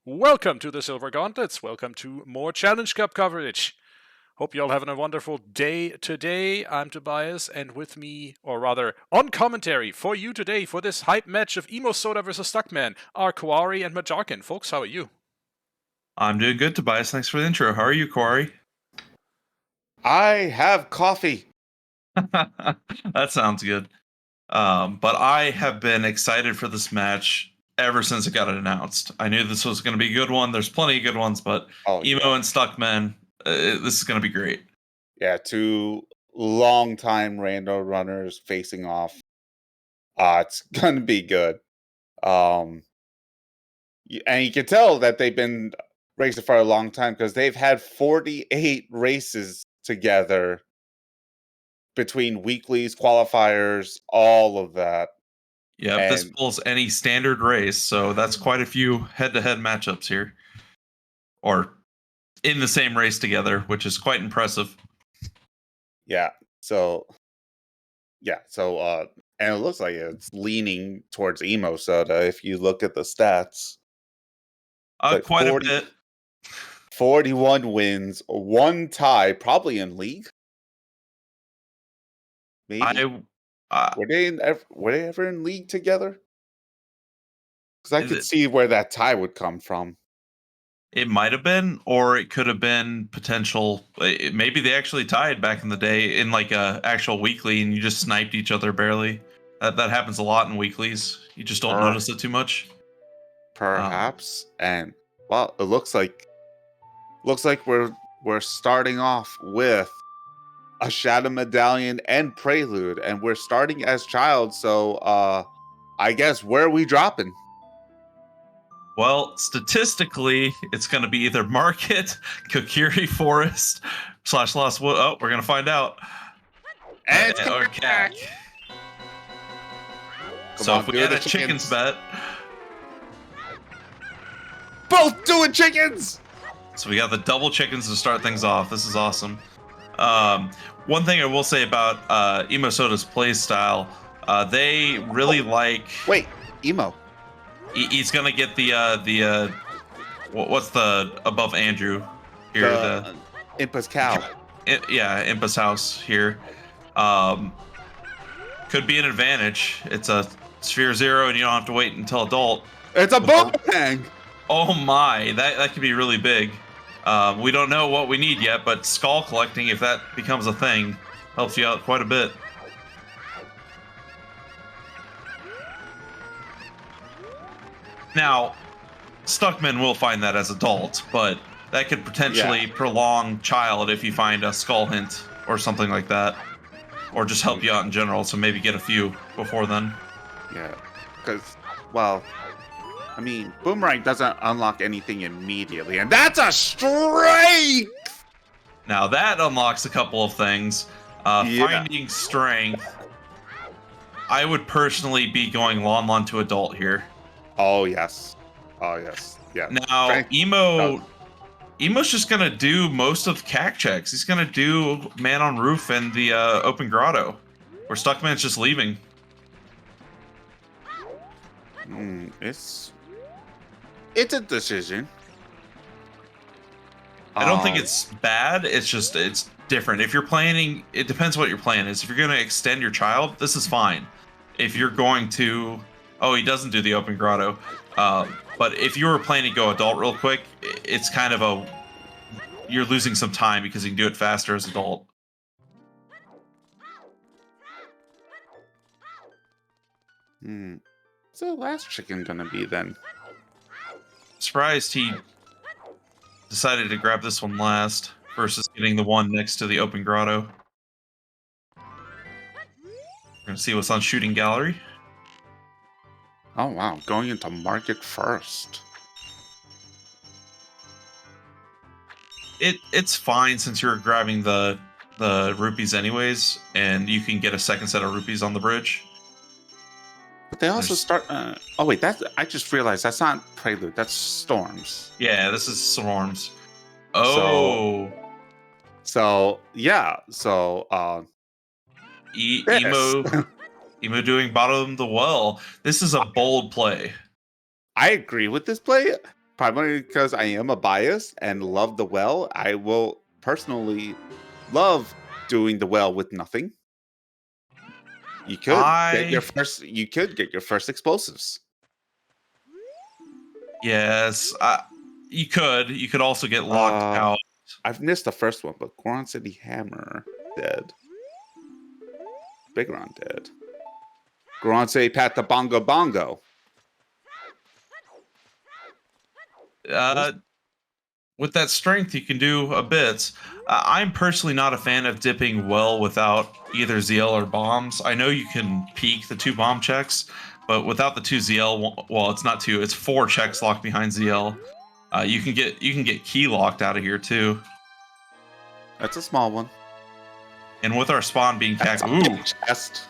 Welcome to the Silver Gauntlets. Welcome to more Challenge Cup coverage. Hope you all having a wonderful day today. I'm Tobias, and with me, or rather, on commentary for you today for this hype match of emosoda versus Stuckman are Koari and Majarkin. Folks, how are you? I'm doing good, Tobias. Thanks for the intro. How are you, Koari? I have coffee. That sounds good. But I have been excited for this match ever since it got announced. I knew this was going to be a good one. There's plenty of good ones, but Emo and Stuckman, this is going to be great. Yeah, two long-time rando runners facing off. It's gonna be good. And you can tell that they've been racing for a long time because they've had 48 races together between weeklies, qualifiers, all of that. Yeah, if this pulls any standard race, so that's quite a few head-to-head matchups here. Or in the same race together, which is quite impressive. Yeah. So and it looks like it's leaning towards emosoda if you look at the stats. Like Quite a bit. 41 wins, one tie, probably in league. Maybe were they ever in league together? Because I could see where that tie would come from. It might have been, or it could have been potential. Maybe they actually tied back in the day in like a actual weekly, and you just sniped each other barely. That happens a lot in weeklies. You just don't notice it too much. Perhaps, and well, it looks like we're starting off with a Shadow Medallion and Prelude, and we're starting as Child. So, I guess where are we dropping? Well, statistically, it's going to be either Market, Kokiri Forest, / Lost Wood. Oh, we're going to find out. And or CAC. So if we had a chickens bet. Both doing chickens! So we got the double chickens to start things off. This is awesome. One thing I will say about emosoda's play style, they really like... Wait, Emo. He's going to get the what's the above Andrew here? The Impa's cow. Yeah, Impa's house here. Could be an advantage. It's a Sphere 0 and you don't have to wait until adult. It's a boomerang! Oh my, that could be really big. We don't know what we need yet, but skull collecting, if that becomes a thing, helps you out quite a bit. Now, Stuckman will find that as adult, but that could potentially prolong Child if you find a skull hint or something like that. Or just help you out in general, so maybe get a few before then. Yeah, because, well, I mean, Boomerang doesn't unlock anything immediately, and that's a strength! Now that unlocks a couple of things. Finding strength, I would personally be going Lon to adult here. Oh, yes. Oh, yes. Yeah. Now, Emo's just going to do most of CAC checks. He's going to do Man on Roof and the Open Grotto, where Stuckman's just leaving. It's a decision. I don't think it's bad. It's just, it's different. If you're planning, it depends what your plan is. If you're going to extend your Child, this is fine. If you're going to... Oh, he doesn't do the Open Grotto. But if you were planning to go adult real quick, it's kind of a... You're losing some time because you can do it faster as adult. What's the last chicken gonna be then? Surprised he decided to grab this one last versus getting the one next to the Open Grotto. We're gonna see what's on Shooting Gallery. Oh wow, going into Market first. It's fine since you're grabbing the rupees anyways, and you can get a second set of rupees on the bridge. But they also start... oh wait, I just realized that's not Prelude, that's Storms. Yeah, this is Storms. Oh. So yeah, Emo doing bottom of the well. This is a bold play. I agree with this play. primarily because I am a bias and love the well. I will personally love doing the well with nothing. You could get I your first. You could get your first explosives. yes, you could also get locked Uh, out. I've missed the first one, but Goron City Hammer dead. Bigron dead. Goron City Pat the Bongo Bongo. Uh, with that strength, you can do a bit. I'm personally not a fan of dipping well without either ZL or bombs. I know you can peek the 2 bomb checks, but without the 2 ZL, well, it's not 2, it's 4 checks locked behind ZL. You can get key locked out of here too. That's a small one. And with our spawn being That's cacked, a ooh, big chest.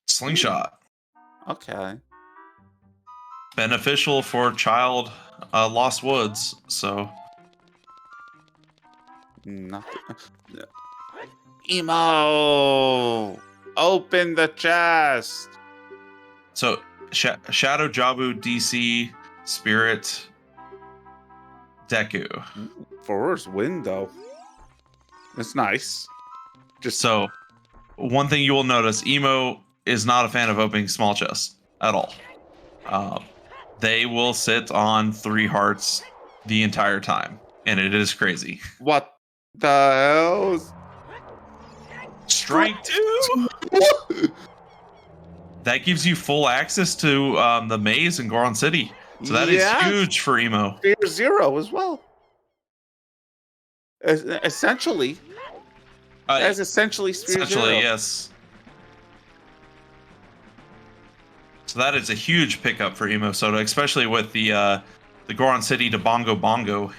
slingshot. Okay. Beneficial for child lost woods. So Nothing. Emo! Open the chest! Shadow Jabu DC Spirit Deku. Forrest window. It's nice. Just So one thing you will notice, Emo is not a fan of opening small chests at all. They will sit on 3 hearts the entire time, and it is crazy. what the hell? Strike 2. That gives you full access to the maze in Goron City. So that is Yeah, huge for Emo. Fear Zero as well. Essentially, that's essentially Sphere Essentially, Zero. yes. So that is a huge pickup for emosoda, especially with the Goron City to Bongo Bongo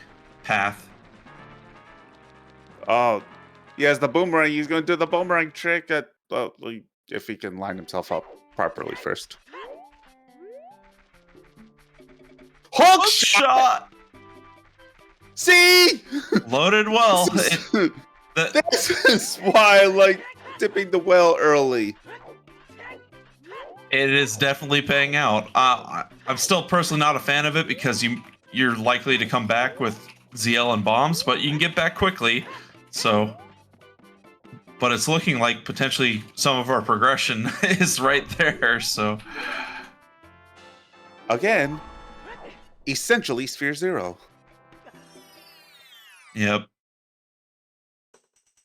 path. Oh, he has the boomerang. He's going to do the boomerang trick at if he can line himself up properly first. Hook shot. See, Loaded well. this is why I like dipping the well early. It is definitely paying out. I'm still personally not a fan of it because you're likely to come back with ZL and bombs, but you can get back quickly. So, but it's looking like potentially some of our progression is right there. So, Again, essentially Sphere Zero. yep.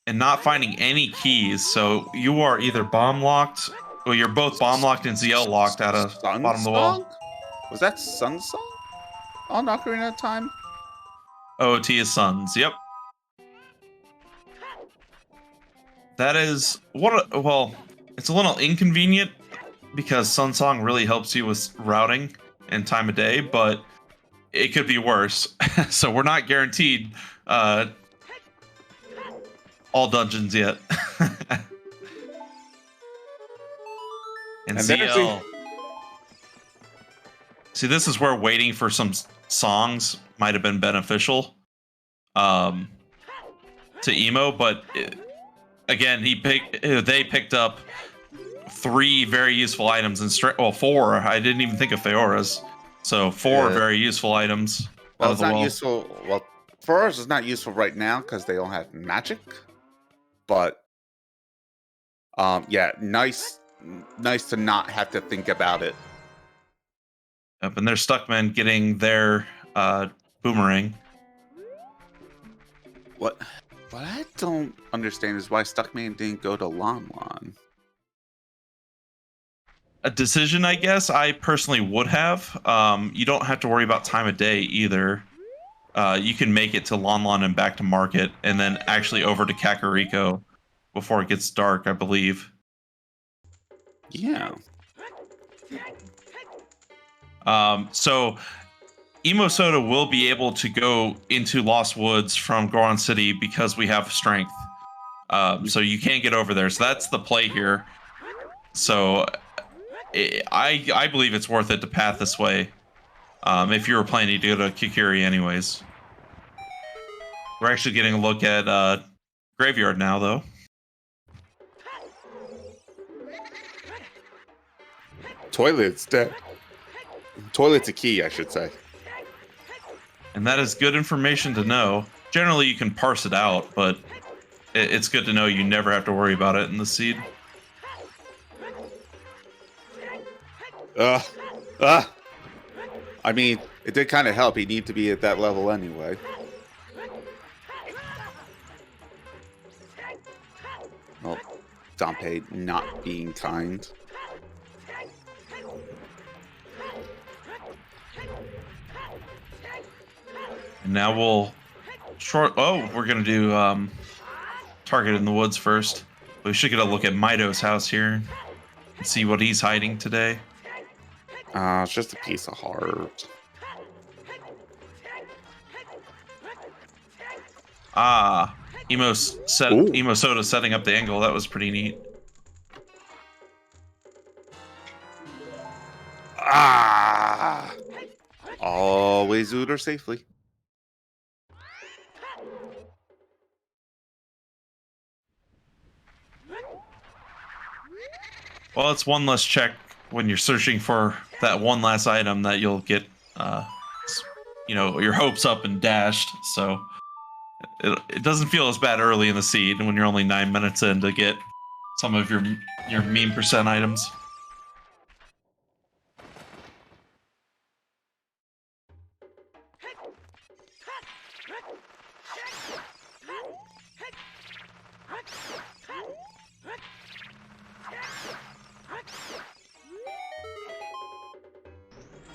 And not finding any keys, so you are either bomb locked, or you're both bomb locked and ZL locked out of Sun bottom of the wall. Song? Was that Sun Song on Ocarina of Time? OoT is Suns. Yep. That is well, it's a little inconvenient because Sun Song really helps you with routing and time of day, but it could be worse. So we're not guaranteed all dungeons yet. And ZL. See, this is where waiting for some songs might have been beneficial to Emo, but again, they picked up 3 very useful items and 4. I didn't even think of Feora's. So 4 very useful items. Well, it's not useful. Well, for us, it's not useful right now because they don't have magic. But yeah, nice to not have to think about it. Yep, and there's Stuckman getting their boomerang. What I don't understand is why Stuckman didn't go to Lon Lon. A decision, I guess. I personally would have. You don't have to worry about time of day either. You can make it to Lon Lon and back to market, and then actually over to Kakariko before it gets dark, I believe. Yeah. So emosoda will be able to go into Lost Woods from Goron City because we have strength. So you can't get over there. So that's the play here. So I believe it's worth it to path this way. If you were planning to go to Kikiri anyways. We're actually getting a look at Graveyard now, though. Toilet's dead. Toilet's a key, I should say. And that is good information to know. Generally, you can parse it out, but it's good to know you never have to worry about it in the seed. I mean, it did kind of help. He need to be at that level anyway. Well, Dompe not being kind. And now we'll we're gonna do target in the woods first. We should get a look at Mido's house here and see what he's hiding today. It's just a piece of heart. Emosoda setting up the angle. That was pretty neat. Always Uter safely. Well, it's one less check when you're searching for that one last item that you'll get, your hopes up and dashed. So it doesn't feel as bad early in the seed when you're only 9 minutes in to get some of your meme percent items.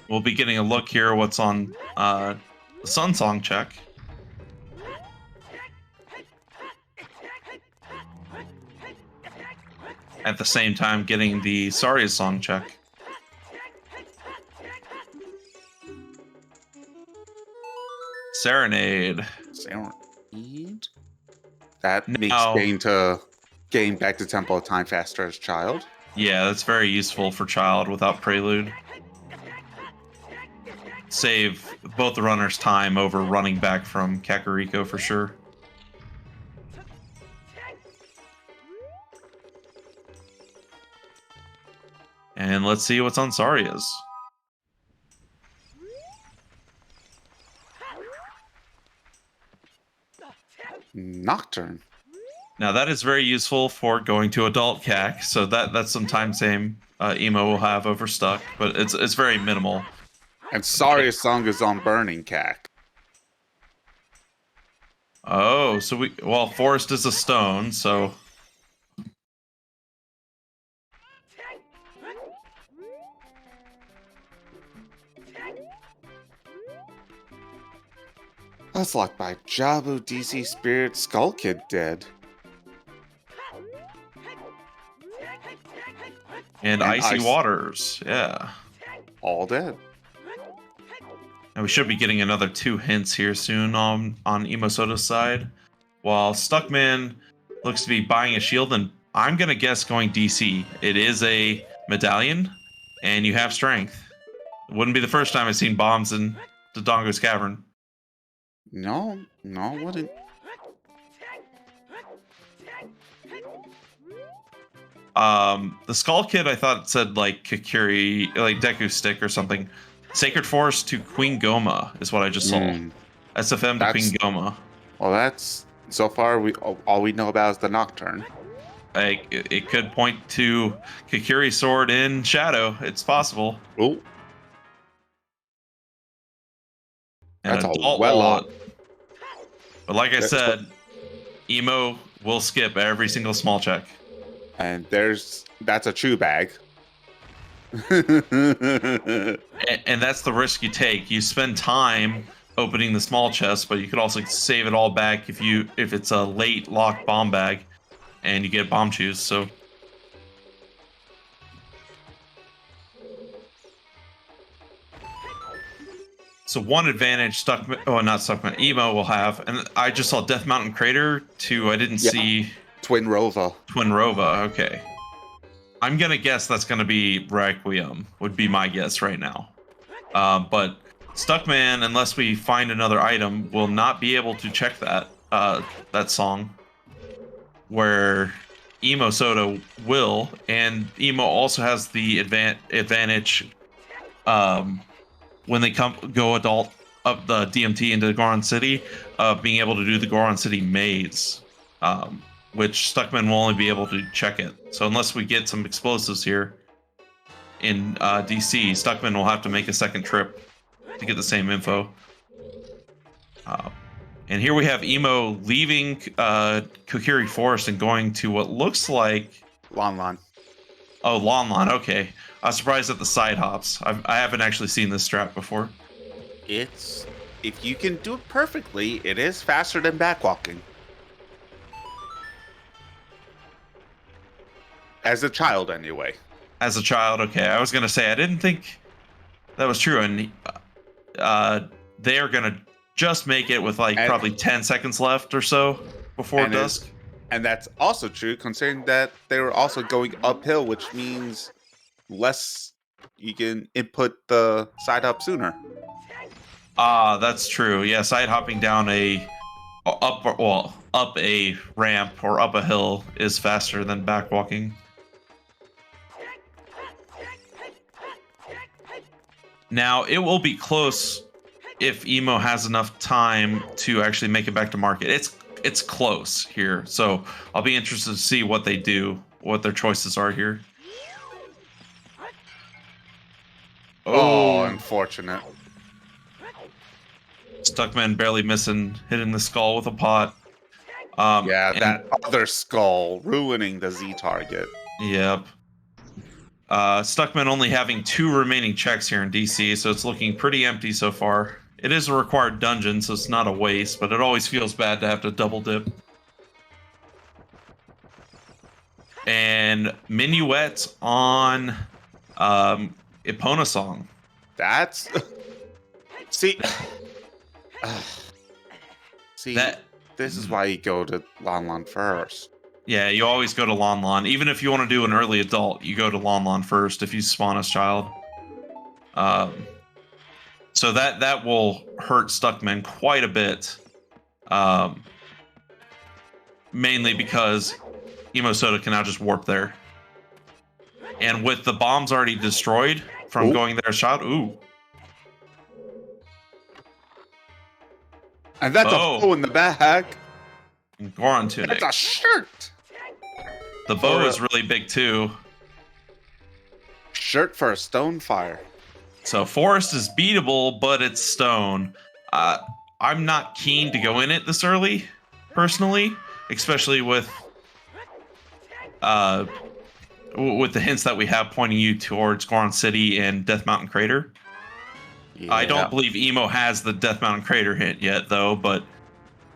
We'll be getting a look here what's on the Sun Song check. At the same time getting the Saria song check. Serenade. Serenade? That makes getting back to tempo time faster as child. Yeah, that's very useful for child without prelude. Save both the runners time over running back from Kakariko for sure. And let's see what's on Saria's. Nocturne. Now that is very useful for going to adult CAC, so that's some time same Emo will have over Stuck, but it's very minimal. And Saria's song is on Burning CAC. Oh, so Forest is a stone, so... That's locked by Jabu, DC Spirit, Skull Kid dead. And Icy Waters, yeah. All dead. And we should be getting another 2 hints here soon on Emosoda's side. While Stuckman looks to be buying a shield, and I'm going to guess going DC. It is a medallion, and you have strength. It wouldn't be the first time I've seen bombs in Dodongo's Cavern. No, it wouldn't. The Skull Kid, I thought said like Kakuri, like Deku Stick or something. Sacred Forest to Queen Goma is what I just saw. SFM to Queen Goma. Well, that's so far. All we know about is the Nocturne. Like it could point to Kakuri's sword in Shadow. It's possible. Oh, that's a well. But like I said, Emo will skip every single small check. And that's a true bag. and that's the risk you take. You spend time opening the small chest, but you could also save it all back if it's a late locked bomb bag and you get bomb choose. So one advantage Emo will have, and I just saw Death Mountain Crater I didn't see Twin Rova. Okay. I'm gonna guess that's gonna be Requiem, would be my guess right now. But Stuckman, unless we find another item, will not be able to check that song. Where emosoda will, and emo also has the advantage when they go adult up the DMT into Goron City of being able to do the Goron City maze, which Stuckman will only be able to check it. So unless we get some explosives here in DC, Stuckman will have to make a second trip to get the same info. And here we have Emo leaving Kokiri Forest and going to what looks like Lon Lon. Oh, Lon Lon. Okay, I was surprised at the side hops. I haven't actually seen this strat before. It's if you can do it perfectly, it is faster than backwalking. As a child, anyway. As a child, okay. I was gonna say I didn't think that was true, and they are gonna just make it with like probably 10 seconds left or so before dusk. And that's also true, considering that they were also going uphill, which means less you can input the side hop sooner. That's true. Yeah, side hopping down up a ramp or up a hill is faster than backwalking. Now it will be close if Emo has enough time to actually make it back to market. It's close here, so I'll be interested to see what they do, what their choices are here. Oh, unfortunate. Stuckman barely hitting the skull with a pot. Yeah, that other skull ruining the Z target. Yep. Stuckman only having 2 remaining checks here in DC, so it's looking pretty empty so far. It is a required dungeon, so it's not a waste, but it always feels bad to have to double dip. And Minuet on Epona Song. That's see. See, this is why you go to Lon Lon first. Yeah, you always go to Lon Lon. Even if you want to do an early adult, you go to Lon Lon first if you spawn as child. So that will hurt Stuckman quite a bit. Mainly because emosoda can now just warp there. And with the bombs already destroyed from going there as child, And that's a bow in the back. Goron tunic. That's a shirt. The bow is really big too. Shirt for a stone fire. So forest is beatable, but it's stone. I'm not keen to go in it this early, personally, especially with the hints that we have pointing you towards Goron City and Death Mountain Crater. Yeah. I don't believe Emo has the Death Mountain Crater hint yet, though, but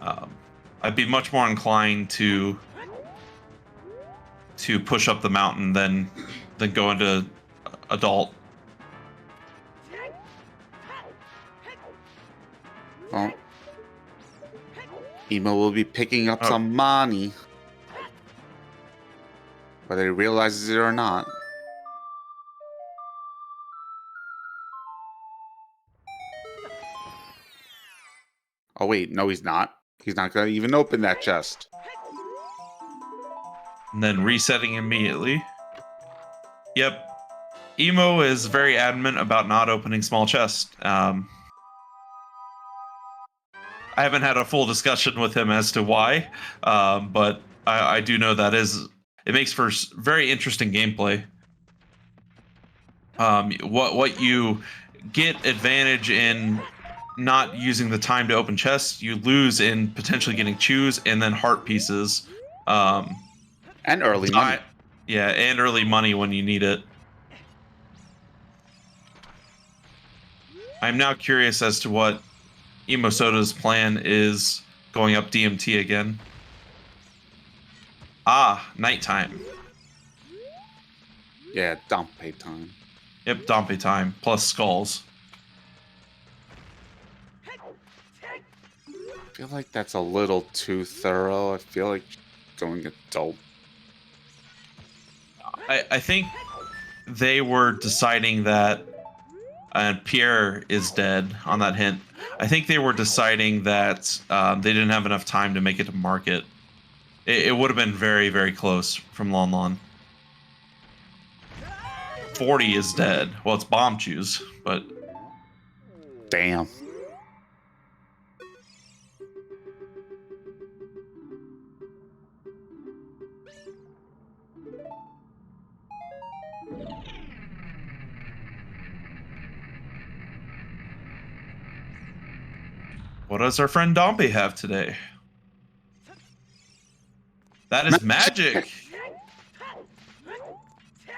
I'd be much more inclined to push up the mountain than go into adult. Well, Emo will be picking up some money, whether he realizes it or not. Oh wait, no he's not. He's not going to even open that chest. And then resetting immediately. Yep. Emo is very adamant about not opening small chests. I haven't had a full discussion with him as to why, but I do know that it makes for very interesting gameplay. What you get advantage in not using the time to open chests, you lose in potentially getting chews and then heart pieces. And early money. Yeah, and early money when you need it. I'm now curious as to what emosoda's plan is going up DMT again. Nighttime. Yeah, Dompe time. Yep, Dompe time, plus skulls. I feel like that's a little too thorough. I feel like going adult. I think they were deciding that Pierre is dead on that hint. I think they were deciding that they didn't have enough time to make it to market. It would have been very, very close from Lon Lon. 40 is dead. Well, it's bomb choose, but Damn. what does our friend Dompe have today? That is magic.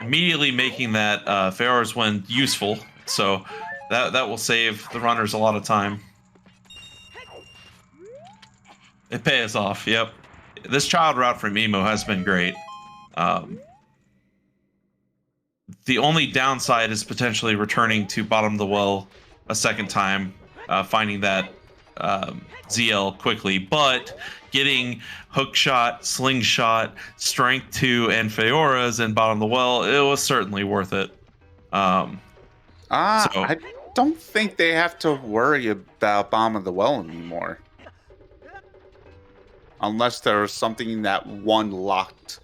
Immediately making that Pharaoh's Wind useful, so that will save the runners a lot of time. It pays off. Yep, this child route from Emo has been great. The only downside is potentially returning to bottom of the well a second time, finding that ZL quickly, but getting hook shot, slingshot, strength 2, and Feoras in bottom of the well, it was certainly worth it. So I don't think they have to worry about Bomb of the Well anymore. Unless there's something in that one locked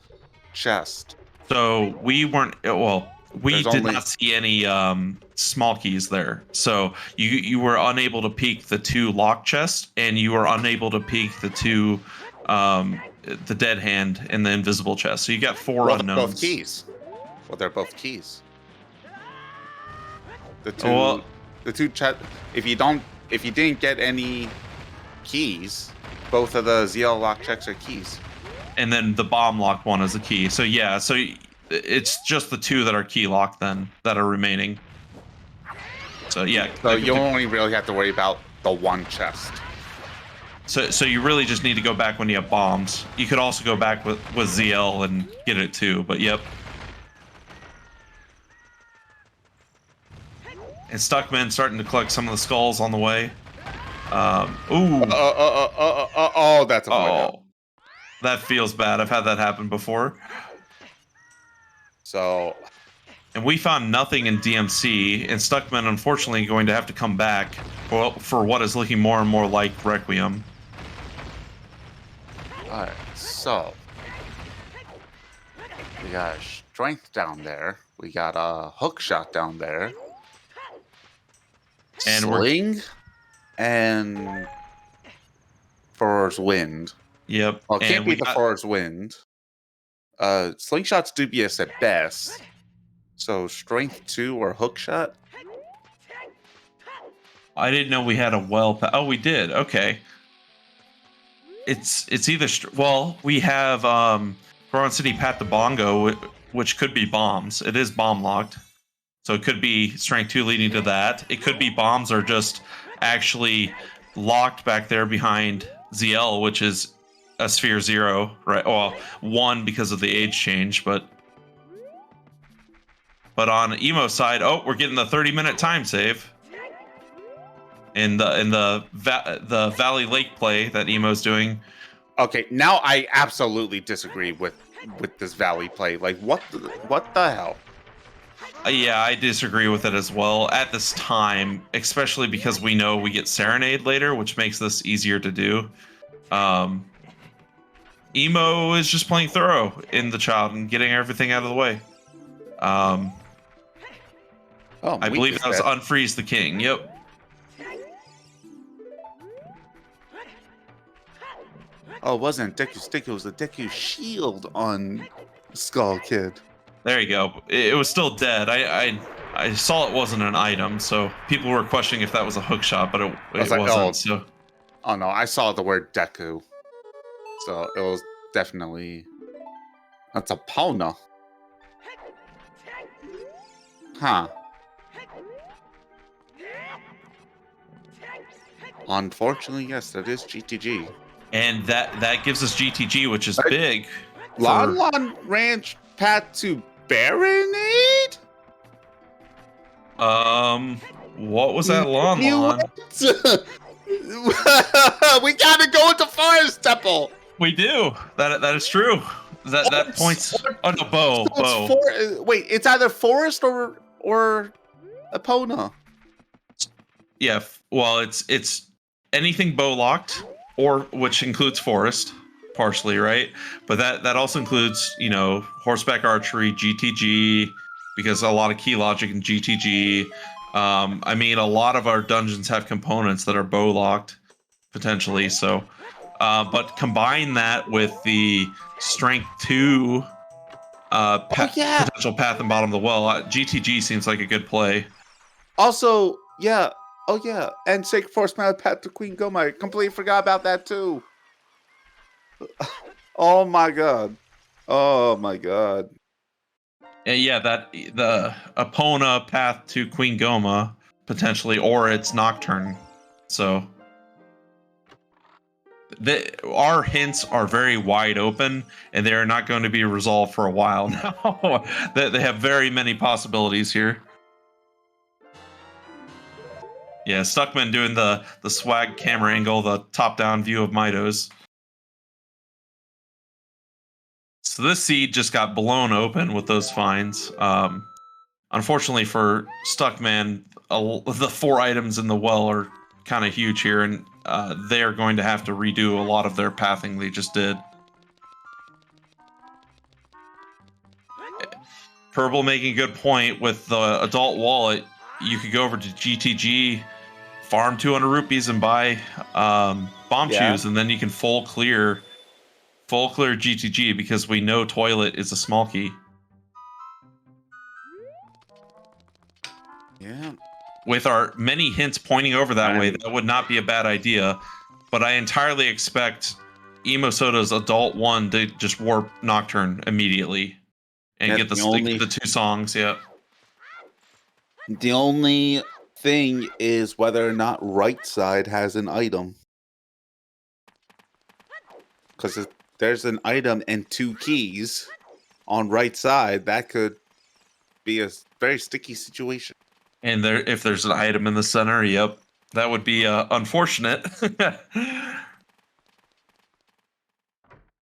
chest. So we weren't well. We There's did only- not see any small keys there. So you were unable to peek the 2 lock chests, and you were unable to peek the 2 the dead hand and the invisible chest. So you got 4 Well, they're unknowns. both keys. Well, they're both keys. The two, Well- the two chest. If you didn't get any keys, both of the ZL lock checks are keys. And then the bomb locked one is a key. So yeah, so it's just the 2 that are key locked then that are remaining. So yeah, So you only really have to worry about the one chest. So you really just need to go back when you have bombs. You could also go back with ZL and get it too, but yep. And Stuckman starting to collect some of the skulls on the way. Ooh. Oh, that's a void out. Oh. That feels bad. I've had that happen before. So And we found nothing in DMC, and Stuckman unfortunately going to have to come back for what is looking more and more like Requiem. alright, so we got a strength down there. We got a hook shot down there. And Sling and Forest Wind. Yep. Well, it and can't we be the got- Forest Wind. Slingshot's dubious at best. So strength 2 or hook shot? I didn't know we had a well. Oh, we did. Okay. It's either well, we have Goron City Pat the Bongo, which could be bombs. It is bomb locked, so it could be strength 2 leading to that. It could be bombs are just actually locked back there behind ZL, which is a sphere 0, right? Well, 1 because of the age change, but on Emo side, oh, we're getting the 30-minute time save. In the Valley Lake play that Emo's doing. Okay, now I absolutely disagree with this Valley play. Like, what the hell? Yeah, I disagree with it as well at this time, especially because we know we get Serenade later, which makes this easier to do. Emo is just playing thorough in the child and getting everything out of the way. I believe that was Unfreeze the King. Yep. Oh, it wasn't Deku Stick, it was the Deku Shield on Skull Kid. There you go. It was still dead. I saw it wasn't an item, so people were questioning if that was a hook shot, but it like, wasn't. So Oh no, I saw the word Deku. So it was definitely... That's a Pona. Huh. Unfortunately, yes, that is GTG. and that gives us GTG, which is big. Lon Lon Ranch path to Baronade? What was that Lon Lon? We gotta go into Forest Temple. We do. That is true. That points. Oh no, Bo. Wait, it's either Forest or Epona. Yeah. Well, it's anything bow locked, or which includes forest. partially, right? But that also includes, horseback archery, GTG, because a lot of key logic in GTG. I mean, a lot of our dungeons have components that are bow locked potentially. So, but combine that with the strength 2 Oh yeah. potential path and bottom of the well. GTG seems like a good play. Also, yeah. Oh yeah. And Sacred Force Mount Path to Queen Goma. I completely forgot about that too. Oh my god. Oh my god. And yeah, that the Epona path to Queen Goma potentially, or it's Nocturne. So our hints are very wide open, and they are not going to be resolved for a while now. They have very many possibilities here. Yeah, Stuckman doing the swag camera angle, the top-down view of Mitos. So this seed just got blown open with those finds. Unfortunately for Stuckman, the 4 items in the well are kind of huge here, and they are going to have to redo a lot of their pathing they just did. Purple making a good point with the adult wallet. You could go over to GTG, farm 200 rupees, and buy bomb shoes, and then you can full clear GTG because we know toilet is a small key. Yeah. With our many hints pointing over that way, that would not be a bad idea. But I entirely expect Emosoda's adult 1 to just warp Nocturne immediately and get the 2 songs. Yeah. The only thing is whether or not right side has an item. Because if there's an item and 2 keys on right side, that could be a very sticky situation. And if there's an item in the center, yep, that would be unfortunate.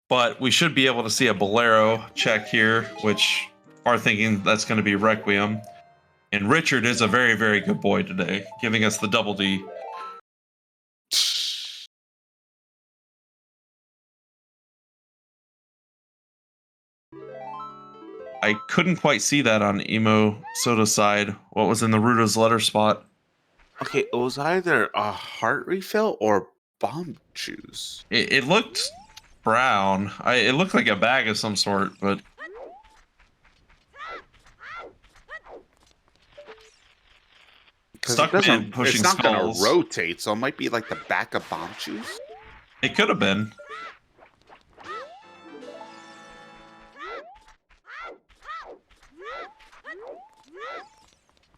But we should be able to see a Bolero check here, which are thinking that's going to be Requiem. And Richard is a very, very good boy today, giving us the double D. I couldn't quite see that on Emo Soda's side. What was in the Ruda's letter spot? Okay, it was either a heart refill or bomb juice. It looked brown. It looked like a bag of some sort, but Stuckman pushing it's not going skulls. to rotate, so it might be like the back of bomb juice. It could have been.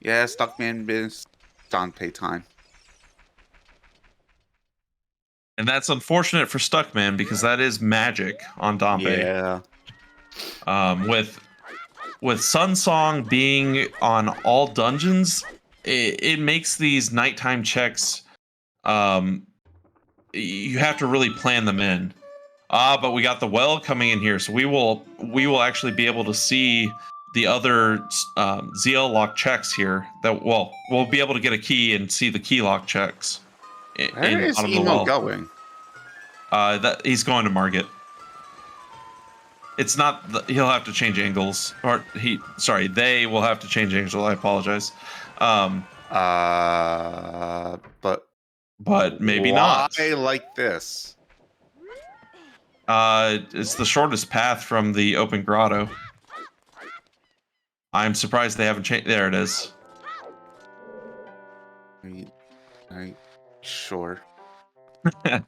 Yeah, Stuckman is on pay time. And that's unfortunate for Stuckman because that is magic on Dompe. Yeah. With Sun Song being on all dungeons, it makes these nighttime checks. You have to really plan them in. But we got the well coming in here, so we will actually be able to see the other ZL lock checks here. We'll be able to get a key and see the key lock checks. Where is Emo going? That he's going to Margit. It's not. He'll have to change angles, or they will have to change angles. I apologize. But maybe not. Why like this? It's the shortest path from the open grotto. I'm surprised they haven't changed. There it is. Sure. Yeah.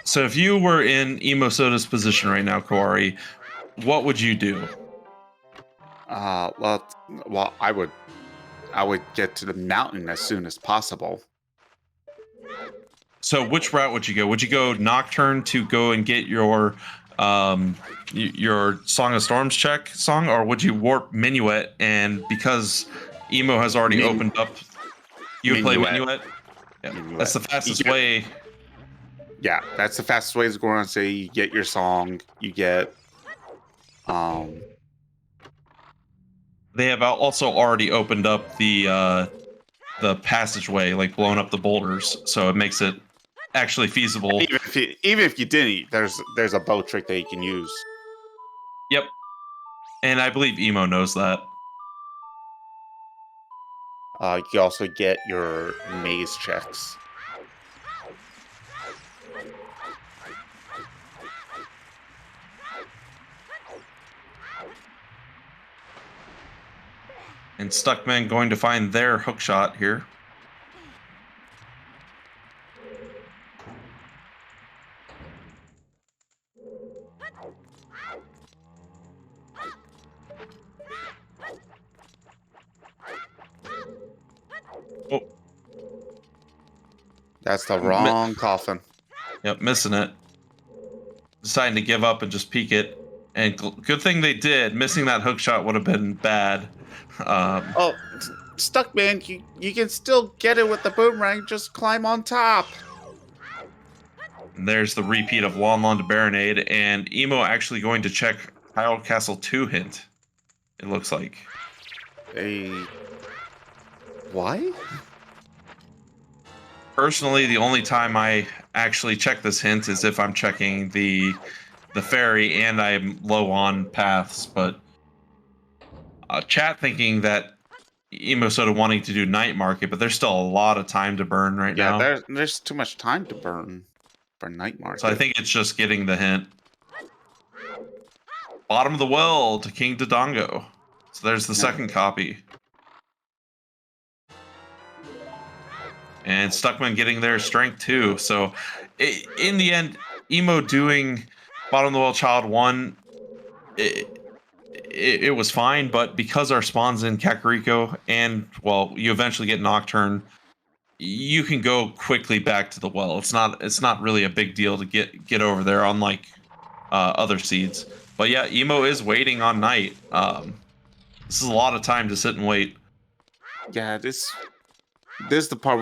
So if you were in Emosoda's position right now, Koari, what would you do? Well, I would get to the mountain as soon as possible. So which route would you go? Would you go Nocturne to go and get your Song of Storms check song, or would you warp Minuet, and because Emo has already opened up, you would play Minuet? Yeah, Minuet. That's the fastest way. Yeah, that's the fastest way to go around. Say you get your song, you get They have also already opened up the the passageway, like blowing up the boulders, so it makes it actually feasible. Even if you didn't, there's a bow trick that you can use. Yep, and I believe Emo knows that. You can also get your maze checks. And Stuckman going to find their hook shot here. Oh, That's the wrong coffin. yep, missing it. Deciding to give up and just peek it. And good thing they did. Missing that hook shot would have been bad. Oh, stuck man, you can still get it with the boomerang. Just climb on top. There's the repeat of Lon Lon to Baronade, and Emo actually going to check Hyrule Castle 2 hint. It looks like. Why? Personally, the only time I actually check this hint is if I'm checking the ferry and I'm low on paths, but chat thinking that Emo Soda wanting to do night market, but there's still a lot of time to burn right now. Yeah, there's too much time to burn for night market. So I think it's just getting the hint. Bottom of the well to King Dodongo. So there's the second copy. And Stuckman getting their strength too. So in the end, Emo doing Bottom of the Well Child 1, it was fine, but because our spawn's in Kakariko and, well, you eventually get Nocturne, you can go quickly back to the well. It's not really a big deal to get over there, unlike other seeds. But yeah, Emo is waiting on night. This is a lot of time to sit and wait. Yeah, this is the part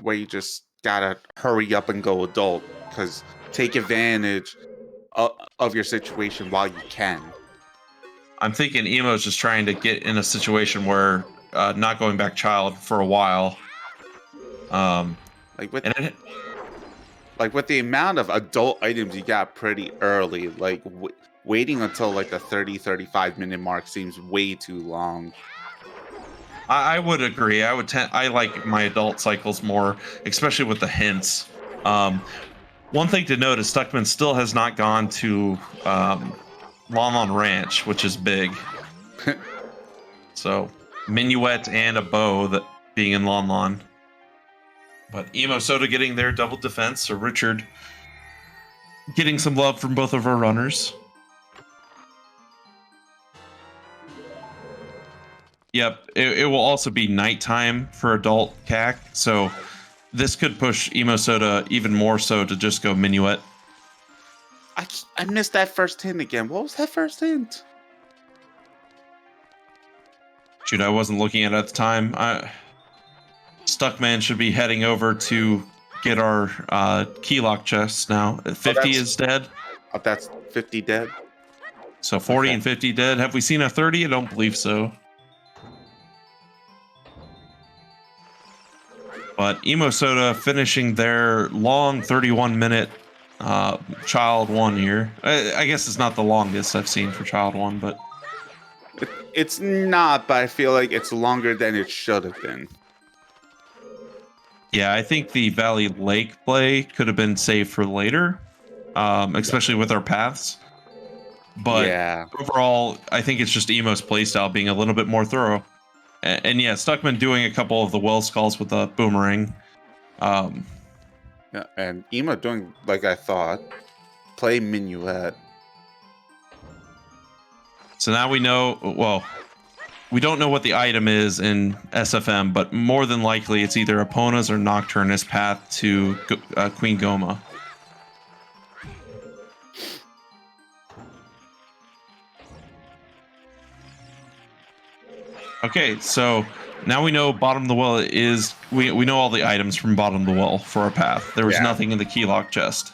where you just gotta hurry up and go adult, because take advantage of your situation while you can. I'm thinking Emo's just trying to get in a situation where not going back child for a while. Like with the amount of adult items you got pretty early, like waiting until like the 35 minute mark seems way too long. I would agree. I like my adult cycles more, especially with the hints. One thing to note is Stuckman still has not gone to Lon Lon Ranch, which is big. So Minuet and a bow that being in Lon Lon. But Emo Soda getting their double defense, so Richard getting some love from both of our runners. Yep, it will also be nighttime for adult CAC, so this could push Emo Soda even more so to just go Minuet. I missed that first hint again. What was that first hint? Shoot, I wasn't looking at it at the time. Stuckman should be heading over to get our key lock chest now. 50 is dead. Oh, that's 50 dead? So 40 and 50 dead. Have we seen a 30? I don't believe so. But Emo Soda finishing their long 31-minute Child 1 here. I guess it's not the longest I've seen for Child 1, but... It's not, but I feel like it's longer than it should have been. Yeah, I think the Valley Lake play could have been saved for later, especially with our paths. But yeah, overall, I think it's just Emo's playstyle being a little bit more thorough. And yeah, Stuckman doing a couple of the well skulls with the boomerang. Yeah, and Emo doing like I thought. Play Minuet. So now we know, well, we don't know what the item is in SFM, but more than likely it's either Epona's or Nocturnus path to Queen Goma. Okay, so now we know bottom of the well is, we know all the items from bottom of the well for our path. There was nothing in the key lock chest.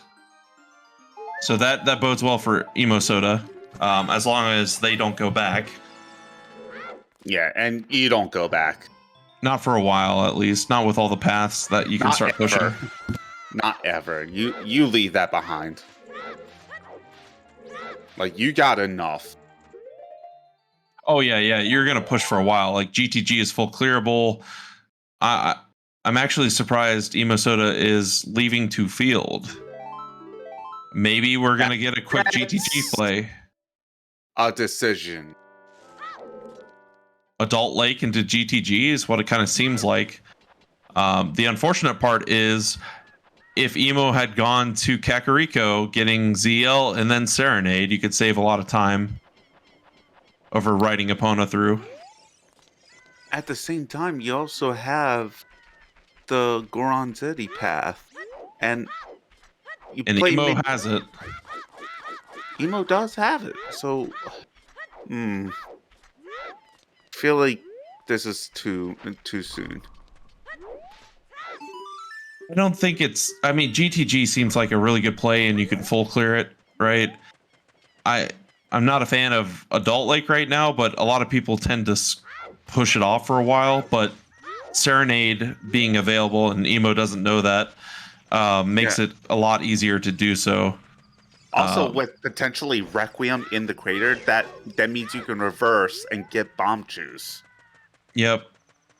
So that bodes well for Emo Soda, as long as they don't go back. Yeah, and you don't go back. Not for a while, at least. Not with all the paths that you can Not start pushing. ever. Not ever. You leave that behind. Like, you got enough. Oh yeah, yeah. You're gonna push for a while. Like GTG is full clearable. I'm actually surprised emosoda is leaving to field. Maybe we're gonna get a quick GTG That's play. a decision. Adult Lake into GTG is what it kind of seems like. The unfortunate part is if Emo had gone to Kakariko getting ZL and then Serenade, you could save a lot of time over riding Epona through. At the same time, you also have the Goron City path. And you And play Emo has it. Emo does have it. So feel like this is too soon. I don't think it's. I mean, GTG seems like a really good play, and you can full clear it, right? I'm not a fan of Adult Lake right now, but a lot of people tend to push it off for a while. But Serenade being available and Emo doesn't know that makes it a lot easier to do so. Also, with potentially Requiem in the crater, that means you can reverse and get bomb choose. Yep.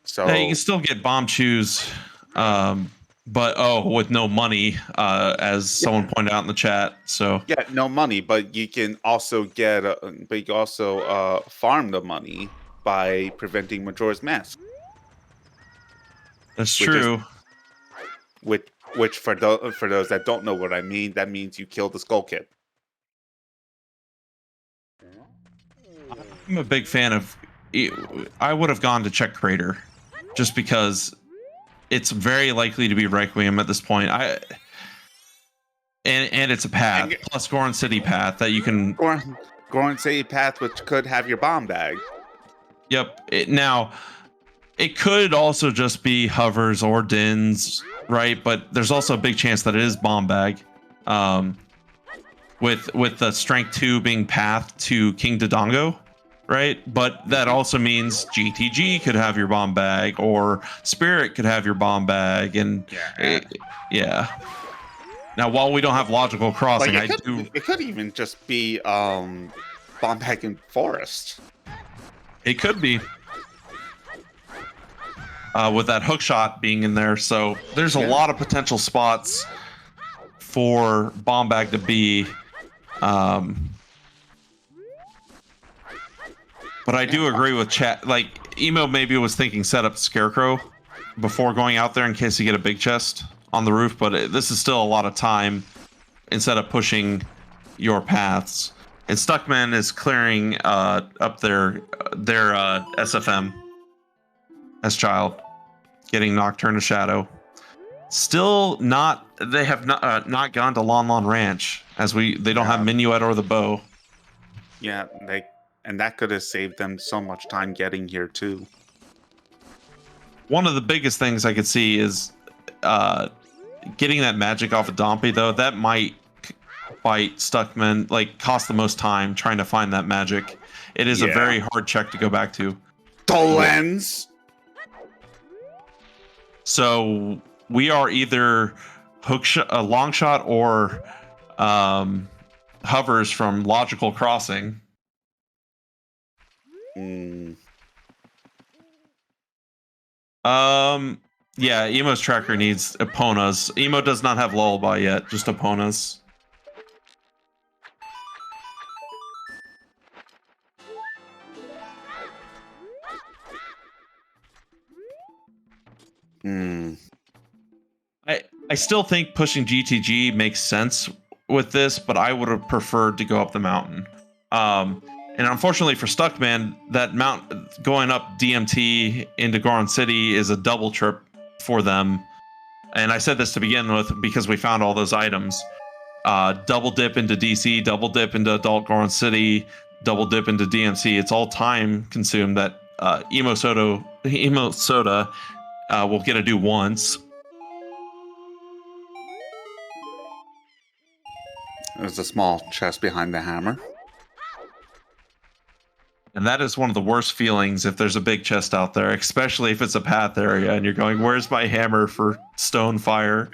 So yeah, you can still get bomb choose, but with no money, as someone pointed out in the chat. So yeah, no money, but you can also get, farm the money by preventing Majora's Mask. that's true. Which for those that don't know what I mean, that means you kill the Skull Kid. I'm a big fan of. I would have gone to check Crater, just because it's very likely to be Requiem at this point. And it's a path plus Goron City path that you can. Goron City path, which could have your bomb bag. Yep. Now, it could also just be hovers or dins, right? But there's also a big chance that it is bomb bag. With the strength 2 being path to King Dodongo, right? But that also means GTG could have your bomb bag, or Spirit could have your bomb bag, and yeah. Now, while we don't have logical crossing, it could even just be bomb bag in forest. It could be. With that hook shot being in there, so there's a lot of potential spots for bomb bag to be. But I do agree with chat. Like, Emo maybe was thinking set up Scarecrow before going out there in case you get a big chest on the roof, but this is still a lot of time instead of pushing your paths. And Stuckman is clearing up their SFM as child, getting Nocturne to Shadow. Still not. They have not gone to Lon Lon Ranch, as they don't have Minuet or the bow. Yeah, and that could have saved them so much time getting here too. One of the biggest things I could see is getting that magic off of Dompy, though. That might bite Stuckman, like cost the most time trying to find that magic. It is a very hard check to go back to. The lens. So we are either a long shot or hovers from Logical Crossing. Yeah, Emo's tracker needs Eponas. Emo does not have Lullaby yet, just Eponas. I still think pushing GTG makes sense with this, but I would have preferred to go up the mountain. And unfortunately for Stuckman, that going up DMT into Goron City is a double trip for them. And I said this to begin with because we found all those items. Double dip into DC, double dip into Adult Goron City, double dip into DMC. It's all time consumed that emosoda will get to do once. There's a small chest behind the hammer. And that is one of the worst feelings if there's a big chest out there, especially if it's a path area and you're going, where's my hammer for stone fire?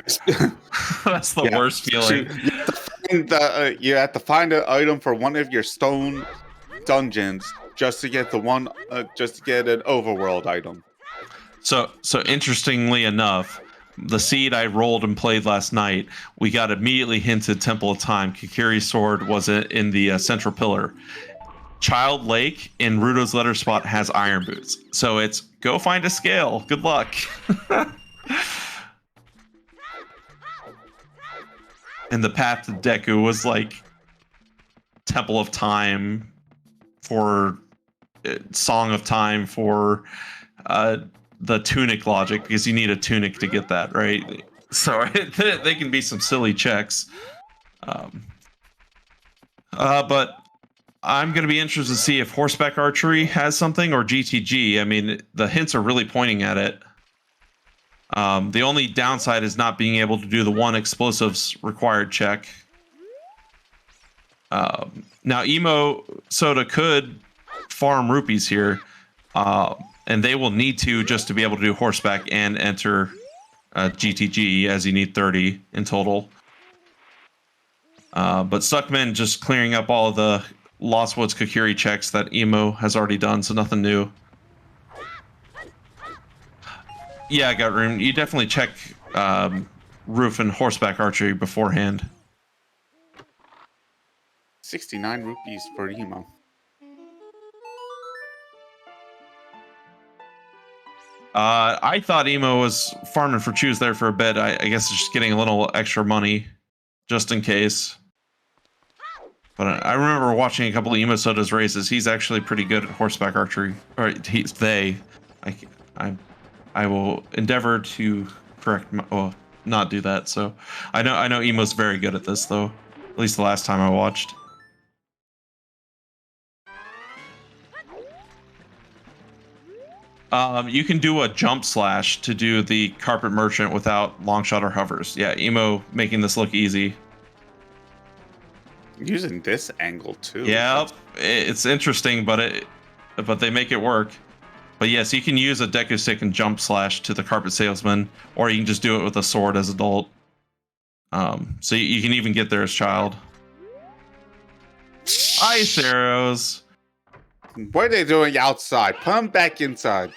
That's the worst feeling. You have to find an item for one of your stone dungeons just to get an overworld item. So interestingly enough, the seed I rolled and played last night, we got immediately hinted Temple of Time. Kikiri's sword was in the central pillar. Child Lake in Rudo's letter spot has iron boots. So it's go find a scale. Good luck. And the path to Deku was like Temple of Time for Song of Time for the tunic logic, because you need a tunic to get that, right? So they can be some silly checks. But I'm going to be interested to see if horseback archery has something or GTG. I mean, the hints are really pointing at it. The only downside is not being able to do the one explosives required check. Now, Emo Soda could farm rupees here, and they will need to just to be able to do horseback and enter GTG, as you need 30 in total. But Stuckman just clearing up all of the Lost Woods Kokiri checks that Emo has already done, so nothing new. Yeah, I got room. You definitely check roof and horseback archery beforehand. 69 rupees for Emo. I thought Emo was farming for chews there for a bit. I guess it's just getting a little extra money, just in case. But I remember watching a couple of Emo Soda's races. He's actually pretty good at horseback archery. Or I will endeavor to not do that. So I know Emo's very good at this, though. At least the last time I watched. You can do a jump slash to do the carpet merchant without long shot or hovers. Yeah, Emo making this look easy. Using this angle too. Yeah, it's interesting, but they make it work. But yes, you can use a Deku Stick and jump slash to the carpet salesman, or you can just do it with a sword as adult. So you can even get there as child. Ice arrows. What are they doing outside? Put them back inside.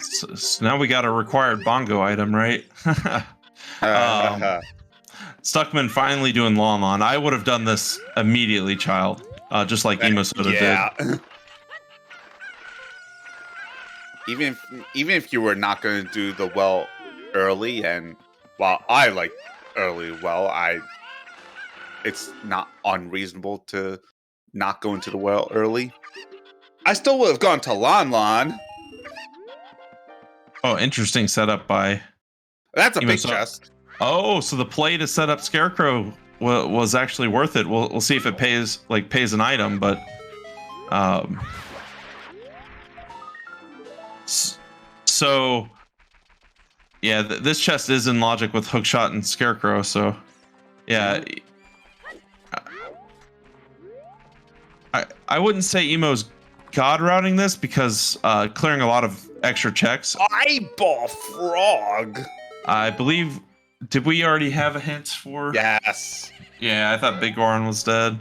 So now we got a required bongo item, right? Stuckman finally doing Lon. I would have done this immediately, child. Just like Emo Soda did. Even if you were not going to do the well early, and while I like early well, it's not unreasonable to not go into the well early. I still would have gone to Lon. Oh, interesting setup by. That's a big chest. Oh, so the play to set up Scarecrow was actually worth it. We'll see if it pays an item, but so yeah, this chest is in logic with Hookshot and Scarecrow. So yeah, I wouldn't say Emo's god routing this because clearing a lot of extra checks. Eyeball frog. I believe. Did we already have a hint for? Yes. Yeah, I thought Big Goron was dead.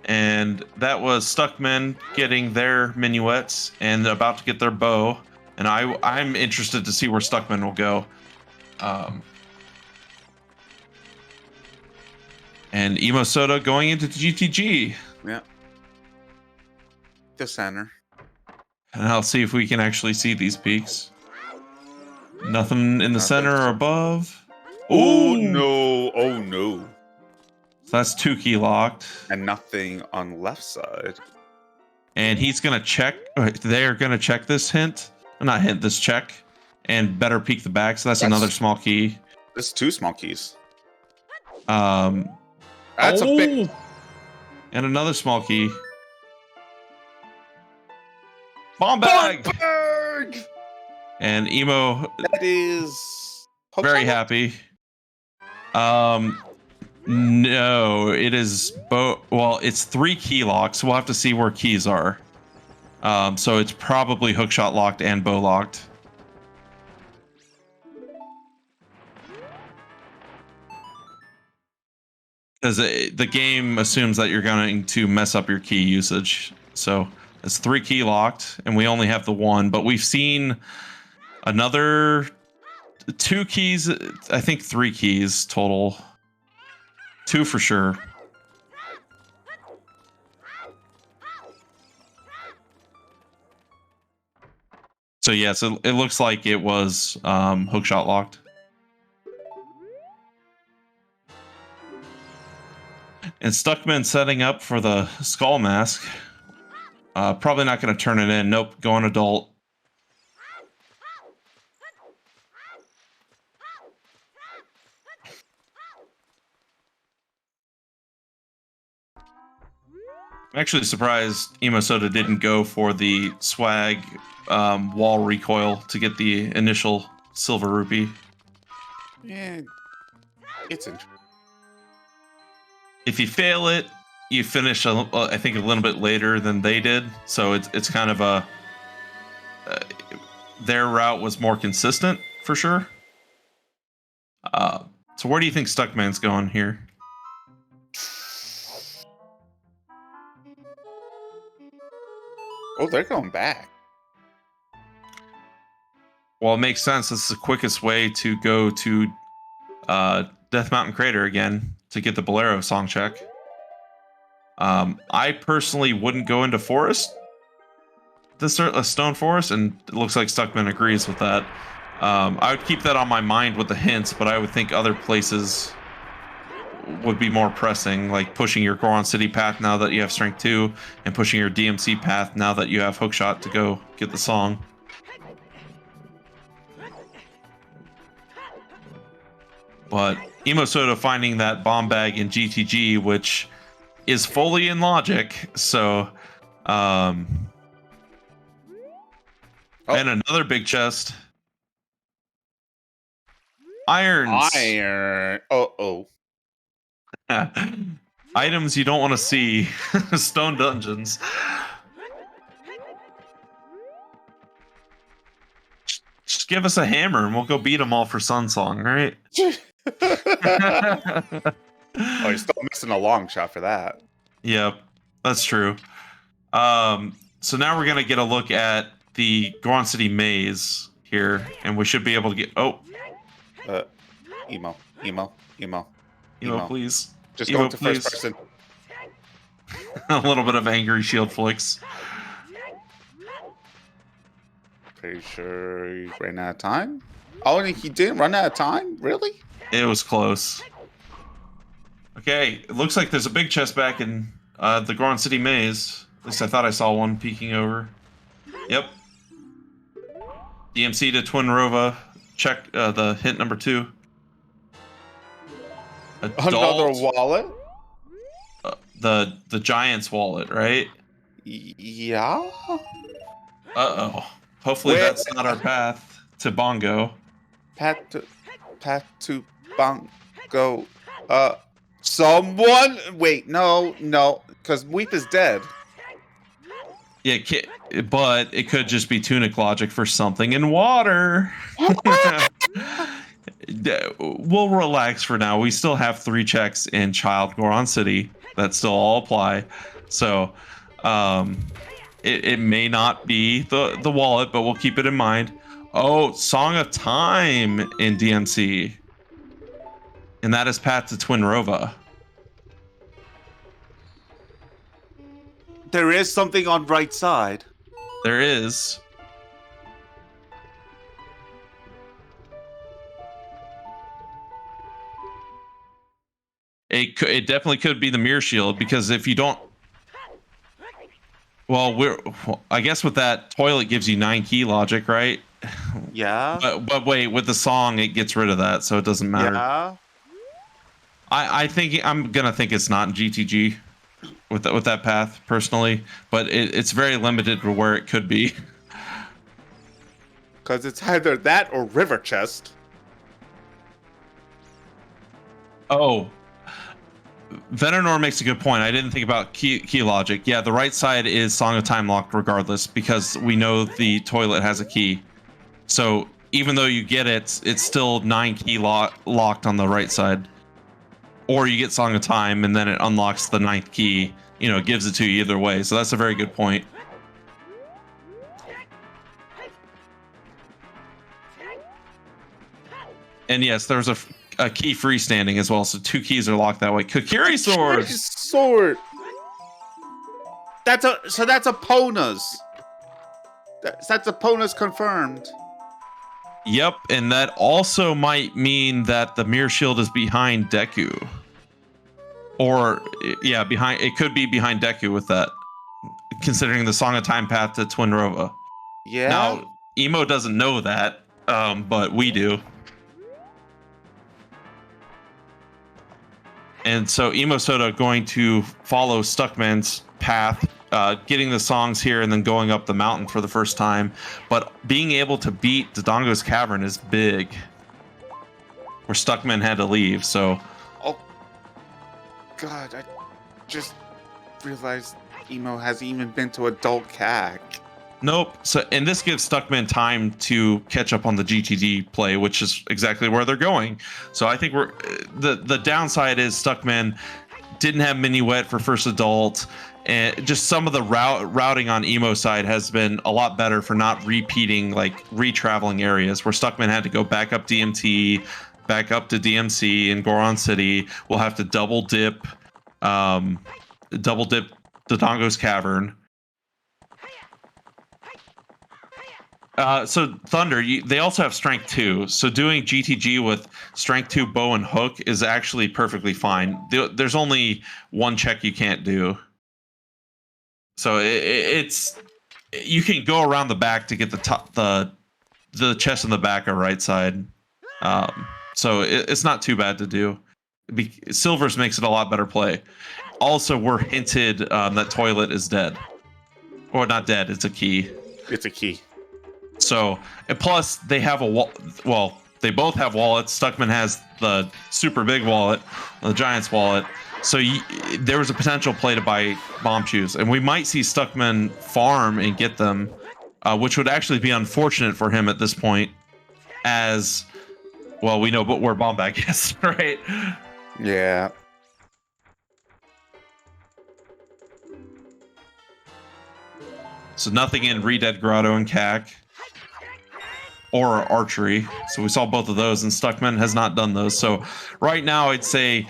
And that was Stuckmen getting their minuets and about to get their bow. And I'm interested to see where Stuckmen will go. And Emo Soda going into GTG. Yeah. The center. And I'll see if we can actually see these peaks. Nothing in the center or above. Oh no! Oh no! So that's 2 key locked. And nothing on left side. And he's gonna check. They're gonna check this hint. Not hint. This check. And better peek the back. So that's another small key. That's 2 small keys. That's a big. And another small key. Bomb bag! And Emo that is very happy. No, it is both. Well, it's 3 key locks. We'll have to see where keys are. So it's probably hookshot locked and bow locked. Because the game assumes that you're going to mess up your key usage. So it's 3 key locked, and we only have the 1. But we've seen another 2 keys. I think 3 keys total. 2 for sure. So yes, it looks like it was hookshot locked. And Stuckman setting up for the skull mask. Probably not going to turn it in. Nope, going adult. I'm actually surprised emosoda didn't go for the swag wall recoil to get the initial silver rupee. Yeah, it's interesting. If you fail it, you finish, I think, a little bit later than they did. So it's kind of a... their route was more consistent, for sure. So where do you think Stuckman's going here? Oh, they're going back. Well, it makes sense. This is the quickest way to go to Death Mountain Crater again to get the Bolero song check. I personally wouldn't go into forest, a stone forest, and it looks like Stuckman agrees with that. I would keep that on my mind with the hints, but I would think other places would be more pressing, like pushing your Goron City path now that you have Strength 2, and pushing your DMC path now that you have Hookshot to go get the song. But emosoda finding that bomb bag in GTG, which is fully in logic, so and another big chest. Irons. Iron. Oh. Items you don't want to see. Stone dungeons. Just give us a hammer and we'll go beat them all for Sunsong, right? Oh, you're still missing a long shot for that. Yep, that's true. So now we're gonna get a look at the Goron City maze here, and we should be able to get. Emo, please. Just Emo, going to please. first person. A little bit of angry shield flicks. Pretty sure he ran out of time. Oh, and he didn't run out of time? Really? It was close. Okay, it looks like there's a big chest back in the Goron City maze. At least I thought I saw one peeking over. Yep. DMC to Twin Rova. Check the hint number 2. Another wallet? The Giant's wallet, right? Yeah? Uh-oh. Hopefully that's not our path to Bongo. Path to Bongo. Someone? Wait, no, because Weep is dead. Yeah, but it could just be Tunic logic for something in water. We'll relax for now. We still have 3 checks in Child Goron City that still all apply. So it may not be the wallet, but we'll keep it in mind. Oh, Song of Time in DMC. And that is path to Twin Rova. There is something on right side. There is. It definitely could be the mirror shield, because if you don't, I guess with that toilet gives you 9 key logic, right? Yeah. But wait, with the song it gets rid of that, so it doesn't matter. Yeah. I think I'm gonna think it's not in GTG with that path personally, but it's very limited to where it could be. Because it's either that or River Chest. Oh, Venonor makes a good point. I didn't think about key logic. Yeah, the right side is Song of Time locked regardless because we know the toilet has a key. So even though you get it, it's still 9 key locked on the right side. Or you get Song of Time and then it unlocks the 9th key. You know, gives it to you either way. So that's a very good point. And yes, there's a key freestanding as well. So 2 keys are locked that way. Kokiri sword. Sword. That's Epona's. That's Epona's confirmed. Yep, and that also might mean that the mirror shield is behind Deku. Or yeah, behind it could be behind Deku with that. Considering the Song of Time path to Twin Rova. Yeah. Now, Emo doesn't know that, but we do. And so emosoda going to follow Stuckman's path, getting the songs here and then going up the mountain for the first time. But being able to beat Dodongo's Cavern is big. Where Stuckman had to leave, so... Oh, God, I just realized Emo hasn't even been to Adult CAC. Nope. So, and this gives Stuckman time to catch up on the GTD play, which is exactly where they're going. So I think we're the downside is Stuckman didn't have Minuet for first adult, and just some of the routing on Emo side has been a lot better for not repeating like retraveling areas where Stuckman had to go back up DMT, back up to DMC in Goron City. We'll have to double dip Dodongo's Cavern. So Thunder, they also have Strength 2. So doing GTG with Strength 2 bow and hook is actually perfectly fine. There's only one check you can't do. So it's you can go around the back to get the chest in the back or right side. So it's not too bad to do. Silvers makes it a lot better play. Also, we're hinted that toilet is dead, or not dead. It's a key. It's a key. So, and plus they have well, they both have wallets. Stuckman has the super big wallet, the Giant's wallet. So there was a potential play to buy bomb shoes, and we might see Stuckman farm and get them, which would actually be unfortunate for him at this point, as well, we know where bomb bag is, right? Yeah. So nothing in Redead Grotto and CAC. Or archery. So we saw both of those, and Stuckman has not done those. So right now, I'd say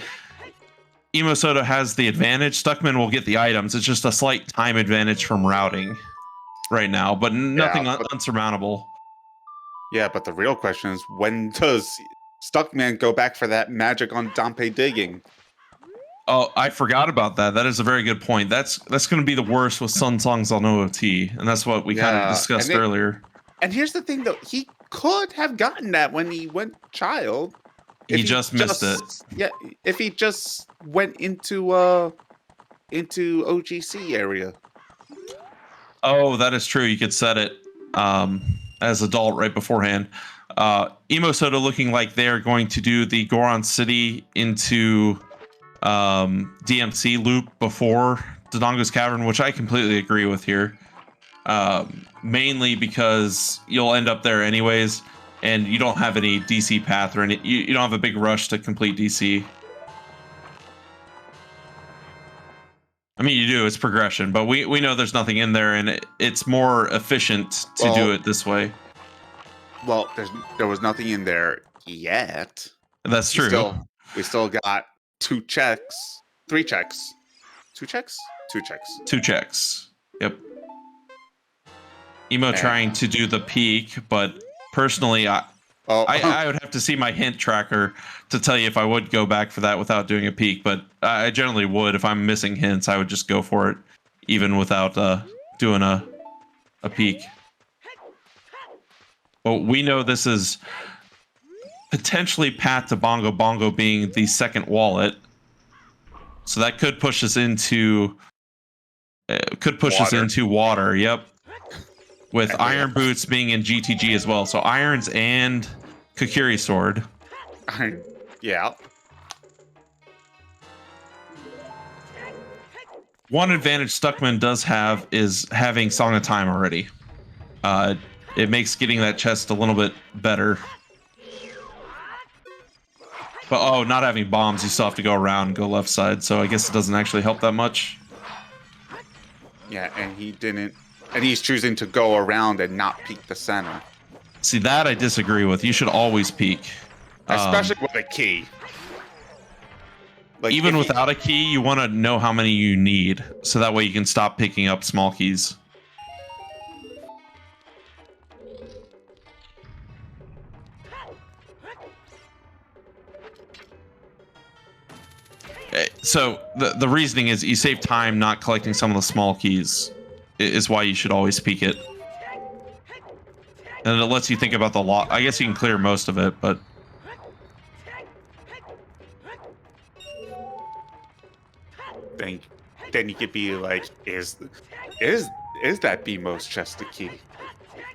emosoda has the advantage. Stuckman will get the items. It's just a slight time advantage from routing right now, but nothing unsurmountable. Yeah, but the real question is, when does Stuckman go back for that magic on Dompe digging? Oh, I forgot about that. That is a very good point. That's going to be the worst with Sun Songs on OoT, and that's what we kind of discussed earlier. And here's the thing, though. He could have gotten that when he went child. He just missed it. Yeah, if he just went into OGC area. Oh, that is true. You could set it as adult right beforehand. emosoda looking like they're going to do the Goron City into DMC loop before Dodongo's Cavern, which I completely agree with here. Mainly because you'll end up there anyways, and you don't have any DC path or any. You don't have a big rush to complete DC. I mean, you do. It's progression, but we know there's nothing in there, and it's more efficient to do it this way. Well, there was nothing in there yet. That's true. We still got 2 checks, 3 checks, 2 checks, 2 checks, 2 checks. Yep. Emo trying to do the peak, but personally, I would have to see my hint tracker to tell you if I would go back for that without doing a peak, but I generally would. If I'm missing hints, I would just go for it, even without doing a peak. But we know this is potentially path to Bongo Bongo being the second wallet, so that could push us into water. Yep. With Iron Boots being in GTG as well. So Irons and Kokiri Sword. Yeah. One advantage Stuckman does have is having Song of Time already. It makes getting that chest a little bit better. But not having bombs, you still have to go around and go left side, so I guess it doesn't actually help that much. Yeah, and he didn't, and he's choosing to go around and not peek the center. See, that I disagree with. You should always peek. Especially with a key. Like even without a key, you want to know how many you need, so that way you can stop picking up small keys. So the reasoning is you save time not collecting some of the small keys is why you should always peek it. And it lets you think about the lot. I guess you can clear most of it, but then you could be like, is that BMO's chest a key?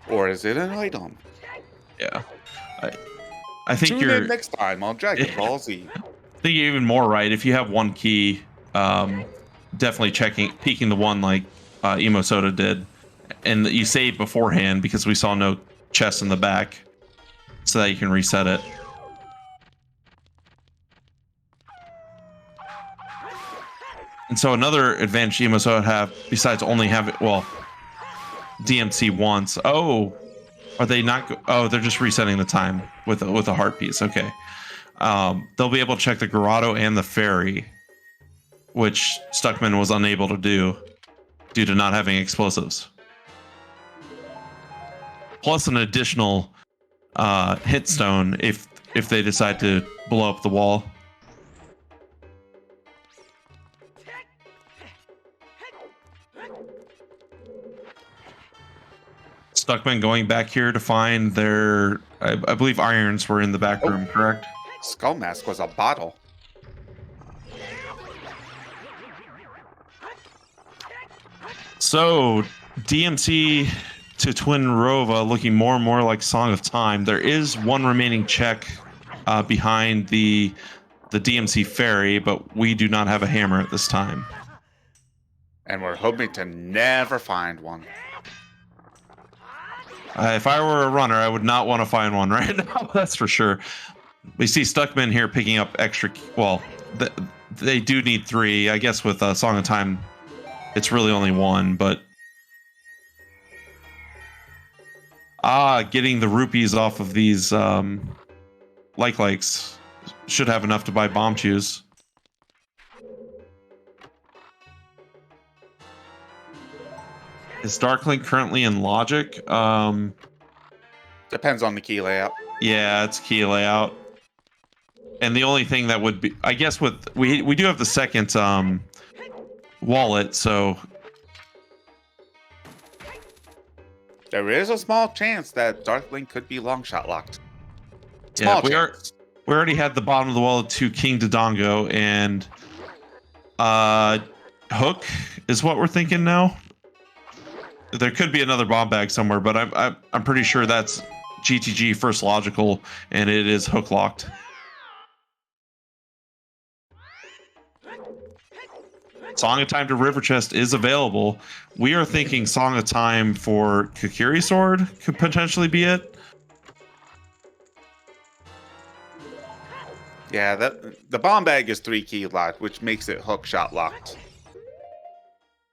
Or is it an item? yeah. I think Tune in next time on Dragon Ball Z. I think you're even more right. If you have one key, definitely peeking the one like emosoda did, and you save beforehand because we saw no chest in the back, so that you can reset it. And so another advantage emosoda have, besides only having, well, DMC once. Oh, are they not? Oh, they're just resetting the time with a heart piece. Okay. They'll be able to check the grotto and the ferry, which Stuckman was unable to do due to not having explosives. Plus an additional hit stone if they decide to blow up the wall. Stuckman going back here to find their, I believe irons were in the back room, correct? Skull Mask was a bottle. So DMC to Twin Rova looking more and more like Song of Time. There is one remaining check behind the DMC ferry, but we do not have a hammer at this time. And we're hoping to never find one. If I were a runner, I would not want to find one right now. That's for sure. We see Stuckman here picking up extra. Well, they do need 3. I guess with Song of Time, it's really only 1. But getting the rupees off of these likes should have enough to buy bomb chews. Is Darklink currently in Logic? Depends on the key layout. Yeah, it's key layout. And the only thing that would be, I guess, with we do have the second wallet, so there is a small chance that Darklink could be long shot locked. Small chance. We already had the bottom of the wallet to King Dodongo, and Hook is what we're thinking now. There could be another bomb bag somewhere, but I'm pretty sure that's GTG first logical, and it is hook locked. Song of Time to River Chest is available. We are thinking Song of Time for Kokiri Sword could potentially be it. Yeah, the bomb bag is 3 key locked, which makes it hook shot locked.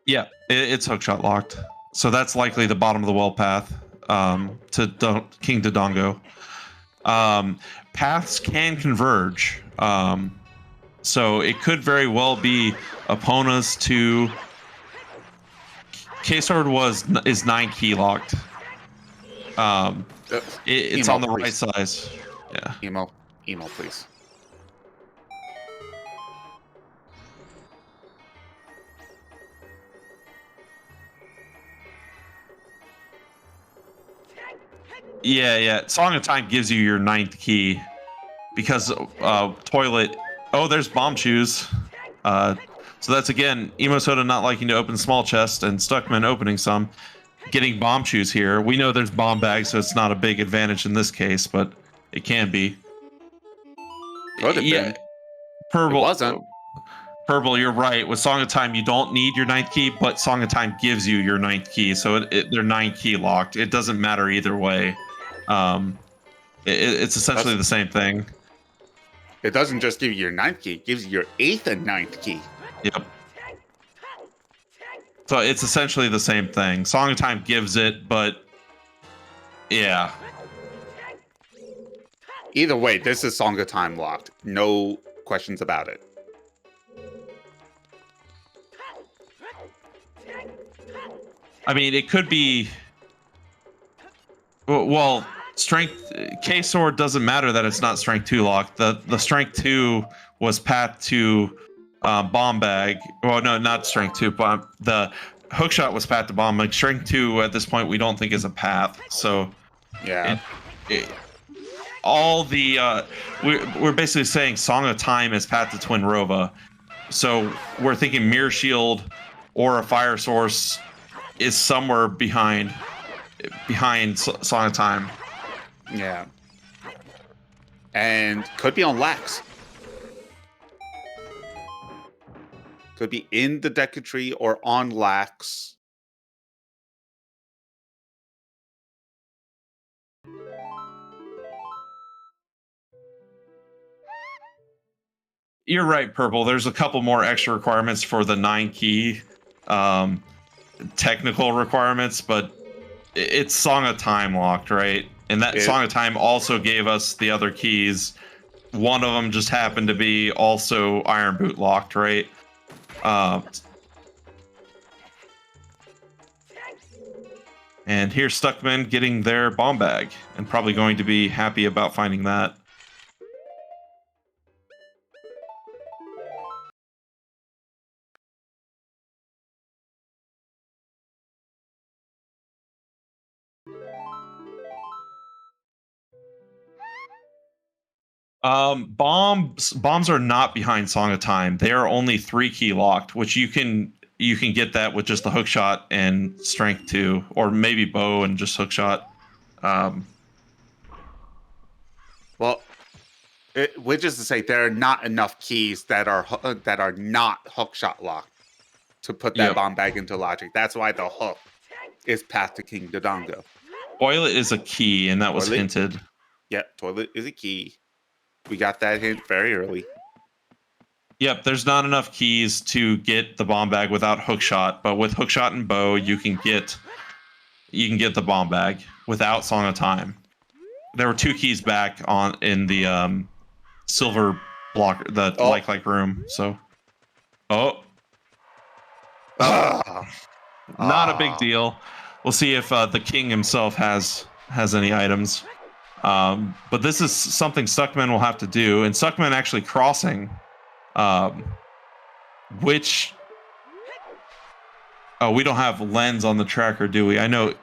Yeah, it's hook shot locked. So that's likely the bottom of the well path to King Dodongo. Paths can converge. So it could very well be Epona's to K-Sword is 9 key locked. It's Emo, on the right please. size. Yeah. Emo, please. Yeah. Song of Time gives you your 9th key because toilet. Oh, there's bomb shoes. So that's again emosoda not liking to open small chest and Stuckman opening some, getting bomb shoes here. We know there's bomb bags, so it's not a big advantage in this case, but it can be. Could have been. Purple It wasn't. Purple, you're right. With Song of Time, you don't need your ninth key, but Song of Time gives you your ninth key, so they're 9 key locked. It doesn't matter either way. It's essentially the same thing. It doesn't just give you your ninth key; it gives you your 8th and 9th key. Yep. So it's essentially the same thing. Song of Time gives it, but yeah. Either way, this is Song of Time locked. No questions about it. I mean, it could be. Well, strength K sword doesn't matter that it's not strength 2 locked. The strength 2 was path to bomb bag. Well, no, not strength 2. But the hookshot was path to bomb. Like strength 2 at this point, we don't think is a path. So Yeah. All the we're basically saying Song of Time is path to Twin Rova. So we're thinking Mirror Shield or a Fire Source is somewhere behind Song of Time. Yeah. And could be on Lax. Could be in the Deku Tree or on Lax. You're right, Purple. There's a couple more extra requirements for the 9 key technical requirements, but it's Song of Time locked, right? And that Song of Time also gave us the other keys. One of them just happened to be also Iron Boot locked, right? And here's Stuckman getting their bomb bag, and probably going to be happy about finding that. Bombs are not behind Song of Time. They are only 3 key locked, which you can get that with just the hook shot and strength 2, or maybe bow and just hook shot. Well, which is to say, there are not enough keys that are not hookshot locked to put that bomb bag into logic. That's why the hook is path to King Dodongo. Toilet is a key, and that was hinted. Yep, toilet is a key. We got that hint very early. Yep, there's not enough keys to get the bomb bag without hookshot, but with hookshot and bow, you can get the bomb bag without Song of Time. There were 2 keys back in the silver block, the like room. So, not a big deal. We'll see if the king himself has any items. But this is something Stuckman will have to do, and Stuckman actually crossing, which we don't have lens on the tracker, do we? I know.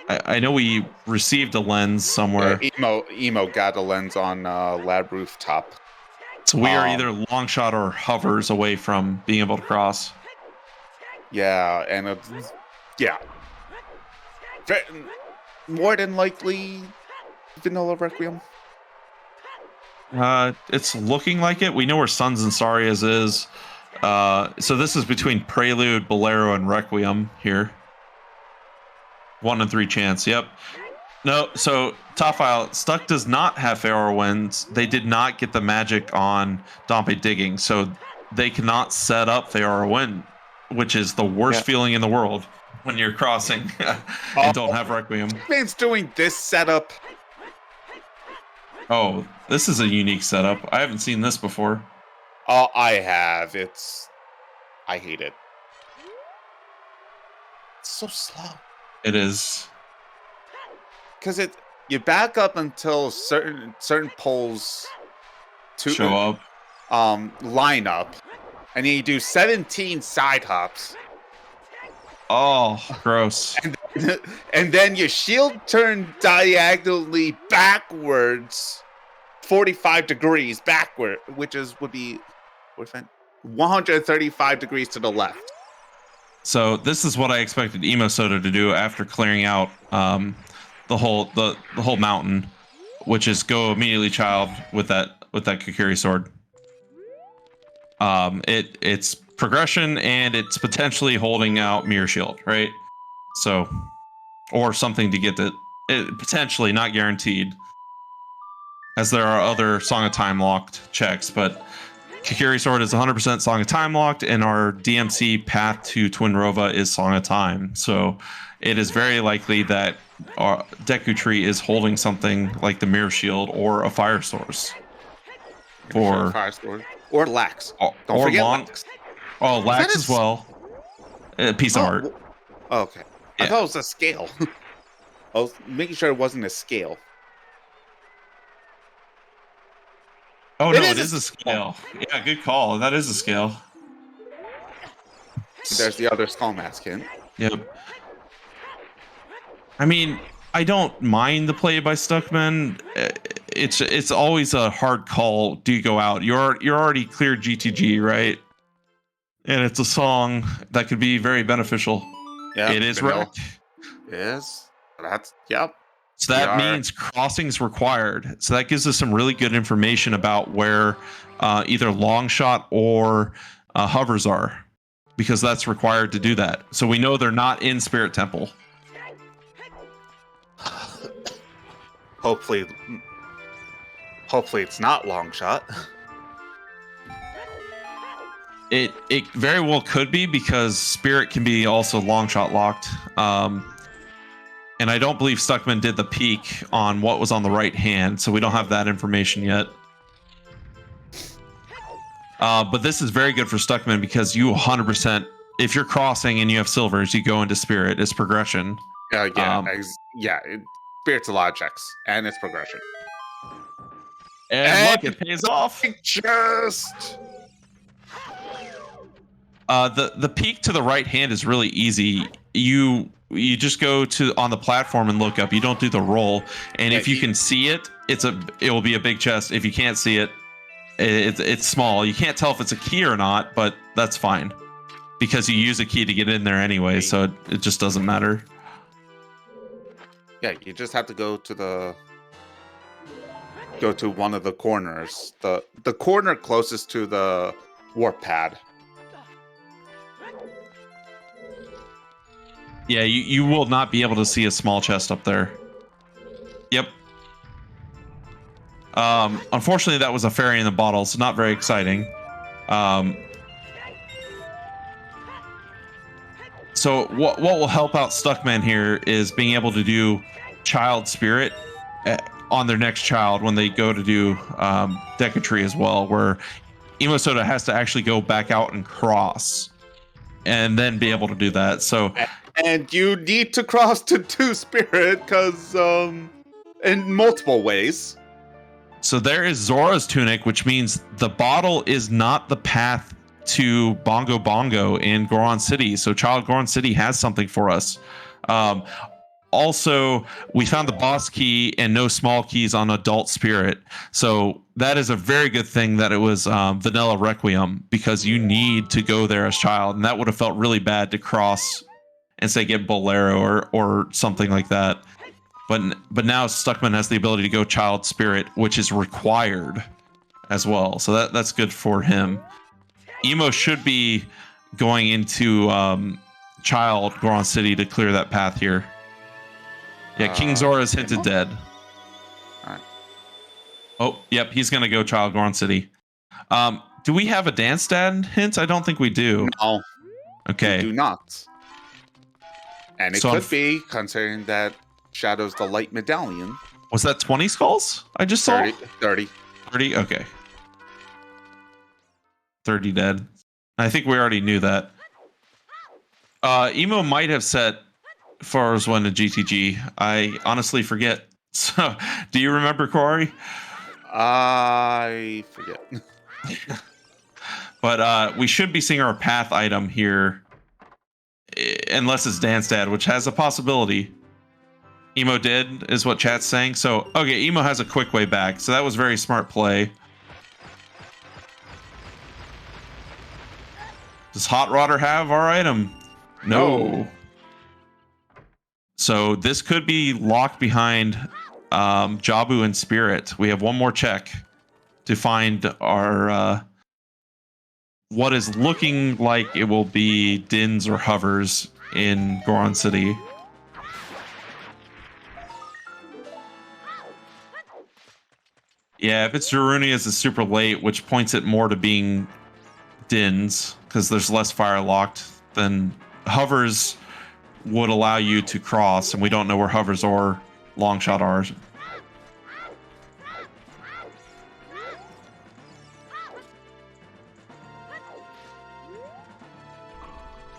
I know we received a lens somewhere. Yeah, Emo got a lens on lab rooftop. So we are either long shot or hovers away from being able to cross. Yeah, and more than likely Vanilla Requiem. It's looking like it. We know where Suns and Sarias is. So this is between Prelude, Bolero, and Requiem here. 1 in 3 chance. Yep. No. So top file. Stuck does not have Pharaoh Winds. They did not get the magic on Dompe Digging, so they cannot set up Pharaoh Wind, which is the worst feeling in the world when you're crossing and don't have Requiem. Man's doing this setup. Oh, this is a unique setup. I haven't seen this before. Oh, I have. I hate it. It's so slow. It is. Because you back up until certain poles to show up, line up, and then you do 17 side hops. Oh, gross! And then your shield turn diagonally backwards, 45 degrees backward, which would be 135 degrees to the left. So this is what I expected emosoda to do after clearing out the whole mountain, which is go immediately child with that Kokiri sword. It's progression, and it's potentially holding out Mirror Shield, right? So, or something to get that. Potentially, not guaranteed, as there are other Song of Time locked checks, but Kakiri Sword is 100% Song of Time locked, and our DMC path to Twin Rova is Song of Time. So it is very likely that our Deku Tree is holding something like the Mirror Shield or a Fire Source. For Fire Sword. Or Lax. Don't or forget long, Lax. Oh, Lax as well. A piece of art. Okay. Yeah. I thought it was a scale. I was making sure it wasn't a scale. Oh, no, it is a scale. Yeah, good call. That is a scale. There's the other skull mask hint. Yep. I mean, I don't mind the play by Stuckman. It's always a hard call. Do you go out? You're already cleared GTG, right? And it's a song that could be very beneficial. Yeah, it is vanilla. wrecked. Yes. That's yep. So that means crossings required. So that gives us some really good information about where either long shot or hovers are, because that's required to do that. So we know they're not in Spirit Temple. Hopefully it's not long shot. It very well could be, because Spirit can be also long shot locked. And I don't believe Stuckman did the peek on what was on the right hand, so we don't have that information yet. But this is very good for Stuckman, because you 100%, if you're crossing and you have silvers, you go into Spirit. It's progression. Spirit's a lot of checks, and it's progression. And look, it pays off. Just the peek to the right hand is really easy. You just go to on the platform and look up. You don't do the roll, and if you can see it, it will be a big chest. If you can't see it, it's small. You can't tell if it's a key or not, but that's fine, because you use a key to get in there anyway, so it just doesn't matter. Yeah, you just have to go to one of the corners. The corner closest to the warp pad. Yeah, you will not be able to see a small chest up there. Yep. Unfortunately, that was a fairy in the bottle, so not very exciting. So what will help out Stuckman here is being able to do Child Spirit on their next child when they go to do Decatry as well, where Emosoda has to actually go back out and cross, and then be able to do that. So, and you need to cross to 2 Spirit, because in multiple ways. So there is Zora's Tunic, which means the bottle is not the path to Bongo Bongo in Goron City. So Child Goron City has something for us. Also, we found the boss key and no small keys on Adult Spirit. So that is a very good thing that it was Vanilla Requiem, because you need to go there as Child. And that would have felt really bad to cross and say get Bolero or something like that. But now Stuckman has the ability to go Child Spirit, which is required as well. So that's good for him. Emo should be going into Child Goron City to clear that path here. Yeah, King Zora is hinted dead. All right. Oh, yep, he's going to go Child Goron City. Do we have a Dance Dad hint? I don't think we do. No. Okay. We do not. And it could be, considering that Shadow's the light medallion. Was that 20 skulls I just saw? 30. 30? Okay. 30 dead. I think we already knew that. Emo might have set Fars 1 to GTG. I honestly forget. So, do you remember, Koari? I forget. But we should be seeing our path item here, unless it's Dance Dad, which has a possibility. Emo did, is what chat's saying. So, okay, Emo has a quick way back. So that was very smart play. Does Hot Rodder have our item? No. So this could be locked behind Jabu and Spirit. We have one more check to find our what is looking like it will be Dins or Hovers in Goron City. Yeah, if it's Darunia's, it's super late, which points it more to being Dins, because there's less fire locked. Then Hovers would allow you to cross, and we don't know where Hovers or Longshot are.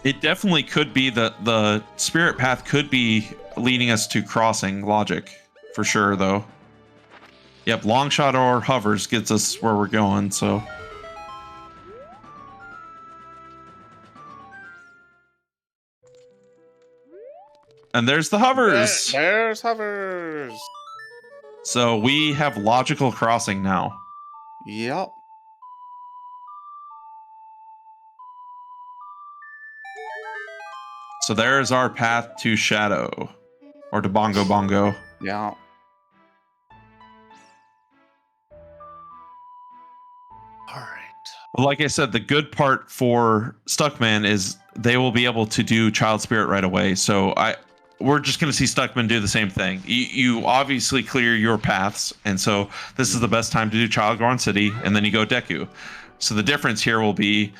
It definitely could be the spirit path could be leading us to crossing logic, for sure, though. Yep, Longshot or Hovers gets us where we're going, so... And there's the Hovers! There's Hovers! So we have logical crossing now. Yep. So there's our path to Shadow. Or to Bongo Bongo. Yeah. Alright. Like I said, the good part for Stuckman is they will be able to do Child Spirit right away. So we're just going to see Stuckman do the same thing. You obviously clear your paths, and so this is the best time to do Child Goron City, and then you go Deku. So the difference here will be,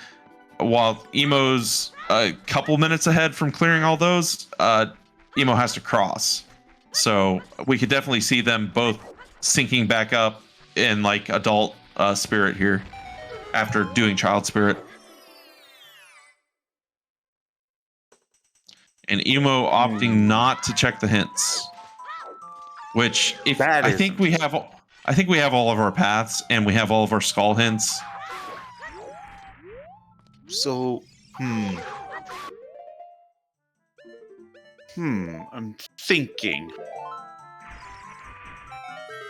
while Emo's a couple minutes ahead from clearing all those, Emo has to cross. So we could definitely see them both syncing back up in like adult spirit here after doing Child Spirit. And Emo opting not to check the hints, which I think we have all of our paths and we have all of our skull hints. So, I'm thinking.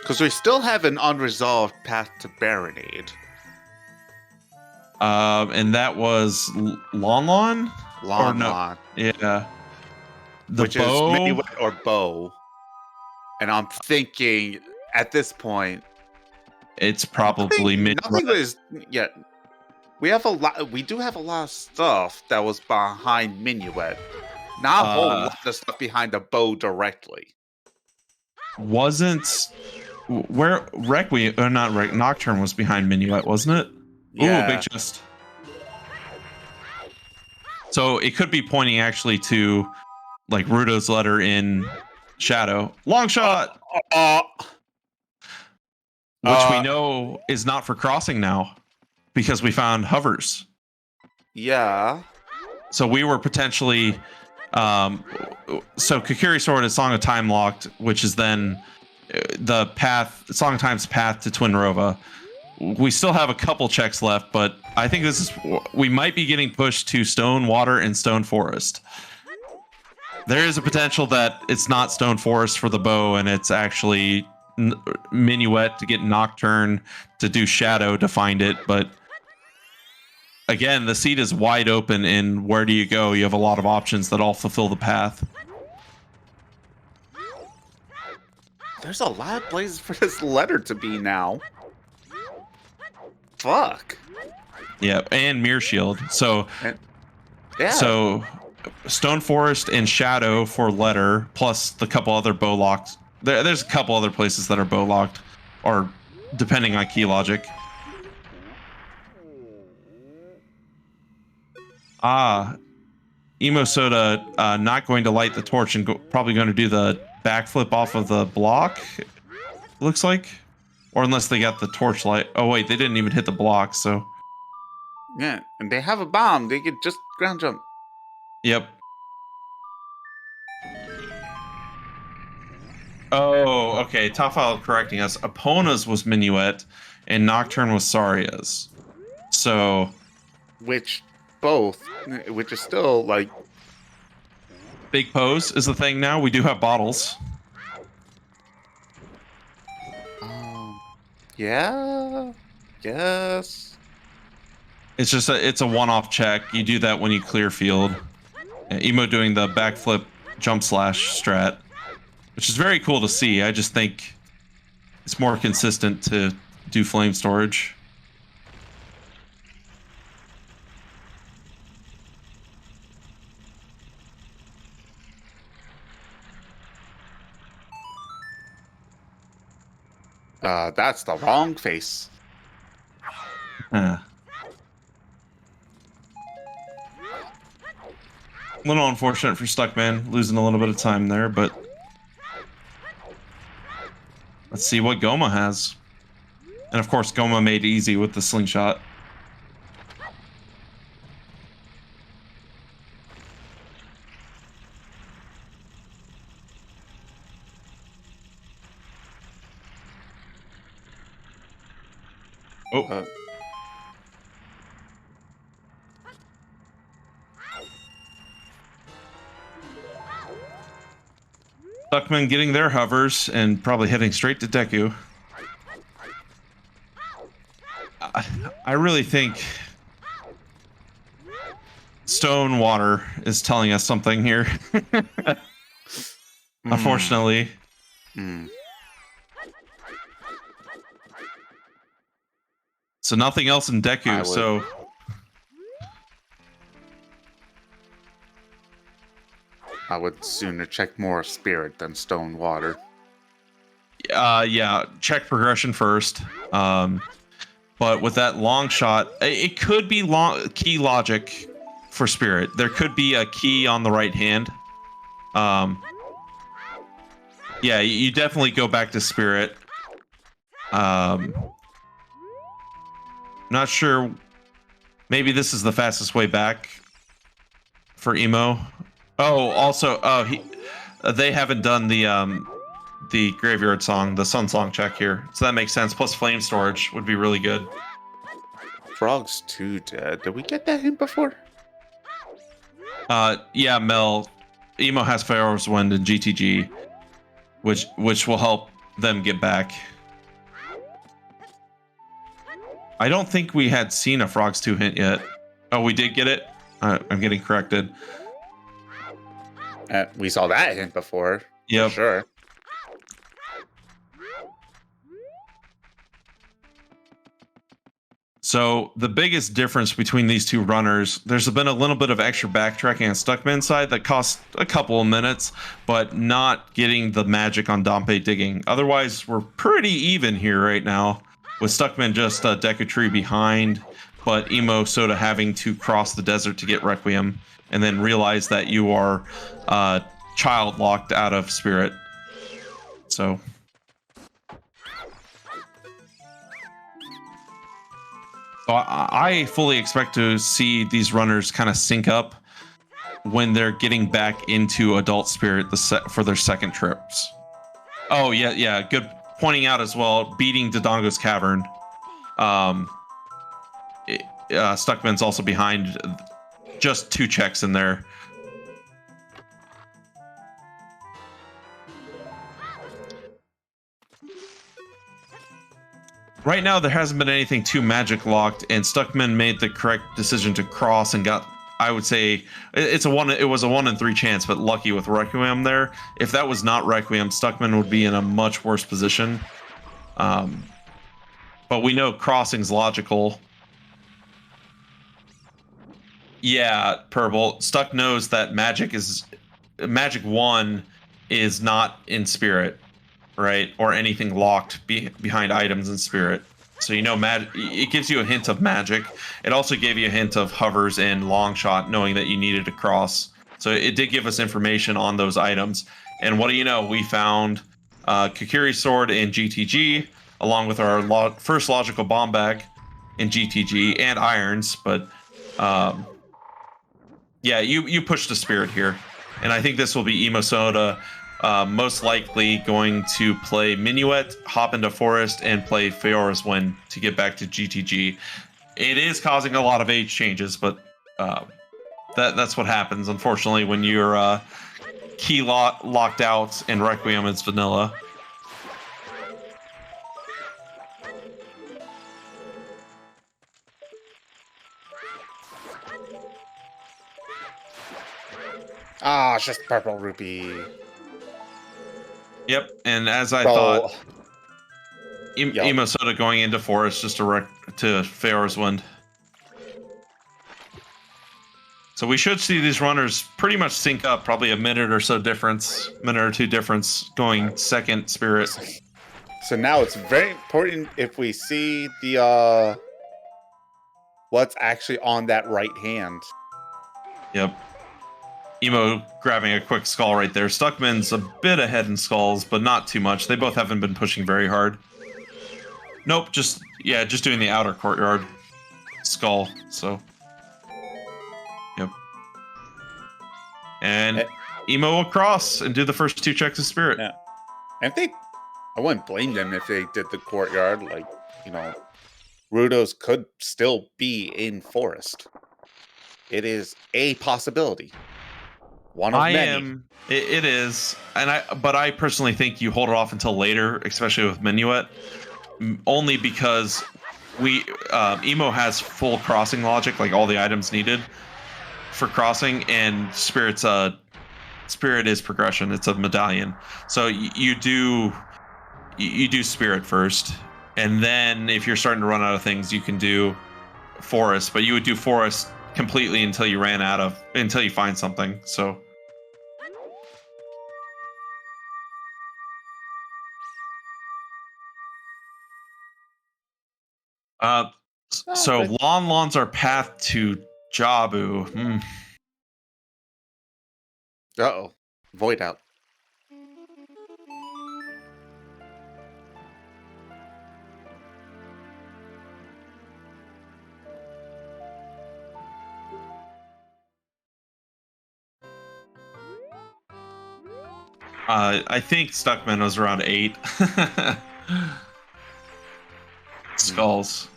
Because we still have an unresolved path to Baronade. And that was Lon Lon? Lon no. Lon. Yeah. Which bow? is Minuet or Bow. And I'm thinking, at this point... It's probably nothing is... Yeah. We do have a lot of stuff that was behind Minuet. Not a whole lot of stuff behind the bow directly. Wasn't where Requiem or not Nocturne was behind Minuet, wasn't it? Yeah. Ooh, big chest. So it could be pointing actually to like Rudo's letter in Shadow. Long shot! Which we know is not for crossing now, because we found Hovers. Yeah. So we were potentially so Kokiri Sword is Song of Time locked, which is then the path, Song of Time's path to Twin Rova. We still have a couple checks left, but I think we might be getting pushed to Stone, Water, and Stone Forest. There is a potential that it's not Stone Forest for the bow, and it's actually Minuet to get Nocturne to do Shadow to find it, but again, the seat is wide open in where do you go? You have a lot of options that all fulfill the path. There's a lot of places for this letter to be now. Fuck. Yeah, and Mirror Shield. So, yeah. So, Stone Forest and Shadow for letter, plus the couple other bow locked. There's a couple other places that are bow locked, or depending on key logic. Emosoda not going to light the torch and probably going to do the backflip off of the block, looks like. Or unless they got the torch light. Oh, wait, they didn't even hit the block, so... Yeah, and they have a bomb. They could just ground jump. Yep. Oh, okay. Tafal correcting us. Epona's was Minuet, and Nocturne was Saria's. So... Which is still, like... Big Pose is the thing now. We do have bottles. Yeah... Yes... It's a one-off check. You do that when you clear field. Emo doing the backflip jump slash strat, which is very cool to see. I just think it's more consistent to do flame storage. That's the wrong face. A little unfortunate for Stuckman, losing a little bit of time there, but let's see what Goma has. And of course, Goma made easy with the slingshot. Oh. Stuckman getting their hovers and probably heading straight to Deku. I really think Stone Water is telling us something here. Unfortunately. So nothing else in Deku, so... I would sooner check more Spirit than Stone Water. Yeah, check progression first. But with that long shot, it could be key logic for Spirit. There could be a key on the right hand. Yeah, you definitely go back to Spirit. Not sure. Maybe this is the fastest way back for Emo. Oh, also, they haven't done the graveyard song, the sun song check here, so that makes sense. Plus, flame storage would be really good. Frog's 2 dead. Did we get that hint before? Yeah, Mel. Emo has Pharaoh's Wind and GTG, which will help them get back. I don't think we had seen a Frog's 2 hint yet. Oh, we did get it? I'm getting corrected. We saw that hint before. Yep. For sure. So the biggest difference between these two runners, there's been a little bit of extra backtracking on Stuckman's side that cost a couple of minutes, but not getting the magic on Dompe digging. Otherwise, we're pretty even here right now, with Stuckman just a Deku Tree behind, but emosoda having to cross the desert to get Requiem, and then realize that you are child locked out of Spirit. So... So I fully expect to see these runners kind of sync up when they're getting back into Adult Spirit for their second trips. Oh, yeah. Good pointing out as well, beating Dodongo's Cavern. Stuckman's also behind, just 2 checks in there. Right now, there hasn't been anything too magic locked, and Stuckman made the correct decision to cross and got, I would say, it was a 1 in 3 chance, but lucky with Requiem there. If that was not Requiem, Stuckman would be in a much worse position. But we know crossing's logical. Yeah, Purple. Stuck knows that Magic 1 is not in Spirit. Right, or anything locked behind items in Spirit. So you know, it gives you a hint of magic. It also gave you a hint of hovers and long shot, knowing that you needed to cross. So it did give us information on those items. And what do you know? We found Kokiri's sword in GTG, along with our first logical bomb bag in GTG and irons. But yeah, you pushed the Spirit here, and I think this will be emosoda. Most likely going to play Minuet, hop into Forest, and play Feora's Wind to get back to GTG. It is causing a lot of age changes, but that's what happens, unfortunately, when you're key locked out and Requiem is vanilla. Ah, it's just purple rupee. Yep, and as I thought, emosoda going into Forest just to Feora's Wind. So we should see these runners pretty much sync up, probably a minute or 2 difference going second Spirit. So now it's very important if we see the what's actually on that right hand. Yep. Emo grabbing a quick skull right there. Stuckman's a bit ahead in skulls, but not too much. They both haven't been pushing very hard. Nope, just doing the outer courtyard skull. So, yep. And Emo will cross and do the first 2 checks of spirit. Yeah. And I wouldn't blame them if they did the courtyard. Like, Rudos could still be in forest. It is a possibility. One of many. It is, but I personally think you hold it off until later, especially with Minuet, only because Emo has full crossing logic, like all the items needed for crossing, and Spirit is progression. It's a medallion, so you do Spirit first, and then if you're starting to run out of things, you can do Forest. But you would do Forest completely until you find something. So. So Lon Lon's our path to Jabu. Uh-oh. Void out. I think Stuckman was around 8 skulls.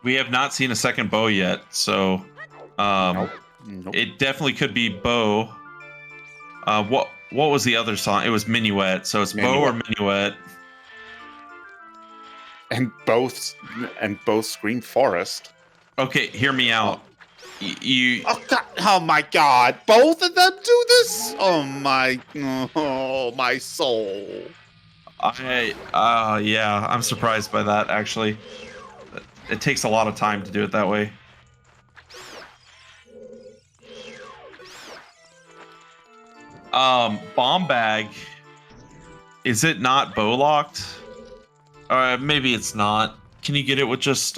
We have not seen a second bow yet, so Nope. It definitely could be bow. What was the other song? It was Minuet, so it's bow or Minuet. And both scream forest. Okay, hear me out. Oh God! Oh my God! Both of them do this? Oh my soul! Yeah, I'm surprised by that. Actually, it takes a lot of time to do it that way. Bomb bag. Is it not bow locked? Maybe it's not. Can you get it with just?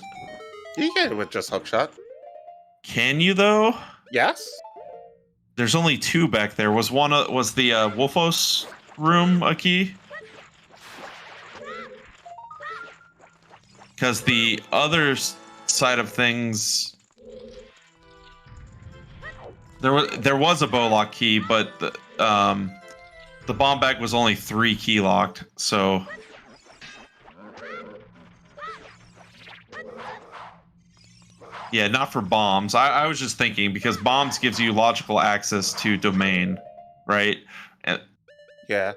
You get it with just hookshot. Can you though? Yes. There's only 2 back there. Was the Wolfos room a key? Because the other side of things, there was a bow lock key, but the bomb bag was only 3 key locked. So. Yeah, not for bombs. I was just thinking because bombs gives you logical access to domain, right? Yeah.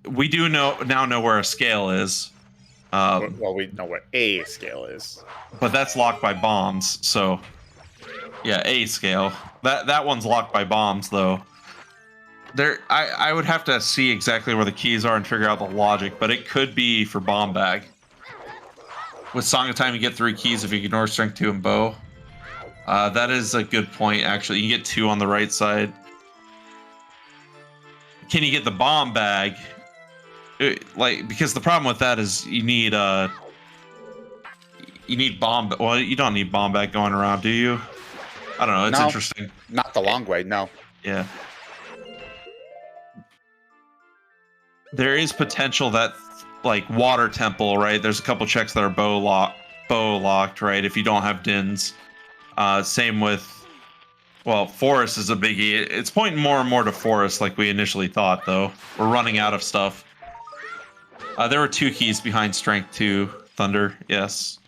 We do now know where a scale is. Well, we know where a scale is, but that's locked by bombs. So, yeah, a scale. That one's locked by bombs, though. I would have to see exactly where the keys are and figure out the logic, but it could be for bomb bag. With Song of Time, you get 3 keys if you ignore Strength 2 and Bow. That is a good point, actually. You get 2 on the right side. Can you get the bomb bag? Because the problem with that is you need bomb. Well, you don't need bomb bag going around, do you? I don't know. It's interesting. Not the long way, no. Yeah. There is potential that, like Water Temple, right? There's a couple checks that are bow locked, right? If you don't have dins. Same with, Forest is a biggie. It's pointing more and more to Forest, like we initially thought, though. We're running out of stuff. There were 2 keys behind Strength 2, Thunder, yes.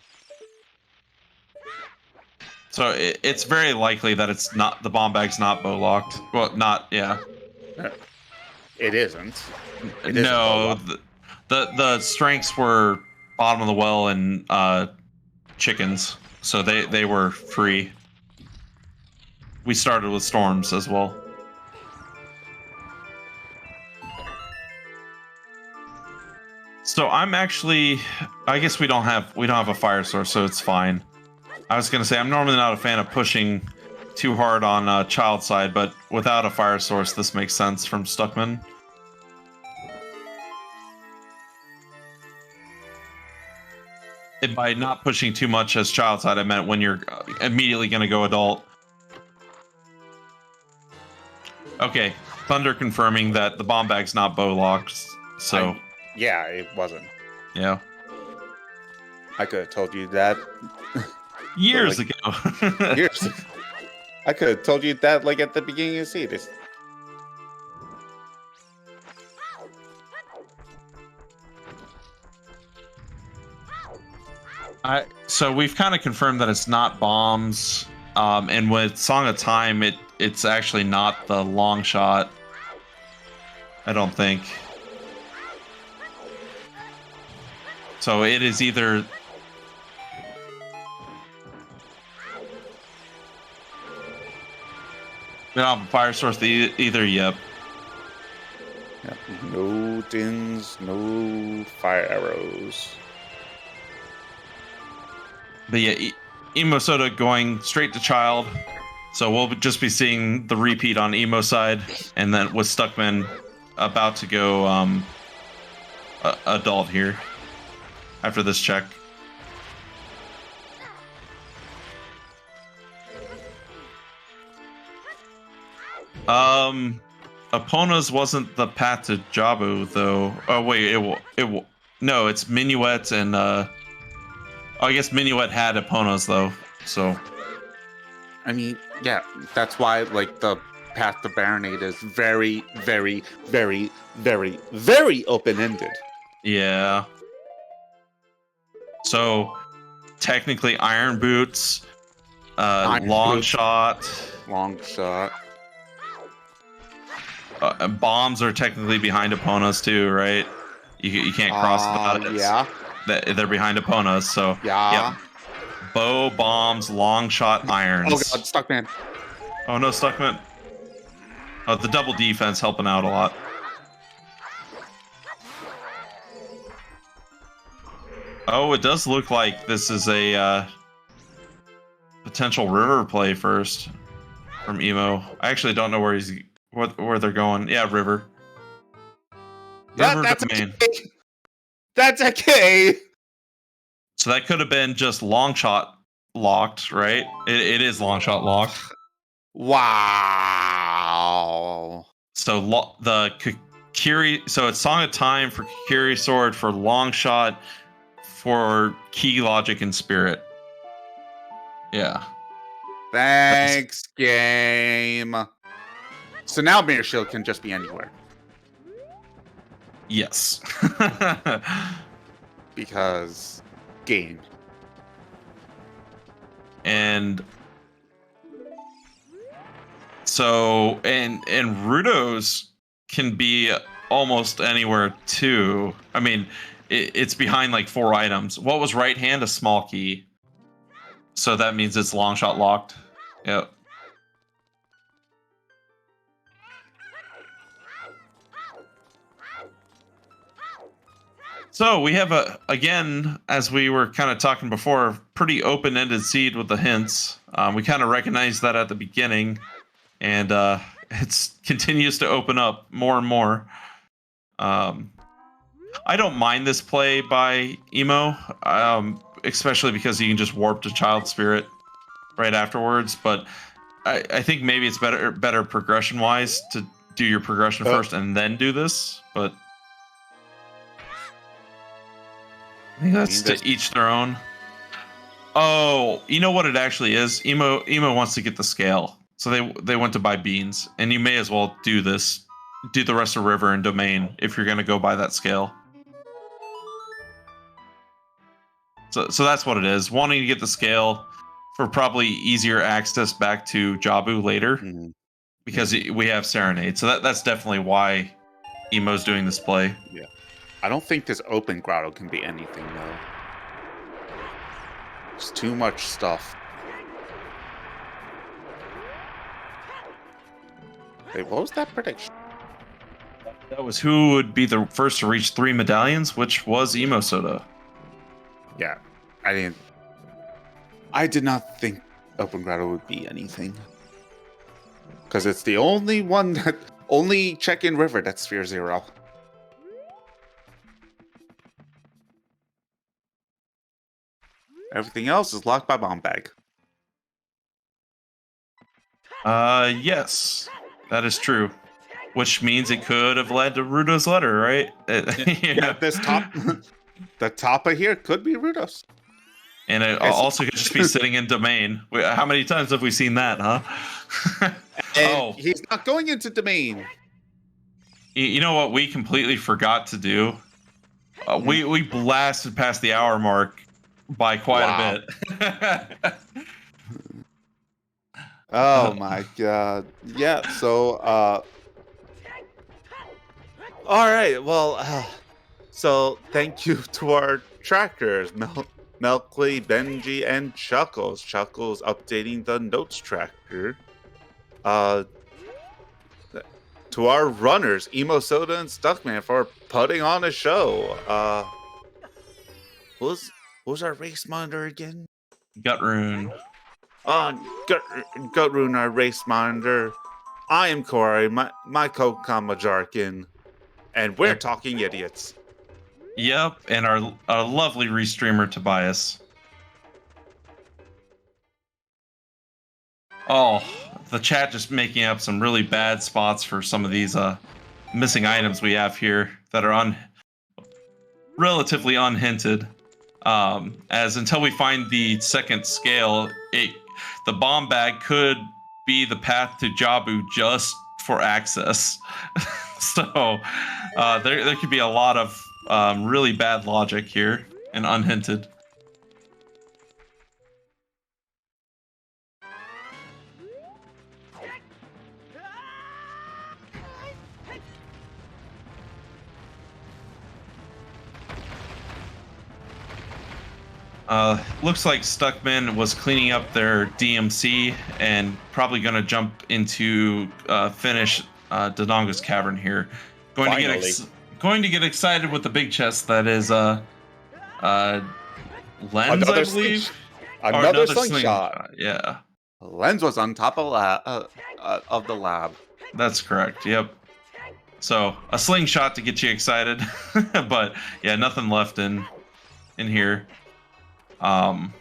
So it's very likely that it's not, the bomb bag's not bow locked. Well, not, yeah. It isn't. No, the strengths were bottom of the well and chickens, so they were free. We started with storms as well. So I'm actually, I guess we don't have a fire source, so it's fine. I was gonna say I'm normally not a fan of pushing too hard on child side, but without a fire source, this makes sense from Stuckman. And by not pushing too much as child side, I meant when you're immediately going to go adult. Okay, Thunder confirming that the bomb bag's not bow locked. So yeah, it wasn't. yeah, I could have told you that years like, ago. years ago. I could have told you that like at the beginning of the series. So we've kind of confirmed that it's not bombs, and with Song of Time, it's actually not the long shot. I don't think. So it is either. We don't have a fire source either. Yep. Yep. No dins, no fire arrows. But yeah, emosoda going straight to child. So we'll just be seeing the repeat on emo side, and then with Stuckman about to go adult here after this check. Epona's wasn't the path to Jabu though. Oh wait, no, it's Minuet and oh, I guess Minuet had Epona's though. So I mean, yeah, that's why like the path to Baronade is very, very, very, very, very open-ended. yeah. So technically Iron Boots, long Boots. shot. Long shot. Bombs are technically behind Epona's too, right? You can't cross without it. Yeah. They're behind Epona's, so Yeah. yep. Bow, bombs, long shot, irons. Oh god, Stuckman. Oh no, Stuckman. Oh, the double defense helping out a lot. Oh, it does look like this is a potential river play first from Emo. I actually don't know where they're going. Yeah, river. River That's domain. a K. That's a K. So that could have been just long shot locked, right? It is long shot locked. Wow. So the Kiri, so it's Song of Time for Kiri Sword for long shot for key logic and spirit. Yeah. Thanks, game. So now Mirror Shield can just be anywhere. Yes. Because game. And so and Rudo's can be almost anywhere too. I mean, it's behind like 4 items. What was right hand? A small key. So that means it's long shot locked. Yep. So we have again, as we were kind of talking before, pretty open-ended seed with the hints. We kind of recognized that at the beginning, and it continues to open up more and more. I don't mind this play by Emo, especially because you can just warp to Child Spirit right afterwards. But I think maybe it's better progression-wise to do your progression first and then do this. But I think that's to each their own. Oh, you know what it actually is? Emo wants to get the scale. So they went to buy beans. And you may as well do this. Do the rest of River and Domain if you're going to go buy that scale. So that's what it is. Wanting to get the scale for probably easier access back to Jabu later. Mm-hmm. Because we have Serenade. So that's definitely why Emo's doing this play. Yeah. I don't think this open grotto can be anything, though. It's too much stuff. Wait, what was that prediction? That was who would be the first to reach 3 medallions, which was emosoda. Yeah, I did not think open grotto would be anything. Because it's the only one that only check-in river that's Sphere 0. Everything else is locked by bomb bag. Yes, that is true. Which means it could have led to Rudo's letter, right? Yeah, this top, the top of here could be Rudos. And it also could just be sitting in domain. How many times have we seen that, huh? And he's not going into domain. You know what we completely forgot to do? We blasted past the hour mark by quite a bit. Oh my god. Yeah, so all right. Well, so thank you to our trackers, Milkley, Benji, and Chuckles. Chuckles updating the notes tracker. To our runners, Emosoda and Stuckman, for putting on a show. What was our race monitor again? Gutrune. Gutrune, our race monitor. I am Koari, my co-com Majarkin, and we're talking idiots. Yep, and our lovely restreamer Tobias. Oh, the chat just making up some really bad spots for some of these missing items we have here that are relatively unhinted. As until we find the second scale, the bomb bag could be the path to Jabu just for access. So there could be a lot of really bad logic here and unhinted. Looks like Stuckman was cleaning up their DMC and probably going to jump into finish Dodonga's Cavern here. Going to get excited with the big chest that is Lens, Another I believe. Another slingshot. Yeah. Lens was on top of the lab. That's correct. Yep. So a slingshot to get you excited, but yeah, nothing left in here. I'm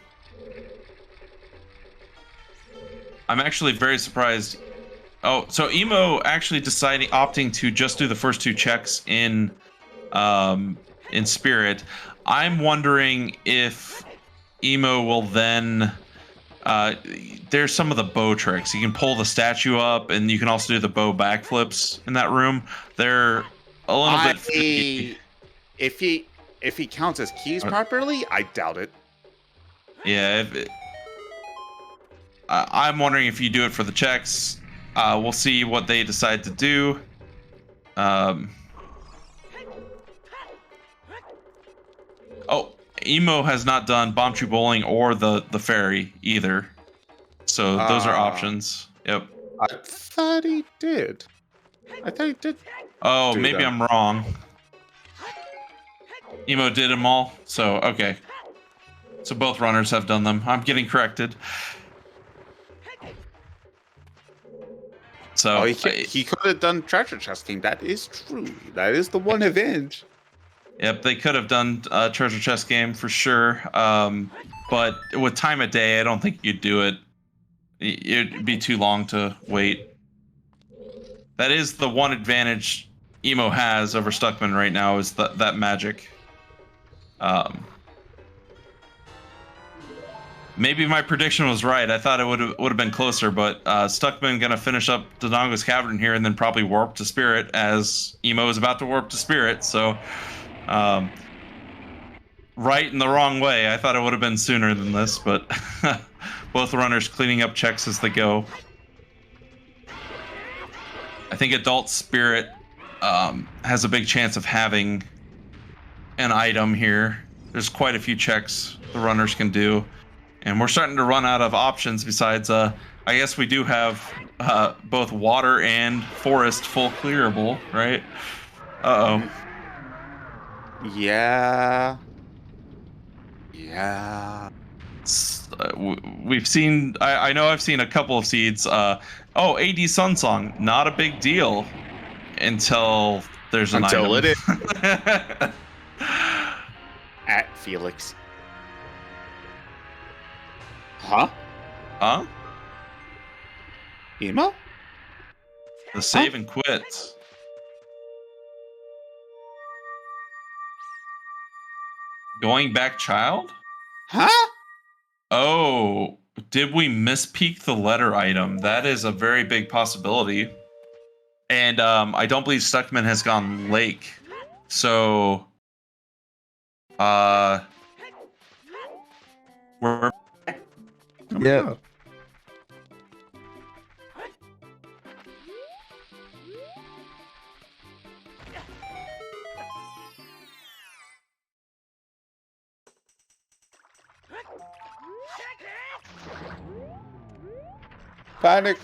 actually very surprised. Oh, so Emo actually opting to just do the first two checks in Spirit. I'm wondering if Emo will then. There's some of the bow tricks. You can pull the statue up, and you can also do the bow backflips in that room. They're a little bit. If he counts his keys properly, I doubt it. Yeah, I'm wondering if you do it for the checks. We'll see what they decide to do. Emo has not done Bomb Tree Bowling or the ferry either. So those are options. Yep. I thought he did. Oh, maybe I'm wrong. Emo did them all. So, okay. So both runners have done them. I'm getting corrected. So he could have done treasure chesting. That is true. That is the one advantage. Yep, they could have done a treasure chest game for sure. But with time of day, I don't think you'd do it. It'd be too long to wait. That is the one advantage Emo has over Stuckman right now, is that magic. Maybe my prediction was right. I thought it would have been closer, but Stuckman gonna finish up Dodonga's Cavern here and then probably warp to Spirit, as Emo is about to warp to Spirit. So, right in the wrong way. I thought it would have been sooner than this, but both runners cleaning up checks as they go. I think Adult Spirit has a big chance of having an item here. There's quite a few checks the runners can do. And we're starting to run out of options besides, I guess we do have both water and forest full clearable, right? Uh-oh. Yeah. We've seen, I know I've seen a couple of seeds. Oh, AD Sun Song, not a big deal until there's an Until item. it is. At Felix. Huh? Huh? Emo? The save and quit. Going back, child? Huh? Oh, did we mispeak the letter item? That is a very big possibility. And I don't believe Stuckman has gone lake. So we're Yeah. Panic.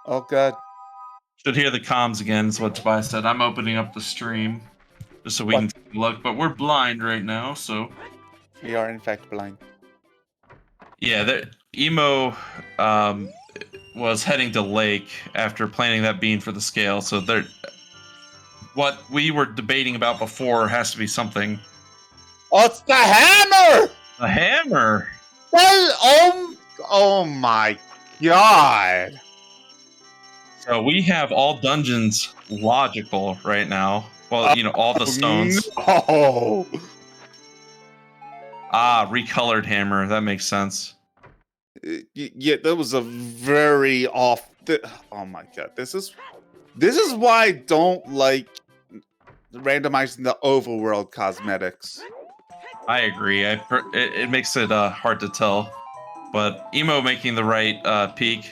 Oh god. should hear the comms again, is what Tobias said. I'm opening up the stream just so we What? can take a look, but we're blind right now, so We are in fact blind. yeah, Emo was heading to lake after planting that bean for the scale, so there what we were debating about before has to be something. Oh, it's the hammer! A hammer! Well, oh my god. So we have all dungeons logical right now. Well, all the stones. No. Ah, recolored hammer. That makes sense. Yeah, that was a very off. Oh my god, this is why I don't like randomizing the overworld cosmetics. I agree. It makes it hard to tell. But Emo making the right peak.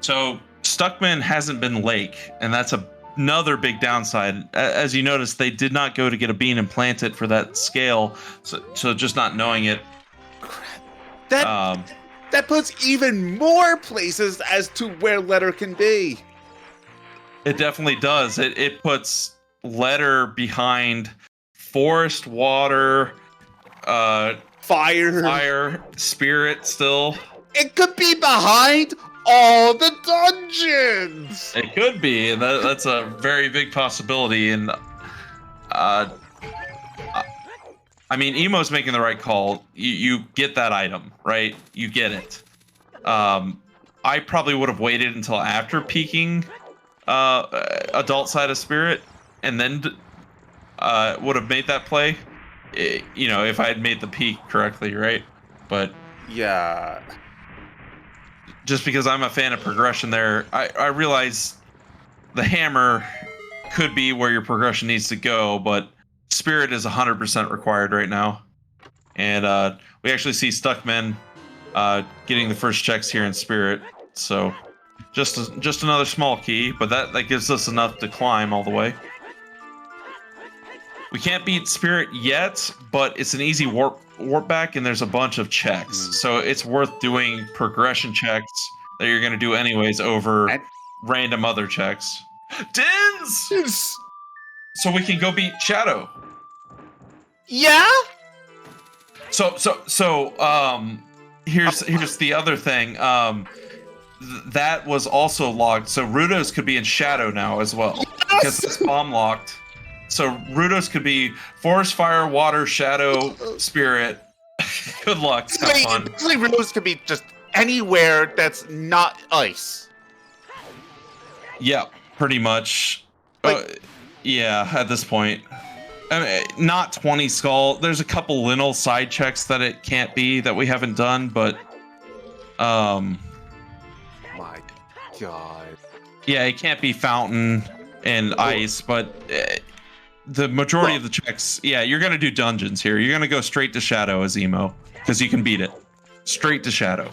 So Stuckman hasn't been lake, and that's another big downside. As you notice, they did not go to get a bean and plant it for that scale. So just not knowing it. That that puts even more places as to where letter can be. It definitely does. It puts letter behind forest, water, Fire, spirit still. It could be behind all the dungeons. It could be, and that's a very big possibility. And I mean, Emo's making the right call. You get that item, right? You get it. I probably would have waited until after peaking adult side of spirit, and then would have made that play. If I had made the peak correctly, right? But yeah. Just because I'm a fan of progression there, I realize the hammer could be where your progression needs to go, but spirit is 100% required right now. And we actually see Stuckman getting the first checks here in spirit. So just another small key, but that gives us enough to climb all the way. We can't beat spirit yet, but it's an easy warp back, and there's a bunch of checks. So it's worth doing progression checks that you're going to do anyways over random other checks. Dins! So we can go beat Shadow. Yeah? So here's the other thing. That was also logged. So Rudos could be in Shadow now as well. Yes! Because it's bomb locked. So Rudos could be forest, fire, water, shadow, spirit. Good luck. Have fun. Basically, Rudos could be just anywhere that's not ice. Yeah, pretty much. Yeah, at this point. I mean, not 20 skull. There's a couple linnal side checks that it can't be that we haven't done, but My god. yeah, it can't be fountain and ice, but the majority of the checks, yeah, you're gonna do dungeons here. You're gonna go straight to Shadow as Emo because you can beat it. Straight to Shadow.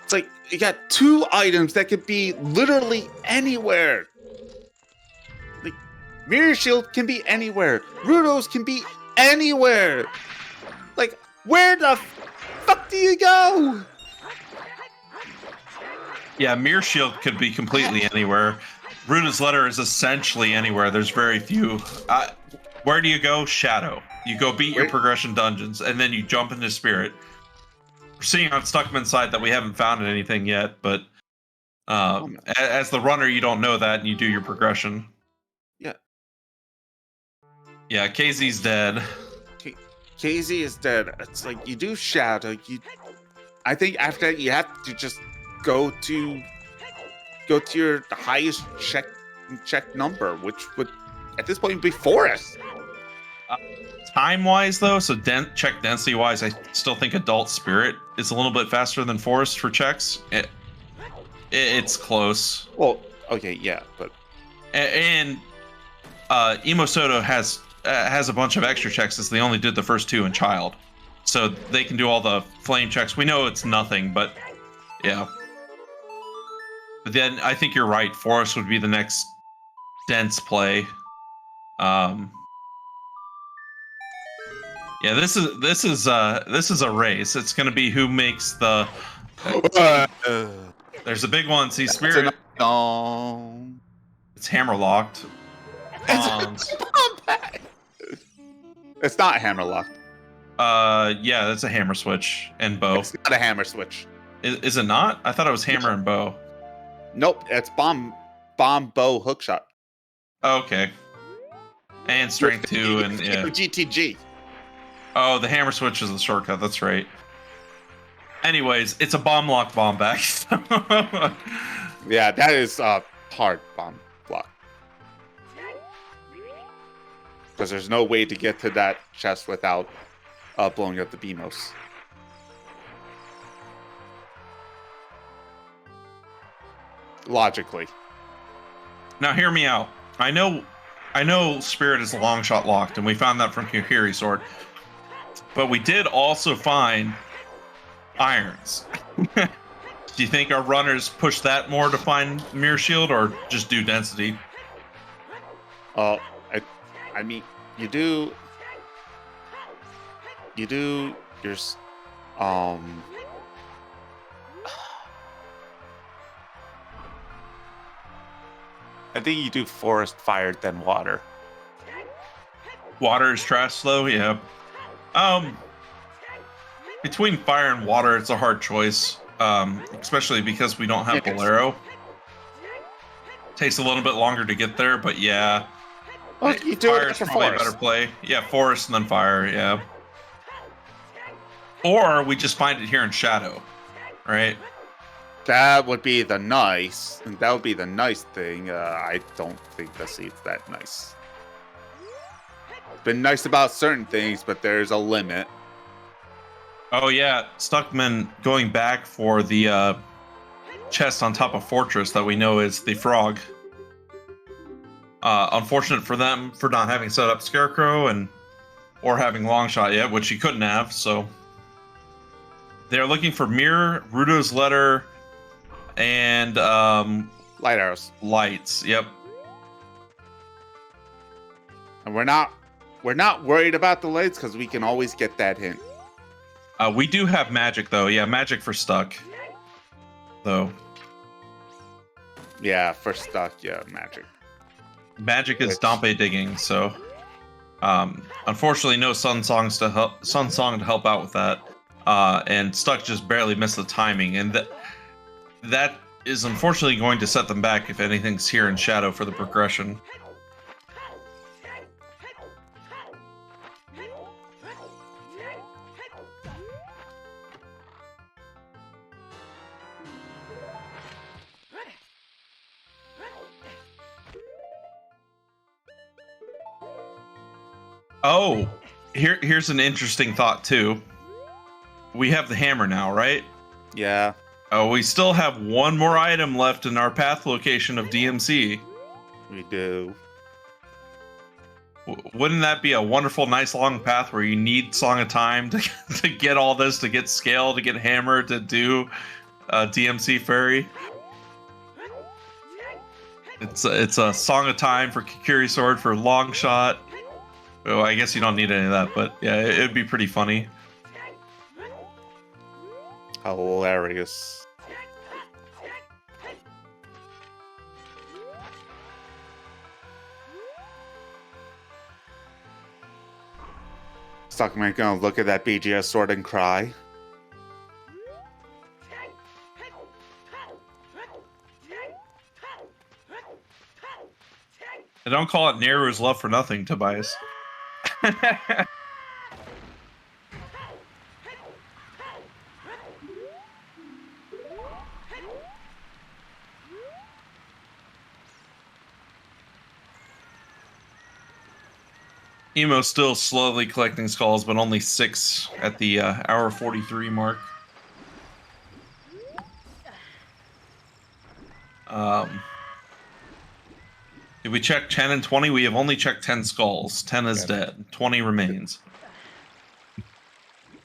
It's like you got two items that could be literally anywhere. Like Mirror Shield can be anywhere. Rudos can be anywhere. Like, where the fuck do you go? Yeah, Mirror Shield could be completely anywhere. Ruda's Letter is essentially anywhere. There's very few. Where do you go? Shadow. You go beat your Wait. progression dungeons, and then you jump into Spirit. We're seeing on Stuckman's side that we haven't found anything yet, but as the runner, you don't know that, and you do your progression. Yeah. Yeah, KZ's dead. KZ is dead. It's like you do Shadow. I think after that you have to just go to your highest check number, which would at this point be Forest. Time-wise, though, so check density-wise, I still think Adult Spirit is a little bit faster than Forest for checks. It's close. Well, okay, yeah, but and emosoda has a bunch of extra checks as they only did the first two in Child, so they can do all the flame checks. We know it's nothing, but yeah. But then I think you're right. Forest would be the next dense play. Yeah, this is a race. It's going to be who makes the. There's a big one. See, Spirit. It's hammerlocked. It's not hammerlocked. Yeah, that's a hammer switch and bow. It's not a hammer switch. Is it not? I thought it was hammer and bow. Nope, it's bomb, bow, hookshot. Okay. And strength 2 and yeah. GTG. Oh, the hammer switch is the shortcut. That's right. Anyways, it's a bomb lock bomb back. Yeah, that is hard bomb block. Because there's no way to get to that chest without blowing up the BMOS. Logically. Now hear me out. I know Spirit is a long shot locked, and we found that from Kokiri Sword. But we did also find irons. Do you think our runners push that more to find Mirror Shield, or just do density? I mean, you do your I think you do forest, fire, then water. Water is trash though, yeah. Between fire and water, it's a hard choice. Especially because we don't have Bolero. Takes a little bit longer to get there, but yeah. Well, you do fire it is for probably forest. a better play. Yeah, forest and then fire, yeah. Or we just find it here in Shadow, right? That would be the nice thing. I don't think the seat's that nice. Been nice about certain things, but there's a limit. Oh yeah, Stuckman going back for the chest on top of Fortress that we know is the frog. Unfortunate for them for not having set up Scarecrow or having Longshot yet, which he couldn't have, so they're looking for Mirror, Rudo's Letter, and Light arrows. lights. Yep. And we're not worried about the lights because we can always get that hint. We do have magic though. Yeah, magic for stuck. Though. Yeah, for stuck, yeah, magic. Magic is Dompe digging, so unfortunately no Sun Song to help out with that. And Stuck just barely missed the timing, and that is unfortunately going to set them back if anything's here in Shadow for the progression. Oh, here's an interesting thought too. We have the hammer now, right? Yeah. Oh, we still have one more item left in our path location of DMC. We do. Wouldn't that be a wonderful, nice long path where you need Song of Time to get all this, to get Scale, to get Hammer, to do DMC Fairy? It's a Song of Time for Kokiri Sword for Long Shot. Oh, I guess you don't need any of that, but yeah, it'd be pretty funny. Hilarious. Stuckman gonna look at that BGS sword and cry. I don't call it Neru's love for nothing, Tobias. Emo's still slowly collecting skulls, but only 6 at the hour 43 mark. Did we check 10 and 20? We have only checked 10 skulls. 10 is dead. 20 remains.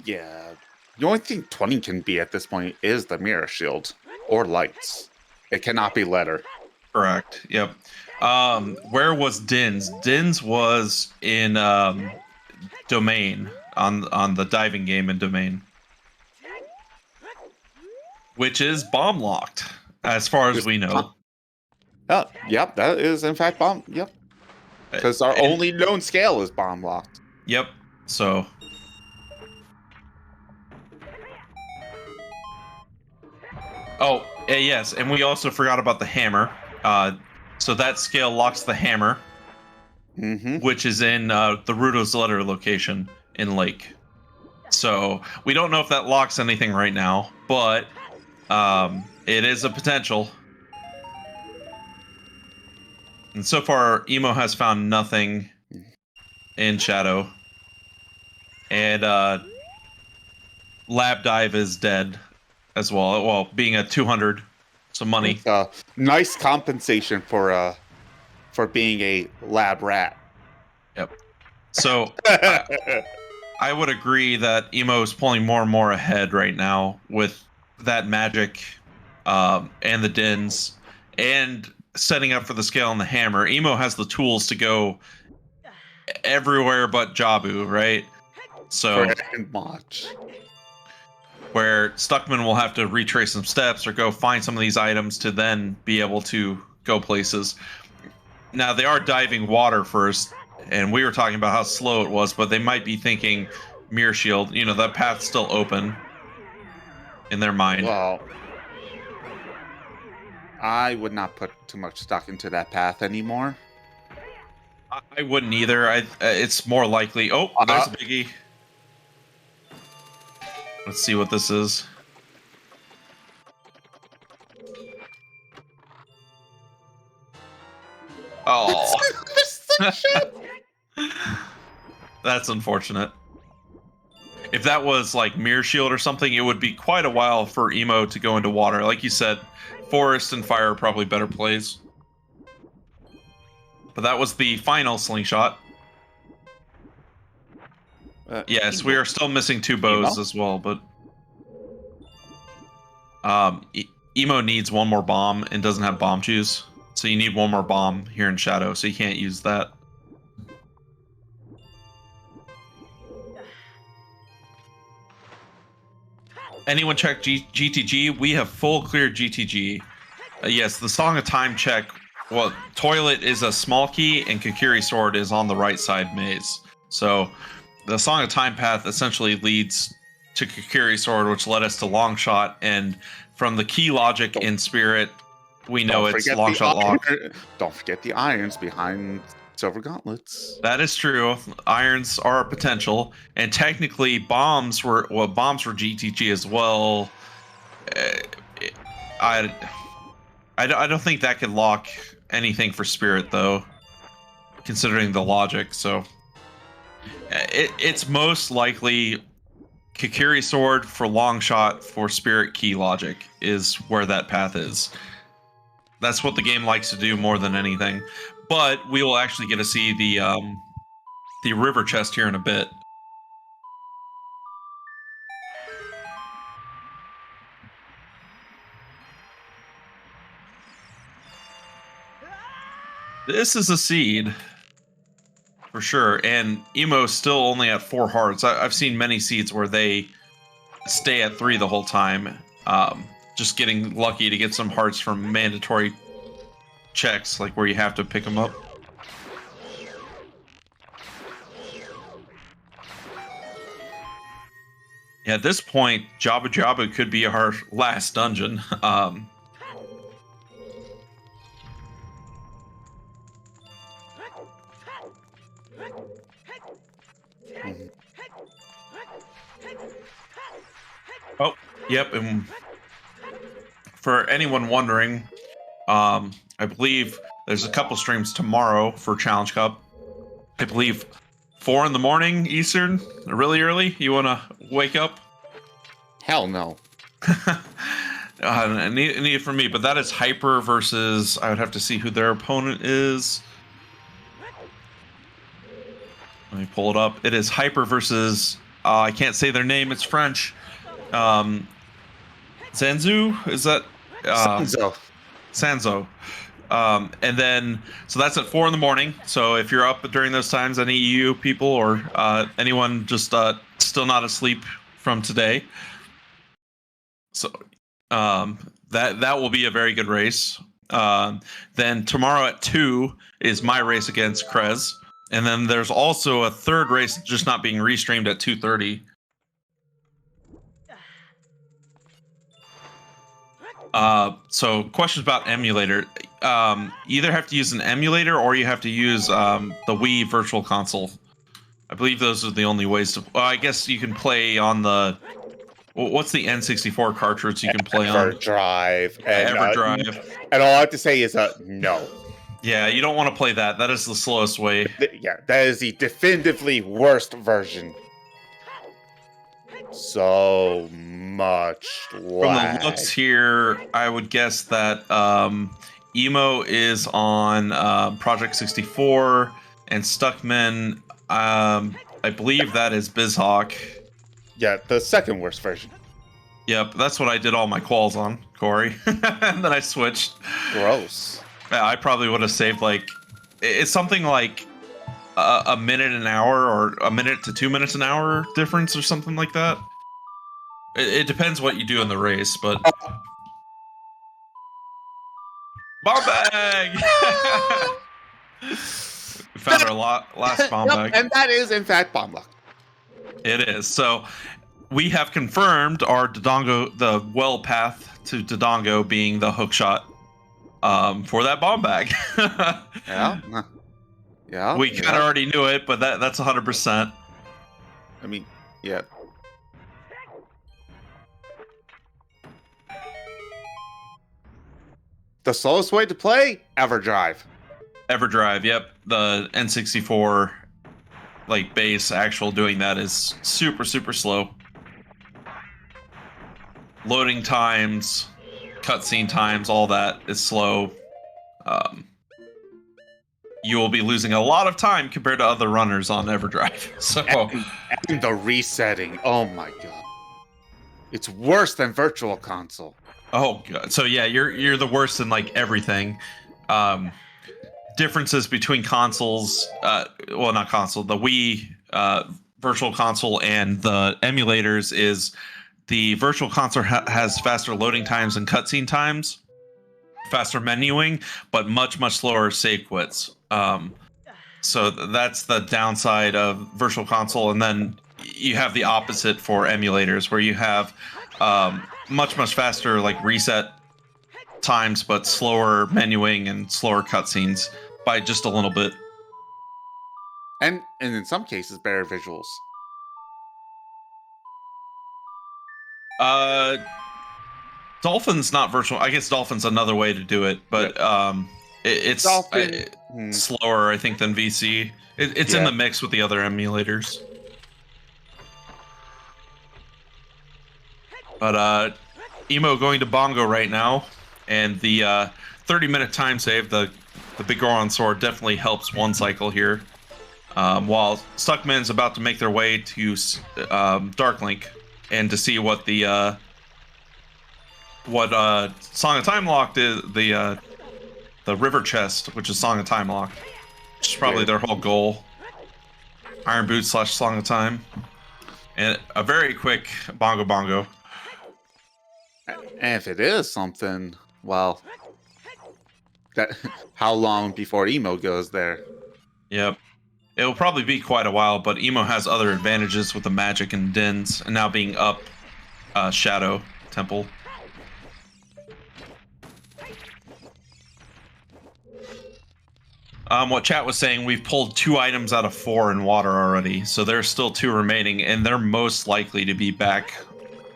Yeah. The only thing 20 can be at this point is the mirror shield. Or lights. It cannot be letter. Correct. Yep. Where was Din's? Din's was in Domain, on the diving game in Domain. Which is bomb locked, as far as we know. Oh, yep, that is in fact bomb. Yep. Because our only known scale is bomb locked. Yep. So. Oh, yes, and we also forgot about the hammer. So that scale locks the hammer, which is in the Rudo's letter location in Lake. So we don't know if that locks anything right now, but it is a potential. And so far, Emo has found nothing in Shadow. And Lab Dive is dead as well. Well, being at 200, some money. Nice compensation for being a lab rat. Yep. So I would agree that Emo is pulling more and more ahead right now with that magic and the Dins and setting up for the scale and the hammer. Emo has the tools to go everywhere but Jabu, right? So much. Where Stuckman will have to retrace some steps or go find some of these items to then be able to go places. Now, they are diving water first, and we were talking about how slow it was, but they might be thinking Mirror Shield. You know, that path's still open in their mind. Well, I would not put too much stock into that path anymore. I wouldn't either. It's more likely... Oh, there's a biggie. Let's see what this is. Oh. That's unfortunate. If that was like Mirror Shield or something, it would be quite a while for Emo to go into water. Like you said, Forest and Fire are probably better plays. But that was the final slingshot. Yes, we are still missing 2 bows as well, but Emo needs one more bomb and doesn't have bomb juice. So you need one more bomb here in Shadow, so you can't use that. Anyone check GTG? We have full clear GTG. Yes, the Song of Time check. Well, Toilet is a small key, and Kokiri Sword is on the right side maze. So the Song of Time path essentially leads to Kokiri Sword, which led us to Longshot, and from the key logic in Spirit, we know it's Longshot lock. Don't forget the irons behind Silver Gauntlets. That is true. Irons are a potential, and technically bombs were GTG as well. I don't think that could lock anything for Spirit though, considering the logic. So it's most likely Kokiri Sword for Longshot for Spirit key logic is where that path is. That's what the game likes to do more than anything. But we will actually get to see the river chest here in a bit. This is a seed for sure, and Emo's still only at 4 hearts. I've seen many seeds where they stay at 3 the whole time, just getting lucky to get some hearts from mandatory checks, like where you have to pick them up. Yeah, at this point, Jabba Jabba could be our last dungeon. Mhm. Oh, yep. And for anyone wondering, I believe there's a couple streams tomorrow for Challenge Cup. I believe 4 in the morning Eastern, really early. You want to wake up? Hell no. Need it for me, but that is Hyper versus. I would have to see who their opponent is. Let me pull it up. It is Hyper versus. I can't say their name. It's French. Zanzu, is that? Sanzo. Sanzo. And then, so that's at 4 in the morning. So if you're up during those times, any EU people or anyone just still not asleep from today, so that will be a very good race. Then tomorrow at 2 is my race against Krez, and then there's also a third race just not being restreamed at 2:30. So questions about emulator. Either have to use an emulator or you have to use the Wii Virtual Console. I believe those are the only ways to. I guess you can play on the. What's the N64 cartridge you can play on? EverDrive. And, EverDrive. and all I have to say is no. Yeah, you don't want to play that. That is the slowest way. Yeah, that is the definitively worst version. So much From the lag. looks here, I would guess that Emo is on Project 64 and Stuckman. I believe that is Bizhawk. Yeah, the second worst version. Yep, that's what I did all my quals on, Koari. And then I switched. Gross. Yeah, I probably would have saved it's something like a minute an hour or a minute to 2 minutes an hour difference or something like that. It depends what you do in the race, but bomb bag. We found our last bomb Yep, bag. and that is in fact bomb luck. It is. So we have confirmed our Dodongo, the well path to Dodongo being the hook shot for that bomb bag. Yeah. Yeah. We kind of already knew it, but that's 100%. I mean, yeah. The slowest way to play? EverDrive. EverDrive, yep. The N64 base actual doing that is super slow. Loading times, cutscene times, all that is slow. You will be losing a lot of time compared to other runners on EverDrive. So And the resetting. Oh my god. It's worse than Virtual Console. oh god. So yeah, you're the worst in everything. Differences between consoles, well, not console, the Wii Virtual Console and the emulators is the Virtual Console has faster loading times and cutscene times, faster menuing, but much slower save quits. So that's the downside of Virtual Console, and then you have the opposite for emulators, where you have much faster reset times, but slower menuing and slower cutscenes by just a little bit. And in some cases, better visuals. Dolphin's not virtual. I guess Dolphin's another way to do it, but it's slower, I think, than VC. It's in the mix with the other emulators. But Emo going to Bongo right now, and the 30-minute time save, the Big Goron Sword definitely helps one cycle here. While Stuckman's about to make their way to Dark Link and to see what the Song of Time Lock is, the River Chest, which is Song of Time Lock, which is probably their whole goal. Iron Boots / Song of Time, and a very quick Bongo. And if it is something, well, that how long before Emo goes there? Yep. It will probably be quite a while, but Emo has other advantages with the magic and dens, and now being up Shadow Temple. What chat was saying, we've pulled 2 items out of 4 in water already, so there's still 2 remaining, and they're most likely to be back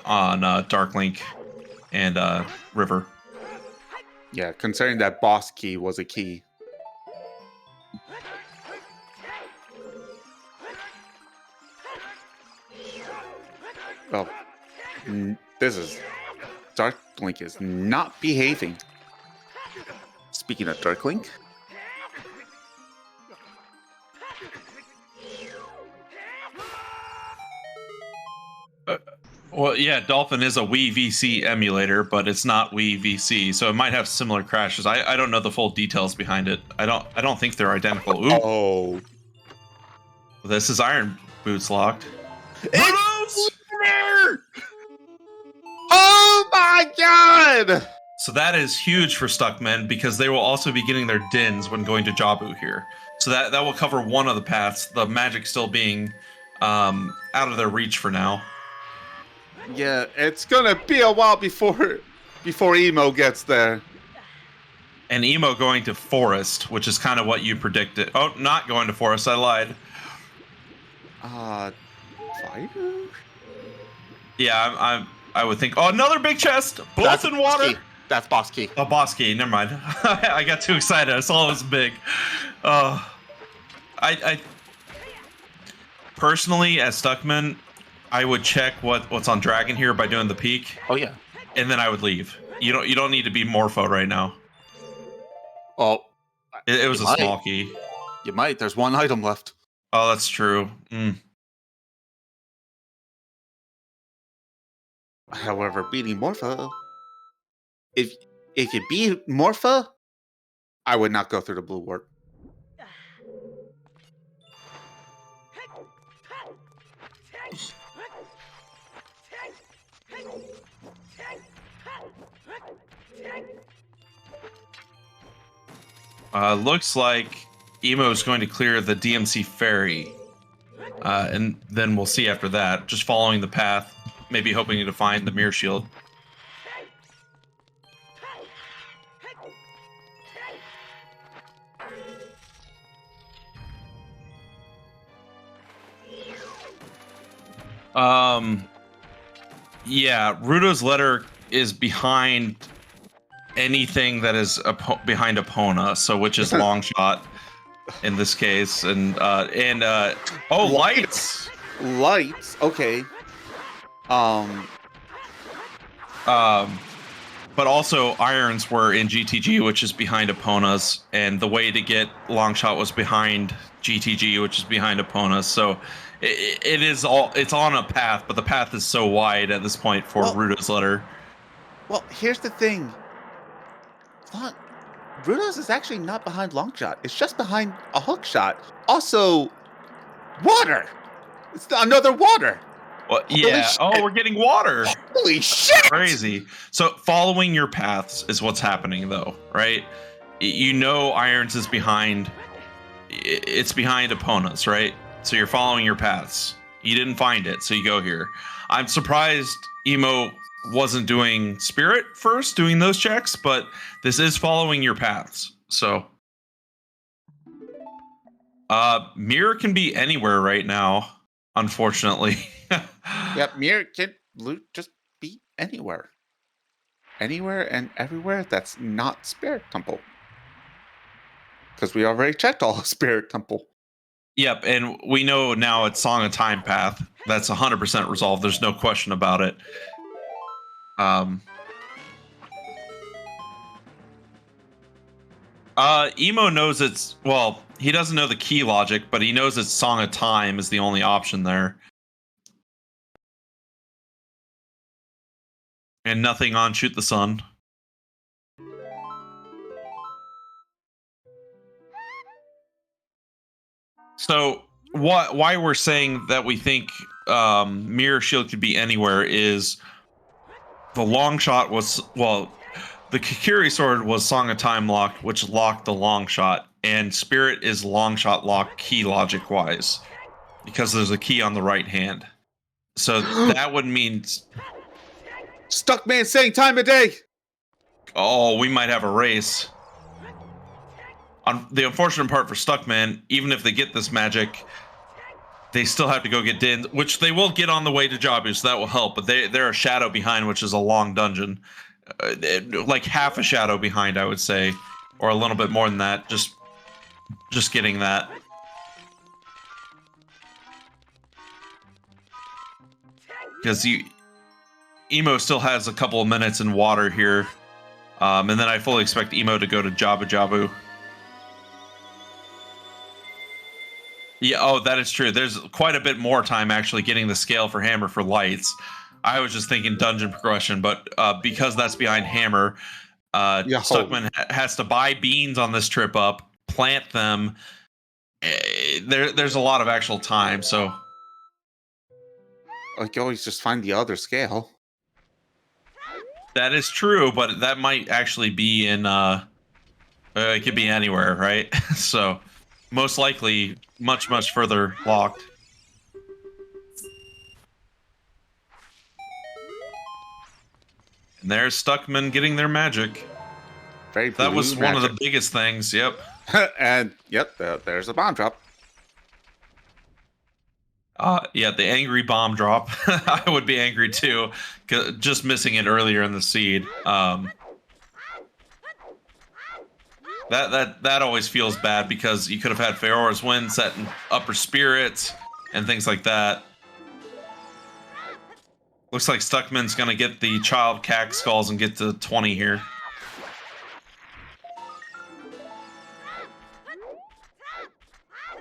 on Dark Link and River. Yeah, considering that boss key was a key. Well, this is... Dark Link is not behaving. Speaking of Dark Link... Well, yeah, Dolphin is a Wii VC emulator, but it's not Wii VC, so it might have similar crashes. I don't know the full details behind it. I don't think they're identical. Ooh, Oh. this is Iron Boots locked. It's Boomer! Oh my god! So that is huge for Stuckmen because they will also be getting their dins when going to Jabu here. So that will cover one of the paths. The magic still being out of their reach for now. Yeah, it's gonna be a while before Emo gets there. And Emo going to Forest, which is kind of what you predicted. Oh, not going to Forest. I lied. Fire? Yeah, I would think. Oh, another big chest. Both That's in water. key. That's boss key. Oh, boss key. Never mind. I got too excited. I saw it was big. I personally, as Stuckman, I would check what's on Dragon here by doing the peak. Oh yeah. And then I would leave. You don't need to be Morpho right now. Oh, It was a small key. you might. There's one item left. Oh, that's true. However, beating Morpha, if you beat Morpha, I would not go through the blue warp. Looks like Emo is going to clear the DMC ferry. And then we'll see after that. Just following the path, maybe hoping to find the mirror shield. Yeah, Rudo's letter is behind anything that is behind Epona, so which is long shot in this case, and oh, lights. Lights, okay. But also irons were in GTG, which is behind Epona's, and the way to get long shot was behind GTG, which is behind Epona's. So it's on a path, but the path is so wide at this point for Rudo's letter. Well, here's the thing. Rudo's is actually not behind long shot. It's just behind a hook shot. Also, water. It's another water. Well, yeah. Oh, we're getting water. Holy shit! Crazy. So following your paths is what's happening, though, right? You know, irons is behind. It's behind Epona's, right? So you're following your paths. You didn't find it, so you go here. I'm surprised Emo wasn't doing Spirit first, doing those checks, but this is following your paths. So Mirror can be anywhere right now, unfortunately. Yep, Mirror can just be anywhere. Anywhere and everywhere that's not Spirit Temple. Because we already checked all of Spirit Temple. Yep, and we know now it's Song of Time path. That's 100% resolved. There's no question about it. Emo knows he doesn't know the key logic, but he knows it's Song of Time is the only option there. And nothing on Shoot the Sun. So why we're saying that we think Mirror Shield could be anywhere is the long shot the Kikiri sword was Song of Time locked, which locked the long shot, and Spirit is long shot lock key logic wise because there's a key on the right hand. So that would mean, Stuckman saying time of day. oh, we might have a race. The unfortunate part for Stuckman, even if they get this magic, they still have to go get Din, which they will get on the way to Jabu, so that will help. But they're a shadow behind, which is a long dungeon, like half a shadow behind, I would say, or a little bit more than that. Just getting that. Because Emo still has a couple of minutes in water here, and then I fully expect Emo to go to Jabu. Yeah, oh, that is true. There's quite a bit more time actually getting the scale for Hammer for lights. I was just thinking dungeon progression, but because that's behind Hammer, Stuckman has to buy beans on this trip up, plant them. There's a lot of actual time, so... I can always just find the other scale. That is true, but that might actually be in... it could be anywhere, right? So, most likely, much, much further locked. And there's Stuckman getting their magic. That was one of the biggest things, yep. And, yep, there's a bomb drop. Yeah, the angry bomb drop. I would be angry too, just missing it earlier in the seed. That always feels bad because you could have had Feora's Wind set in upper spirits and things like that. Looks like Stuckman's gonna get the child cack skulls and get to 20 here.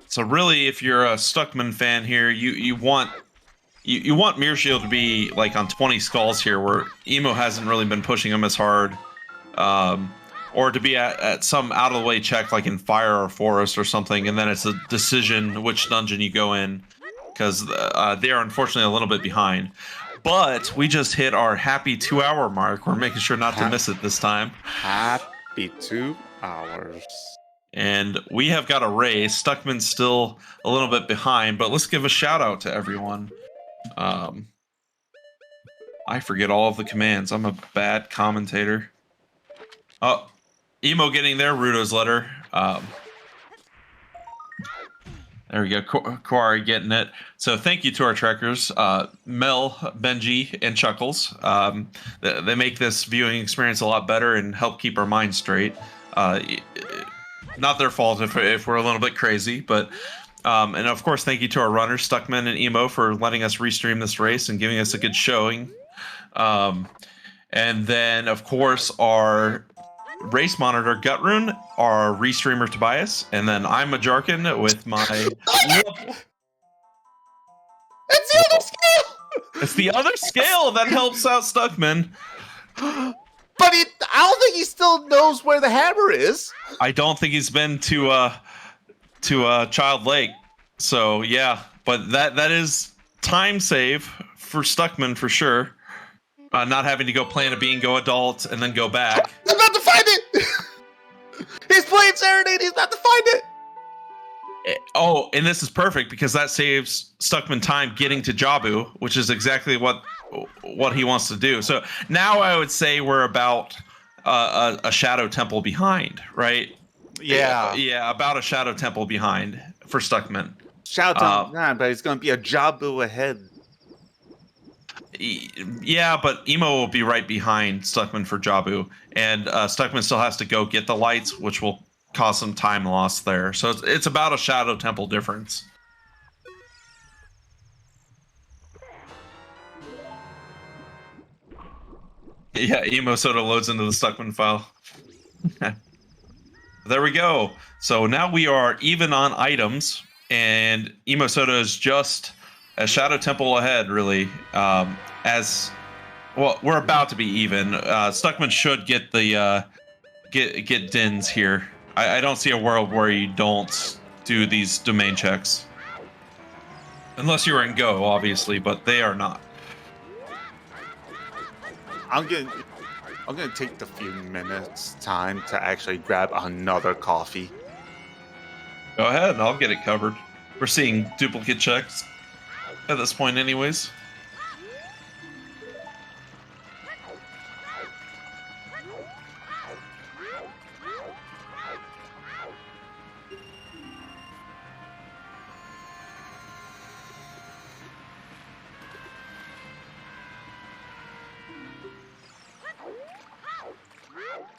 So really, if you're a Stuckman fan here, you want Mirror Shield to be like on 20 skulls here, where Emo hasn't really been pushing him as hard, or to be at some out of the way check like in Fire or Forest or something, and then it's a decision which dungeon you go in, because they are unfortunately a little bit behind. But we just hit our happy 2-hour mark. We're making sure not to miss it this time. Happy 2 hours. And we have got a race. Stuckman's still a little bit behind, but let's give a shout out to everyone. I forget all of the commands. I'm a bad commentator. Oh, Emo getting there. Rudo's letter. There we go. Koari getting it. So thank you to our trekkers, Mel, Benji, and Chuckles. They make this viewing experience a lot better and help keep our minds straight. Not their fault if we're a little bit crazy, but and of course thank you to our runners, Stuckman and Emo, for letting us restream this race and giving us a good showing. And then of course our race monitor Gutrune, our restreamer Tobias, and then I'm Majarkin with my It's the other scale! It's the other scale that helps out Stuckman. But I don't think he still knows where the hammer is. I don't think he's been to Child Lake. So yeah, but that is time save for Stuckman for sure. Not having to go plant a bean, go adult, and then go back. I'm about to find it! He's playing Serenade, he's about to find it! Oh, and this is perfect because that saves Stuckman time getting to Jabu, which is exactly what he wants to do. So now I would say we're about a Shadow Temple behind, right? Yeah. Yeah, about a Shadow Temple behind for Stuckman. Shadow Temple, but it's going to be a Jabu ahead. Yeah, but Emo will be right behind Stuckman for Jabu, and Stuckman still has to go get the lights, which will cause some time loss there. So it's about a Shadow Temple difference. Yeah, emosoda loads into the Stuckman file. There we go. So now we are even on items, and emosoda is just a Shadow Temple ahead, really. As well, we're about to be even. Stuckman should get the get Dins here. I don't see a world where you don't do these domain checks, unless you're in Go, obviously, but they are not. I'm gonna take the few minutes time to actually grab another coffee. Go ahead, I'll get it covered. We're seeing duplicate checks at this point anyways.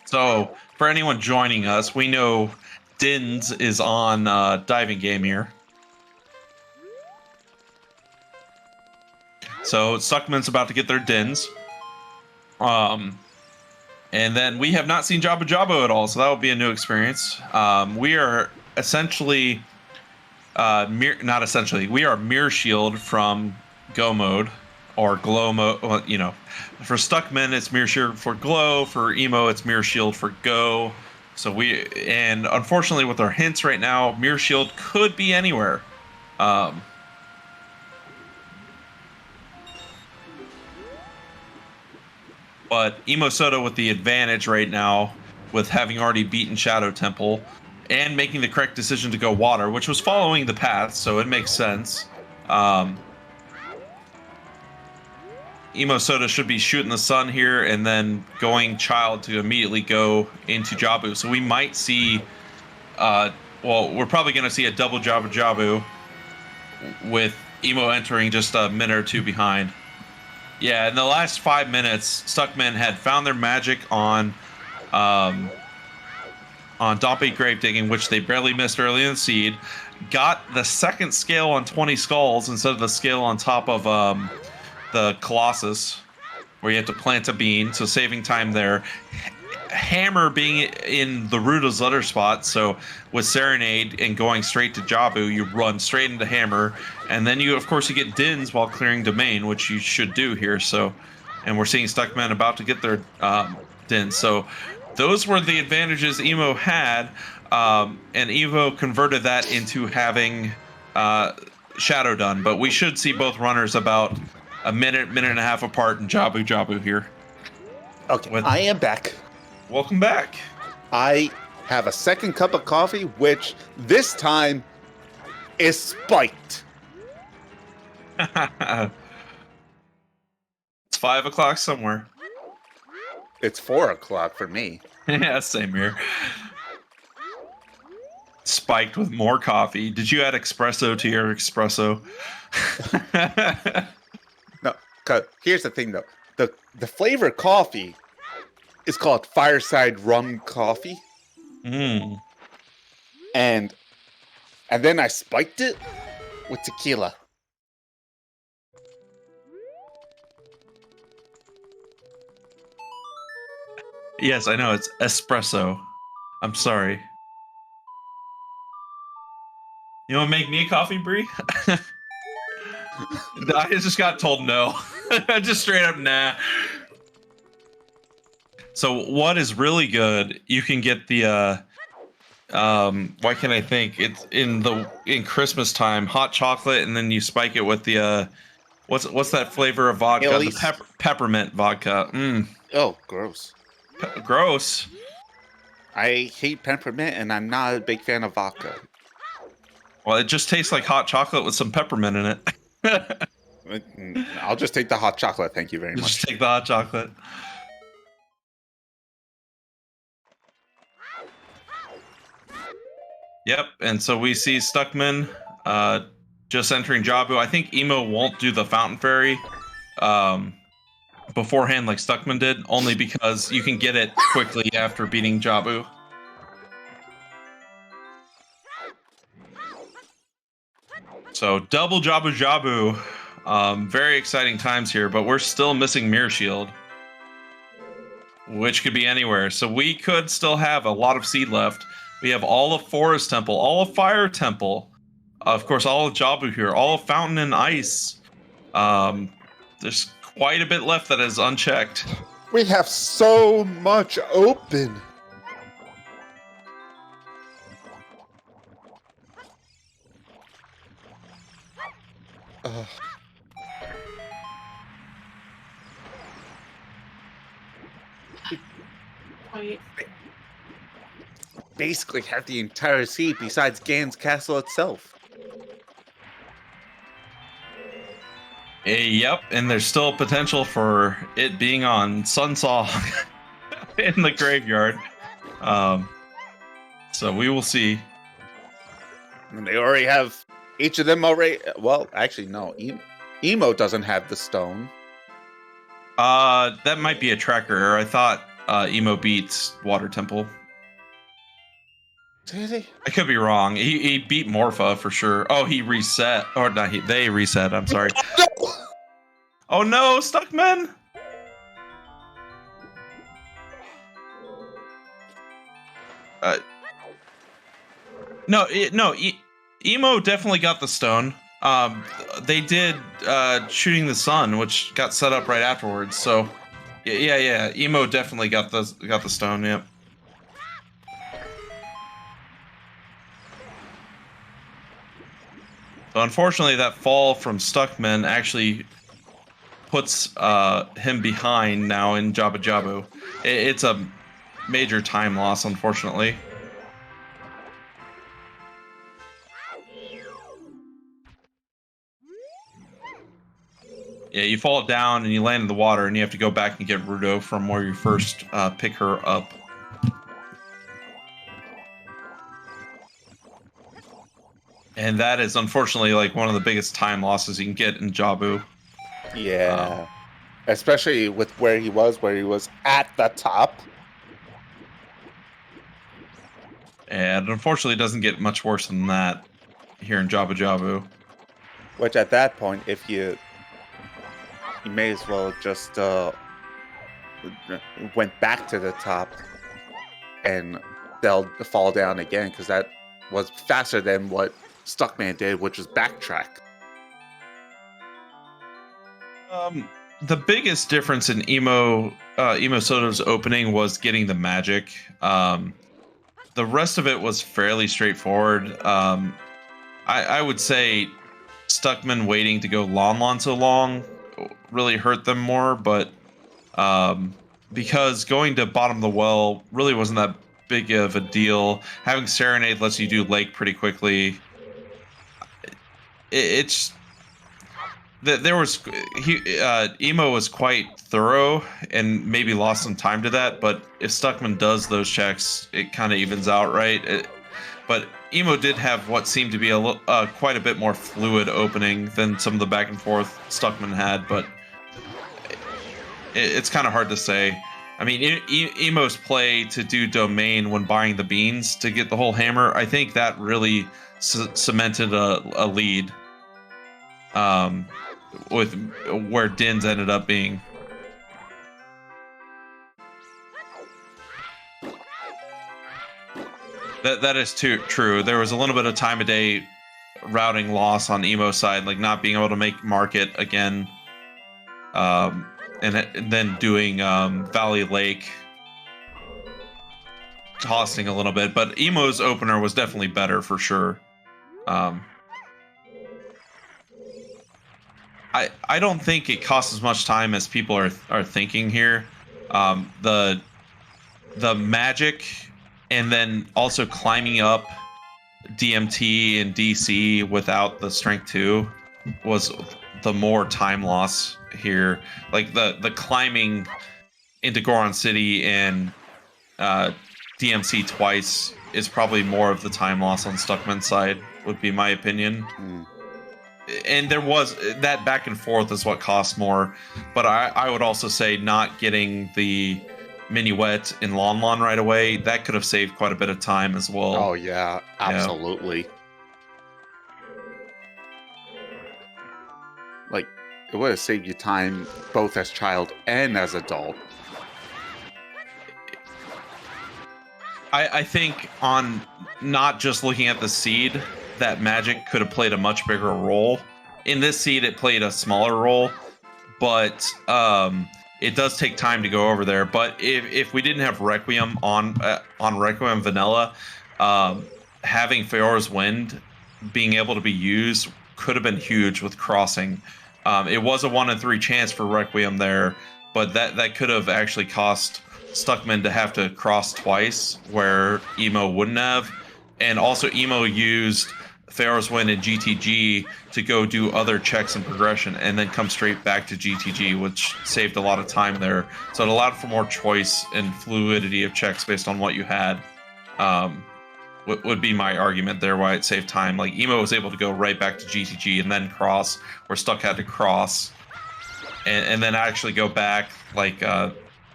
So, for anyone joining us, we know Dins is on diving game here. So, Suckman's about to get their Dins. And then we have not seen Jabba Jabba at all, so that will be a new experience. We are essentially, not essentially, we are Mirror Shield from Go mode or Glow mode. Well, you know, for Stuckman, it's Mirror Shield for Glow. For Emo, it's Mirror Shield for Go. So and unfortunately, with our hints right now, Mirror Shield could be anywhere. But emosoda with the advantage right now, with having already beaten Shadow Temple and making the correct decision to go water, which was following the path, so it makes sense. Emosoda should be shooting the sun here and then going Child to immediately go into Jabu. So we might see, well, we're probably going to see a double Jabu Jabu with Emo entering just a minute or two behind. Yeah, in the last 5 minutes, Stuckmen had found their magic on Dompe Grave Digging, which they barely missed early in the seed. Got the second scale on 20 Skulls instead of the scale on top of the Colossus, where you have to plant a bean, so saving time there. Hammer being in the Ruda's letter spot, so with Serenade and going straight to Jabu, you run straight into Hammer, and then you, of course, you get Dins while clearing Domain, which you should do here. So, and we're seeing Stuckman about to get their Dins. So, those were the advantages Emo had, and Evo converted that into having Shadow done. But we should see both runners about a minute and a half apart in Jabu Jabu here. Okay, I am back. Welcome back. I have a second cup of coffee, which this time is spiked. It's 5 o'clock somewhere. It's 4 o'clock for me. Yeah, same here. Spiked with more coffee. Did you add espresso to your espresso? No, cause here's the thing though. The flavor coffee is called Fireside Rum Coffee. Mm. And then I spiked it with tequila. Yes, I know, it's espresso. I'm sorry. You want to make me a coffee, Brie? I just got told no. Just straight up nah. So what is really good, you can get the why can't I think? It's in Christmas time, hot chocolate, and then you spike it with the what's that flavor of vodka? Elise. The peppermint vodka. Oh, gross. Gross. I hate peppermint and I'm not a big fan of vodka. Well, it just tastes like hot chocolate with some peppermint in it. I'll just take the hot chocolate, thank you very much. Just take the hot chocolate. Yep, and so we see Stuckman just entering Jabu. I think Emo won't do the Fountain Fairy beforehand like Stuckman did, only because you can get it quickly after beating Jabu. So double Jabu Jabu. Very exciting times here, but we're still missing Mirror Shield, which could be anywhere. So we could still have a lot of seed left. We have all of Forest Temple, all of Fire Temple, of course, all of Jabu here, all of Fountain and Ice. There's quite a bit left that is unchecked. We have so much open. basically have the entire sea besides Gan's castle itself. Yep, and there's still potential for it being on Sunsong in the graveyard. So we will see. And they already have each of them already. Well, actually, no. Emo doesn't have the stone. That might be a tracker error. I thought Emo beats Water Temple. Did he? I could be wrong. He beat Morpha for sure. Oh, he reset. Or not, they reset. I'm sorry. Oh no, Stuckman! Emo definitely got the stone. They did shooting the sun, which got set up right afterwards. So, yeah. Emo definitely got the stone. Yep. So unfortunately, that fall from Stuckman actually puts him behind now in Jabu Jabu. It's a major time loss, unfortunately. Yeah, you fall down and you land in the water, and you have to go back and get Rudo from where you first pick her up. And that is unfortunately like one of the biggest time losses you can get in Jabu. Yeah. Especially with where he was at the top. And unfortunately, it doesn't get much worse than that here in Jabu Jabu. Which at that point, if you may as well just went back to the top and they'll fall down again, because that was faster than what Stuckman did, which was backtrack. The biggest difference in Emosoda's opening was getting the magic. The rest of it was fairly straightforward. I would say Stuckman waiting to go Lon so long really hurt them more, but because going to bottom of the well really wasn't that big of a deal. Having Serenade lets you do Lake pretty quickly. Emo was quite thorough and maybe lost some time to that, but if Stuckman does those checks, it kind of evens out, right? But Emo did have what seemed to be quite a bit more fluid opening than some of the back and forth Stuckman had, but it's kind of hard to say. I mean, Emo's play to do domain when buying the beans to get the whole hammer, I think that really cemented a lead. With where Din's ended up being. That is true. There was a little bit of time of day routing loss on Emo's side, like not being able to make market again, and then doing Valley Lake, tossing a little bit. But Emo's opener was definitely better for sure. I don't think it costs as much time as people are thinking here. The magic and then also climbing up DMT and DC without the strength 2 was the more time loss here. Like the climbing into Goron City and DMC twice is probably more of the time loss on Stuckman's side, would be my opinion. And there was that back and forth is what cost more, but I would also say not getting the minuet in Lon right away, that could have saved quite a bit of time as well. Oh yeah, absolutely. Yeah. Like, it would have saved you time both as child and as adult. I think on not just looking at the seed, that magic could have played a much bigger role. In this seed, it played a smaller role, but it does take time to go over there. But if we didn't have Requiem on Requiem Vanilla, having Feora's Wind being able to be used could have been huge with crossing. It was a 1 in 3 chance for Requiem there, but that could have actually cost Stuckman to have to cross twice, where Emo wouldn't have. And also, Emo used Pharaoh's Wind and GTG to go do other checks and progression, and then come straight back to GTG, which saved a lot of time there. So it allowed for more choice and fluidity of checks based on what you had. Would be my argument there, why it saved time. Like, Emo was able to go right back to GTG and then cross, where Stuck had to cross, and then actually go back, like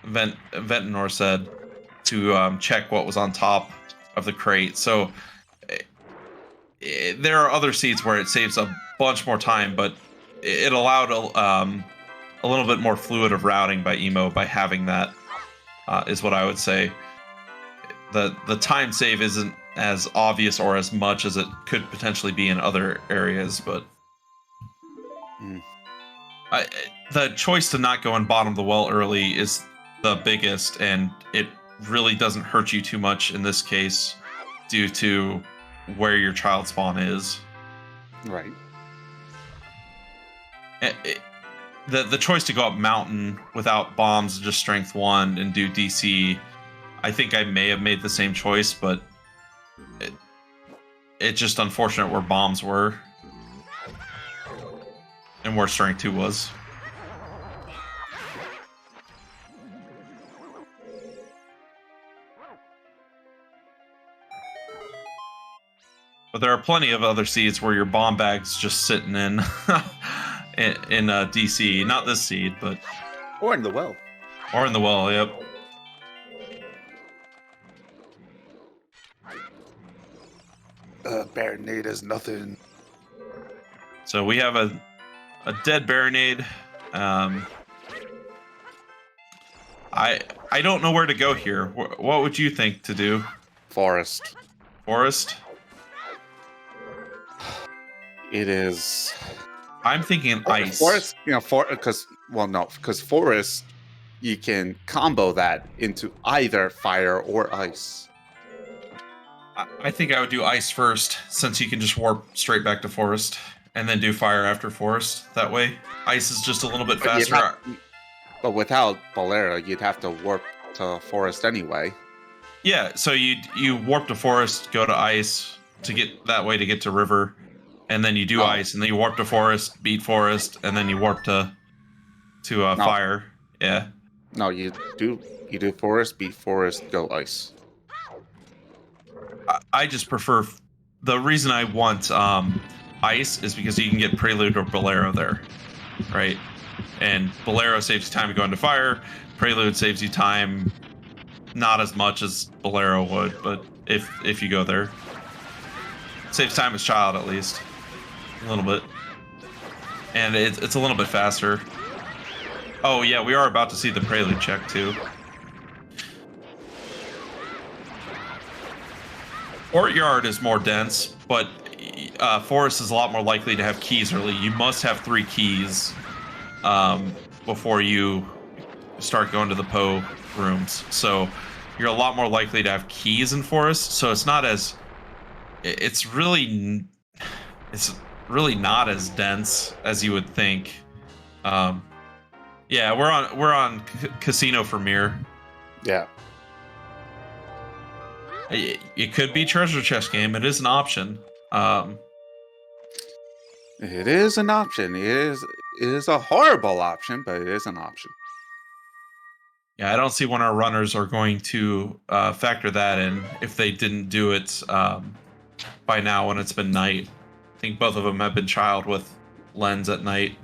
Ventinor said, to check what was on top of the crate. So there are other seeds where it saves a bunch more time, but it allowed a little bit more fluid of routing by Emo by having that, is what I would say. The time save isn't as obvious or as much as it could potentially be in other areas, but the choice to not go in bottom of the well early is the biggest, and it really doesn't hurt you too much in this case due to where your child spawn is. Right. The choice to go up mountain without bombs, just strength 1 and do DC, I think I may have made the same choice, but it's just unfortunate where bombs were and where strength 2 was. But there are plenty of other seeds where your bomb bag's just sitting in in DC. Not this seed, but Or in the well. Or in the well, yep. Baronade is nothing. So we have a dead Baronade. I don't know where to go here. What would you think to do? Forest. Forest? It is. I'm thinking ice. Forest, because forest, you can combo that into either fire or ice. I think I would do ice first, since you can just warp straight back to forest, and then do fire after forest. That way, ice is just a little bit faster. But without Bolero, you'd have to warp to forest anyway. Yeah, so you warp to forest, go to ice to get that way to get to river, and then you do ice, and then you warp to forest, beat forest, and then you warp to fire. Yeah. No, you do forest, beat forest, go ice. I just prefer. The reason I want ice is because you can get Prelude or Bolero there, right? And Bolero saves you time going to fire. Prelude saves you time, not as much as Bolero would, but if you go there, saves time as child at least a little bit, and it's a little bit faster. Oh yeah, we are about to see the Prelude check too. Courtyard is more dense, but Forest is a lot more likely to have keys early. You must have 3 keys before you start going to the Poe rooms. So you're a lot more likely to have keys in Forest. So it's not as... It's really not as dense as you would think. Yeah, we're on Casino for Mir. Yeah. It could be treasure chest game. It is an option. It is an option. It is a horrible option, but it is an option. Yeah, I don't see when our runners are going to factor that in if they didn't do it by now when it's been night. I think both of them have been child with lens at night.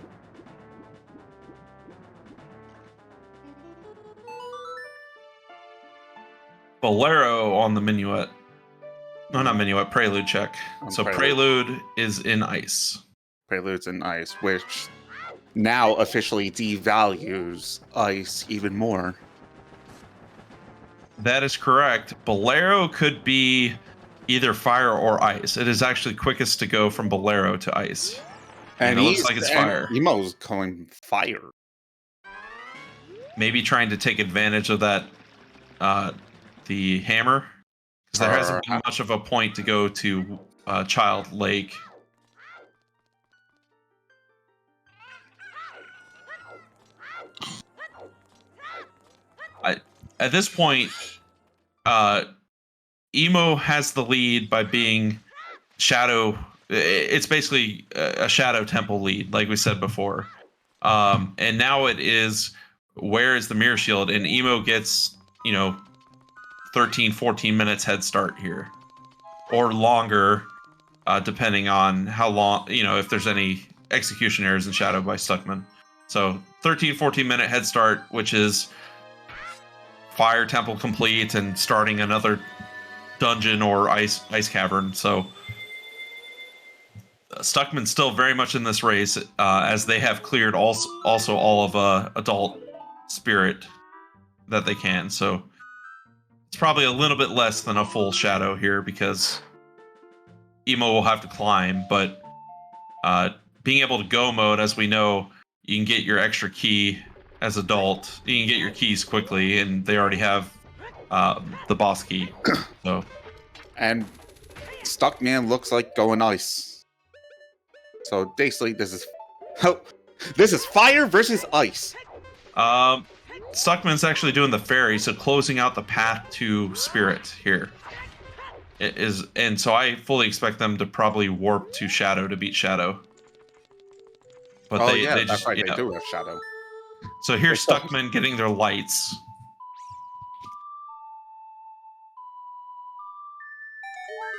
Bolero on the minuet. No, not minuet. Prelude check. So Prelude is in ice. Prelude's in ice, which now officially devalues ice even more. That is correct. Bolero could be either fire or ice. It is actually quickest to go from Bolero to ice. And it looks like it's fire. Emo's going fire. Maybe trying to take advantage of that, the hammer. Because there hasn't been much of a point to go to Child Lake. at this point, Emo has the lead by being Shadow. It's basically a Shadow Temple lead, like we said before. And now it is, where is the Mirror Shield? And Emo gets, 13, 14 minutes head start here. Or longer, depending on how long, if there's any execution errors in Shadow by Stuckman. So 13, 14 minute head start, which is Fire Temple complete and starting another dungeon or ice cavern. So Stuckman's still very much in this race, as they have cleared also all of adult spirit that they can. So it's probably a little bit less than a full Shadow here, because Emo will have to climb, but being able to go mode, as we know, you can get your extra key as adult. You can get your keys quickly, and they already have the boss key. So, And Stuckman looks like going ice. So basically, this is fire versus ice. Stuckman's actually doing the fairy, so closing out the path to spirit here. It is, and so I fully expect them to probably warp to Shadow to beat Shadow. But they that's just, right. They do have Shadow. So here's Stuckman getting their lights.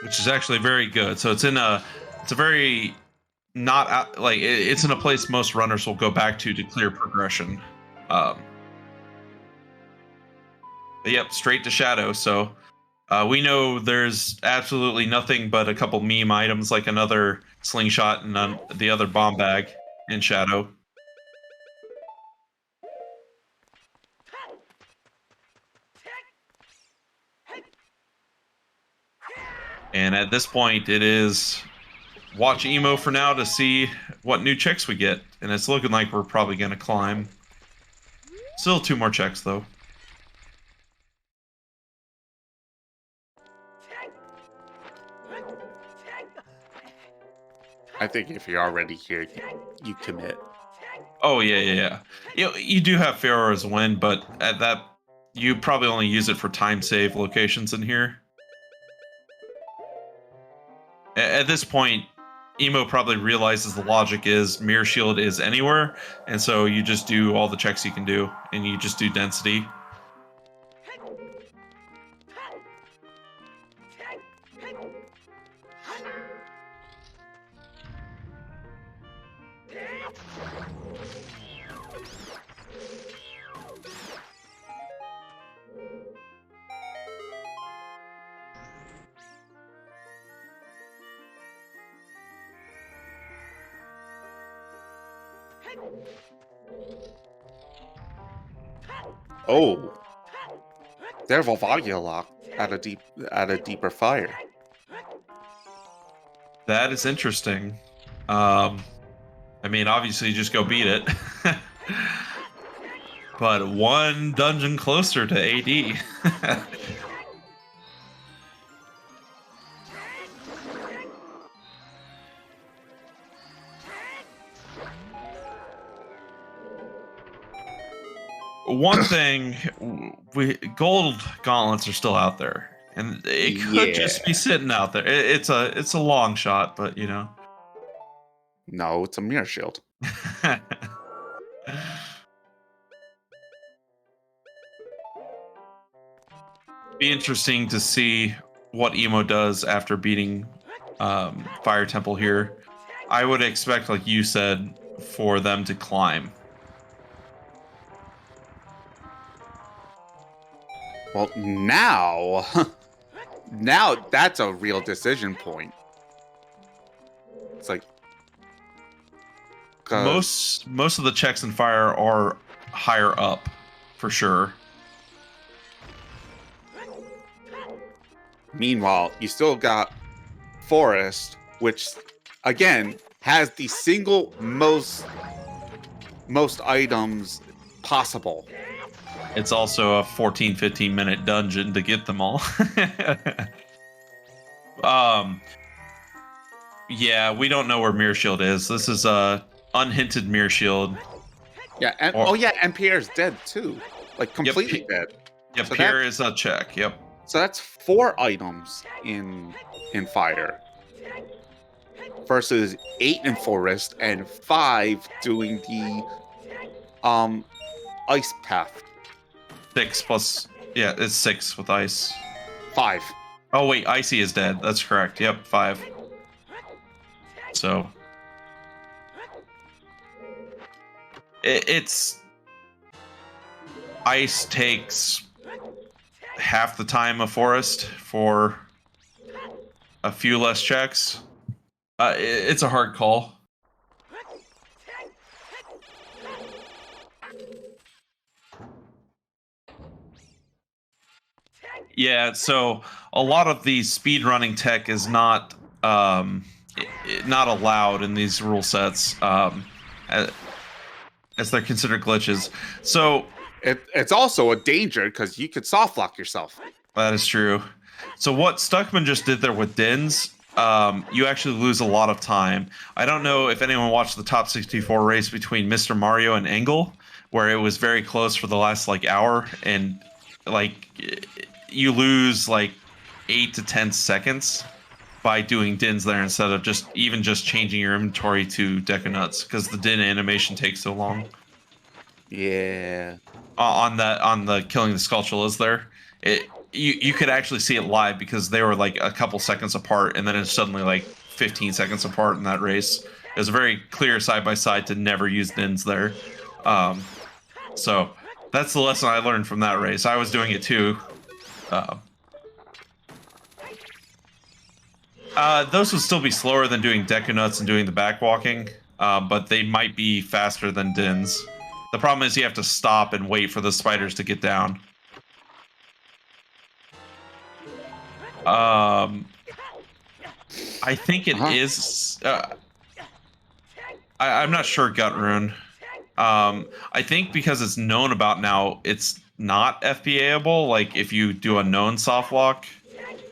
Which is actually very good. So it's a very not out, like it's in a place most runners will go back to clear progression. But yep, straight to Shadow. So we know there's absolutely nothing but a couple meme items, like another slingshot and the other bomb bag in Shadow. And at this point, it is watch Emo for now to see what new checks we get. And it's looking like we're probably going to climb. Still 2 more checks, though. I think if you're already here, you commit. Oh, yeah. You do have Pharaoh's win, but at that, you probably only use it for time save locations in here. At this point, Emo probably realizes the logic is Mirror Shield is anywhere, and so you just do all the checks you can do, and you just do density. Oh, they're Volvagia locked at a deeper fire. That is interesting. I mean, obviously, just go beat it. But one dungeon closer to AD. One thing, gold gauntlets are still out there, and it could just be sitting out there. It's a long shot, but No, it's a Mirror Shield. Be interesting to see what Emo does after beating Fire Temple here. I would expect, like you said, for them to climb. Well, now that's a real decision point. It's like most of the checks in Fire are higher up, for sure. Meanwhile, you still got Forest, which again has the single most items possible. It's also a 14-15 minute dungeon to get them all. Yeah, we don't know where Mirror Shield is. This is a unhinted Mirror Shield. Yeah, and and Pierre's dead too. Like completely dead. Yeah, So pure is a check. Yep. So that's 4 items in fire versus 8 in forest and 5 doing the ice path. 6 plus. Yeah, it's 6 with ice. 5. Oh wait, icy is dead. That's correct. Yep, 5. So it's ice takes half the time of forest for a few less checks. It's a hard call. Yeah, so a lot of the speed running tech is not not allowed in these rule sets, as they're considered glitches. So It's also a danger because you could soft lock yourself. that is true. So what Stuckman just did there with Dins, you actually lose a lot of time. I don't know if anyone watched the top 64 race between Mr. Mario and Engel, where it was very close for the last like hour, and like you lose like 8 to 10 seconds by doing Dins there instead of just changing your inventory to Deca Nuts, because the Din animation takes so long. Yeah. On the killing the Skulltulas there, you could actually see it live because they were like a couple seconds apart, and then it's suddenly like 15 seconds apart in that race. It was a very clear side by side to never use Dins there. So that's the lesson I learned from that race. I was doing it too. Those would still be slower than doing Deca Nuts and doing the backwalking, but they might be faster than Dins. The problem is you have to stop and wait for the spiders to get down. I think it is. I'm not sure, Gut Rune. I think because it's known about now, it's not FPA-able. Like if you do a known soft lock,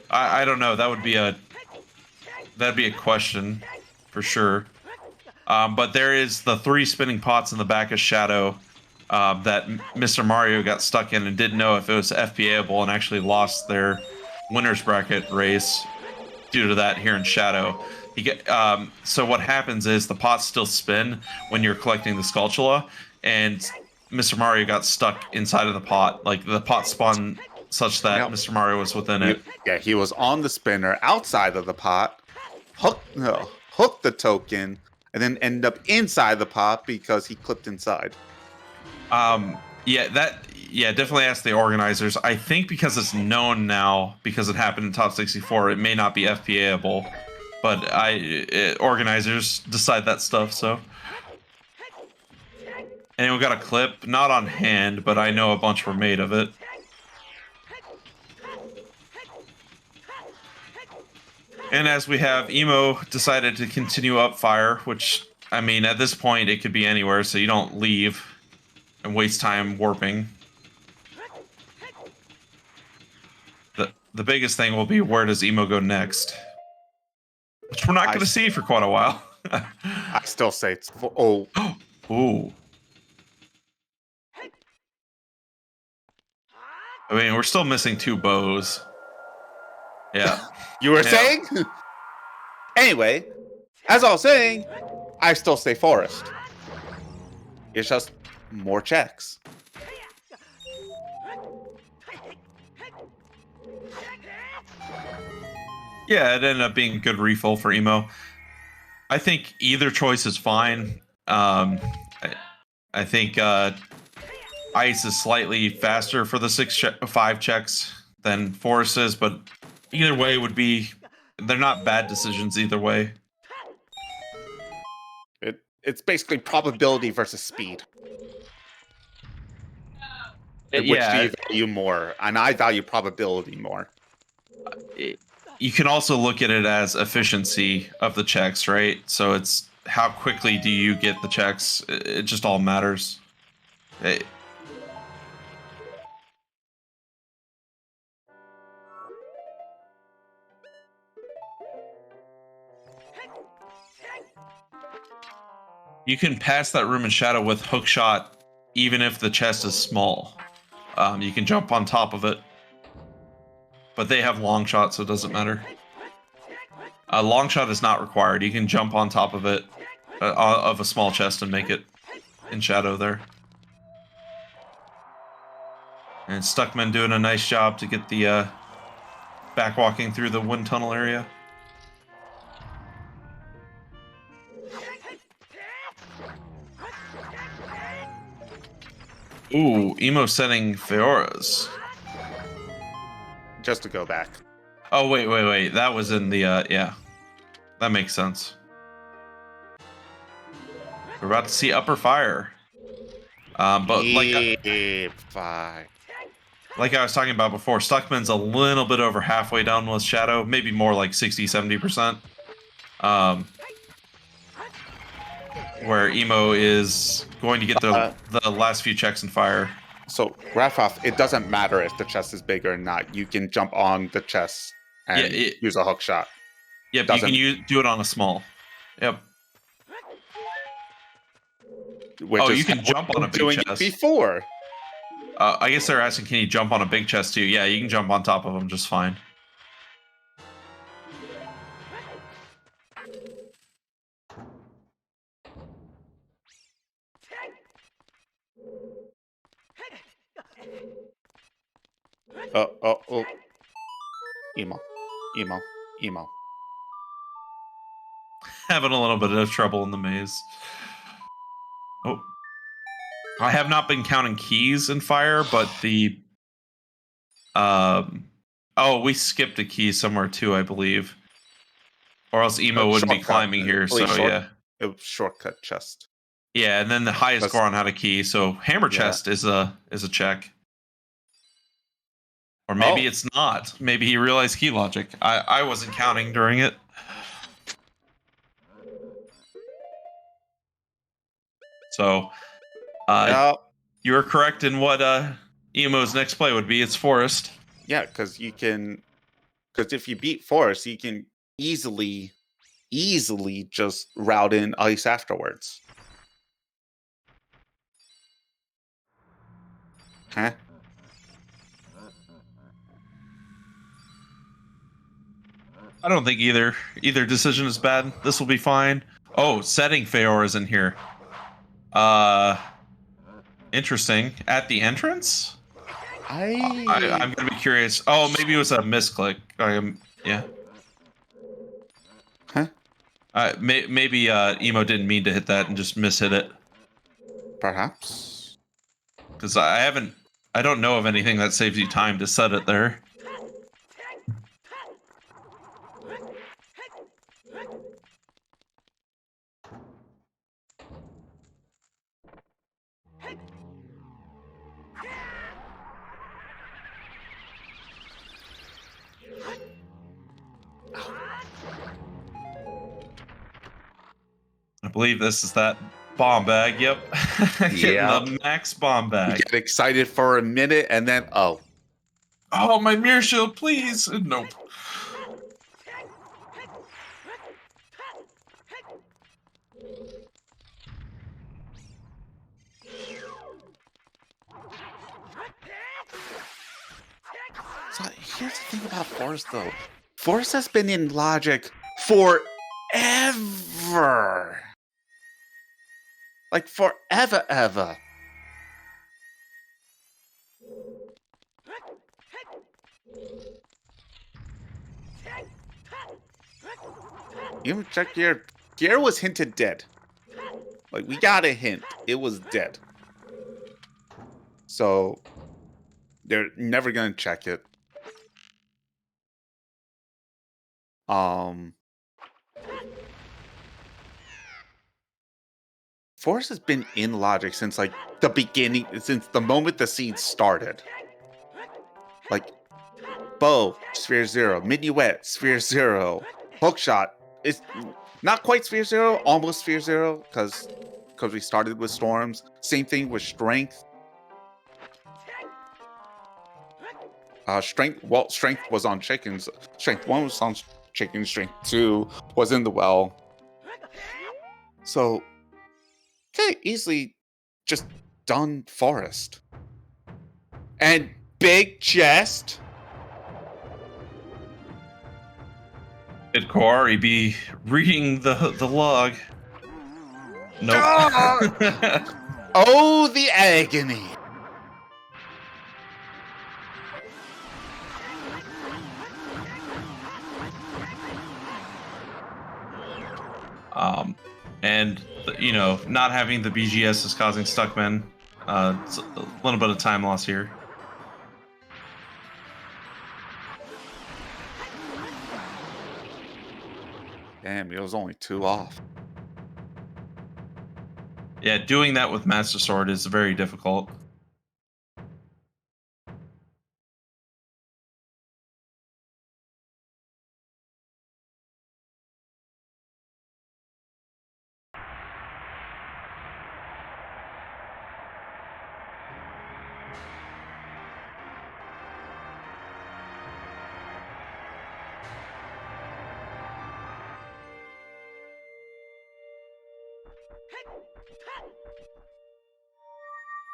I don't know. That'd be a question for sure. But there is the 3 spinning pots in the back of Shadow that Mr. Mario got stuck in and didn't know if it was FPA-able and actually lost their winner's bracket race due to that here in Shadow. So what happens is the pots still spin when you're collecting the Skulltula, and Mr. Mario got stuck inside of the pot. Like the pot spun such that Mr. Mario was within it. Yeah, he was on the spinner outside of the pot, hooked the token, and then ended up inside the pot because he clipped inside. Definitely ask the organizers. I think because it's known now, because it happened in top 64, it may not be FPA-able, but organizers decide that stuff. So anyone got a clip? Not on hand, but I know a bunch were made of it. And as we have, Emo decided to continue up fire, which, I mean, at this point, it could be anywhere, so you don't leave and waste time warping. The biggest thing will be, where does Emo go next? Which we're not going to see for quite a while. I still say it's... Ooh. I mean, we're still missing 2 bows. Yeah. You were saying? Anyway, as I was saying, I still say forest. It's just more checks. Yeah, it ended up being a good refill for Emo. I think either choice is fine. I think Ice is slightly faster for the 5 checks than Forest is, but either way would be... They're not bad decisions either way. It's basically probability versus speed. Which do you value more? And I value probability more. You can also look at it as efficiency of the checks, right? So it's how quickly do you get the checks? It just all matters. You can pass that room in Shadow with hookshot, even if the chest is small. You can jump on top of it. But they have long shot, so it doesn't matter. Long shot is not required. You can jump on top of it, of a small chest, and make it in shadow there. And Stuckman doing a nice job to get the backwalking through the wind tunnel area. Ooh, emo setting Feoras. Just to go back. Oh, wait. That was in the, yeah. That makes sense. We're about to see Upper Fire. But Fire. like I was talking about before, Stuckman's a little bit over halfway down with Shadow. Maybe more like 60-70%. Where Emo is going to get the last few checks in Fire. So, Raphael, it doesn't matter if the chest is big or not. You can jump on the chest and use a hook shot. Yep, you can do it on a small. Yep. You can jump on a big chest. Before. I guess they're asking, can you jump on a big chest too? Yeah, you can jump on top of them just fine. Oh. Emo. Having a little bit of trouble in the maze. Oh. I have not been counting keys in Fire, but the... oh, we skipped a key somewhere too, I believe. Or else Emo wouldn't be climbing here, so yeah. It was shortcut chest. Yeah, and then the highest Goron had a key, so Hammer Chest is a check. Or maybe it's not. Maybe he realized key logic. I wasn't counting during it. So, you were correct in what Emo's next play would be. It's Forest. Yeah, because if you beat Forest, you can easily just route in Ice afterwards. Huh? I don't think either decision is bad. This will be fine. Oh, setting Feora's in here. Interesting. At the entrance? I'm gonna be curious. Oh, maybe it was a misclick. Yeah. Huh? Maybe Emo didn't mean to hit that and just mishit it. Perhaps. Because I don't know of anything that saves you time to set it there. I believe this is that bomb bag. Yep. Getting the max bomb bag. You get excited for a minute and then, oh, my mirror shield, please. Nope. So here's the thing about Forest, though. Forest has been in Logic forever. Like, ever. You check Gear. Gear was hinted dead. Like, we got a hint. It was dead. So, they're never going to check it. Force has been in Logic since, like, the beginning, since the moment the seed started. Like, bow, sphere 0, minuet, sphere 0, hookshot. It's not quite sphere 0, almost sphere 0, because we started with storms. Same thing with strength. Strength was on chickens. Strength 1 was on chicken. Strength 2 was in the well. So, okay, easily just done Forest. And big chest. Could Koari be reading the log? Nope. Oh, the agony. And not having the BGS is causing Stuckman it's a little bit of time loss here. Damn, it was only 2 off. Yeah, doing that with Master Sword is very difficult.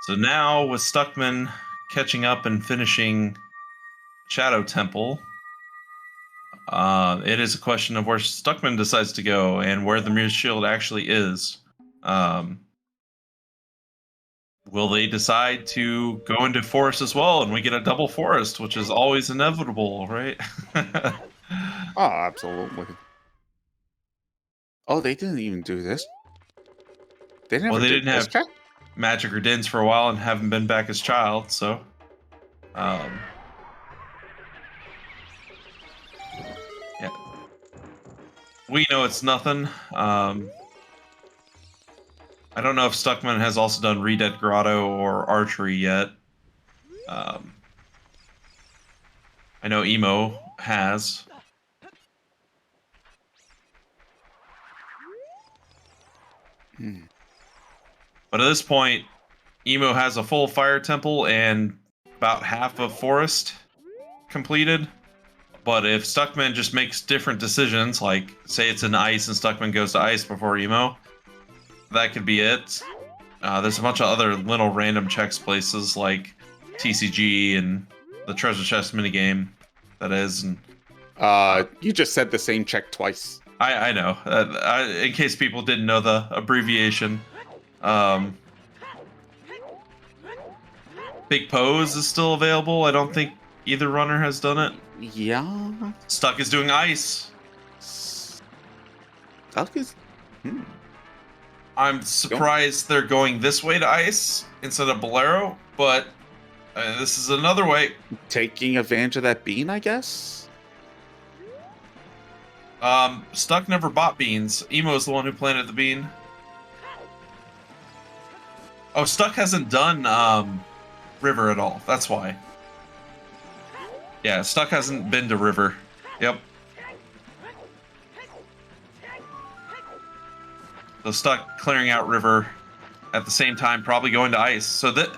So now with Stuckman catching up and finishing Shadow Temple, it is a question of where Stuckman decides to go and where the Mirror Shield actually is. Will they decide to go into forest as well, and we get a double forest, which is always inevitable, right? Oh, absolutely. Oh, they didn't even do this. They never Well, they did didn't this have check? Magic or Dins for a while and haven't been back as child, so yeah. We know it's nothing. I don't know if Stuckman has also done Redead Grotto or Archery yet. I know Emo has. But at this point, Emo has a full fire temple and about half of forest completed. But if Stuckman just makes different decisions, like say it's in ice and Stuckman goes to ice before Emo, that could be it. There's a bunch of other little random checks places like TCG and the treasure chest minigame, that is. And You just said the same check twice. I know. In case people didn't know the abbreviation. Big Pose is still available. I don't think either runner has done it. Yeah. Stuck is doing ice. Stuck is... I'm surprised they're going this way to ice instead of Bolero, but this is another way. Taking advantage of that bean, I guess? Stuck never bought beans. Emo is the one who planted the bean. Oh, Stuck hasn't done River at all. That's why. Yeah, Stuck hasn't been to River. Yep. So Stuck clearing out River at the same time, probably going to ice. So that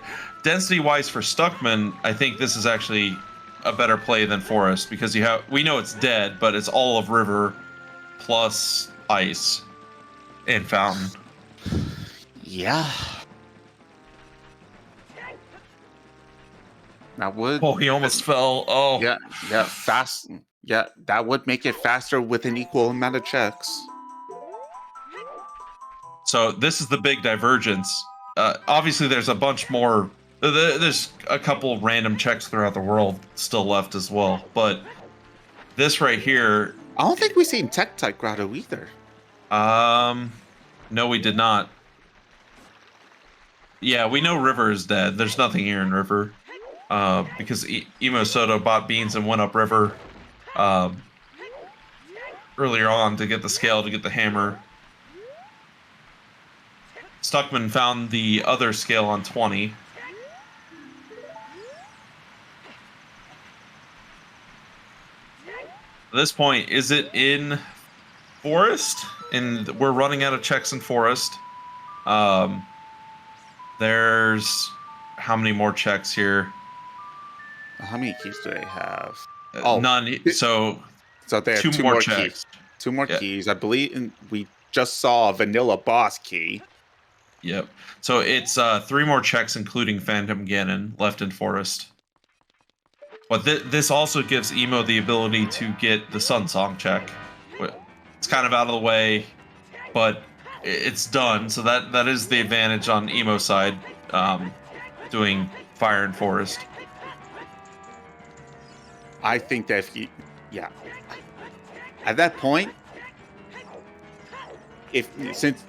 density-wise for Stuckman, I think this is actually a better play than Forest because we know it's dead, but it's all of River plus ice and Fountain. Yeah. That would... Oh, he almost fell. Oh. Yeah, fast. Yeah, that would make it faster with an equal amount of checks. So this is the big divergence. Obviously, there's a bunch more. There's a couple random checks throughout the world still left as well. But this right here. I don't think we've seen Tech-Type Grotto either. No, we did not. Yeah, we know River is dead. There's nothing here in River. Because Emosoda bought beans and went up River earlier on to get the scale, to get the hammer. Stuckman found the other scale on 20. At this point, is it in Forest? And we're running out of checks in Forest. There's how many more checks here? How many keys do they have? None. So they have two more checks. Keys. 2 more keys. I believe we just saw a vanilla boss key. Yep. So it's 3 more checks, including Phantom Ganon, left in Forest. But this also gives Emo the ability to get the Sun Song check. It's kind of out of the way, but it's done. So that is the advantage on Emo side, doing Fire and Forest. I think that if you, yeah, at that point, if since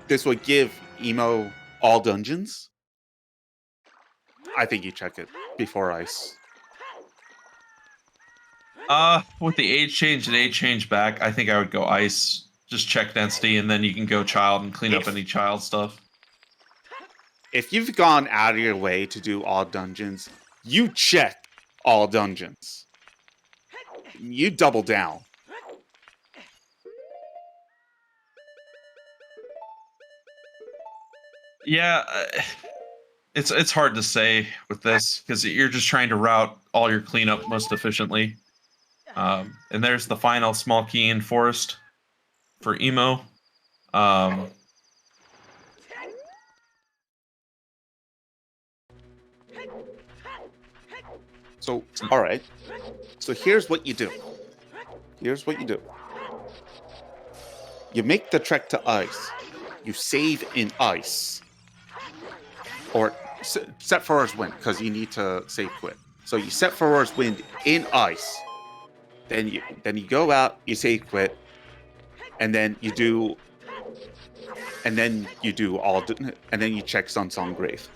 this would give Emo all dungeons, I think you check it before ice. With the age change and age change back, I think I would go ice. Just check density, and then you can go child and clean up any child stuff. If you've gone out of your way to do all dungeons, you check all dungeons. You double down. Yeah, it's hard to say with this because you're just trying to route all your cleanup most efficiently. And there's the final small key in forest for Emo. So, all right. So here's what you do. Here's what you do. You make the trek to ice. You save in ice. Or set forward's wind, because you need to save quit. So you set forward's wind in ice. Then you go out, you save quit, and then you do all, and then you check Sun Song Grave.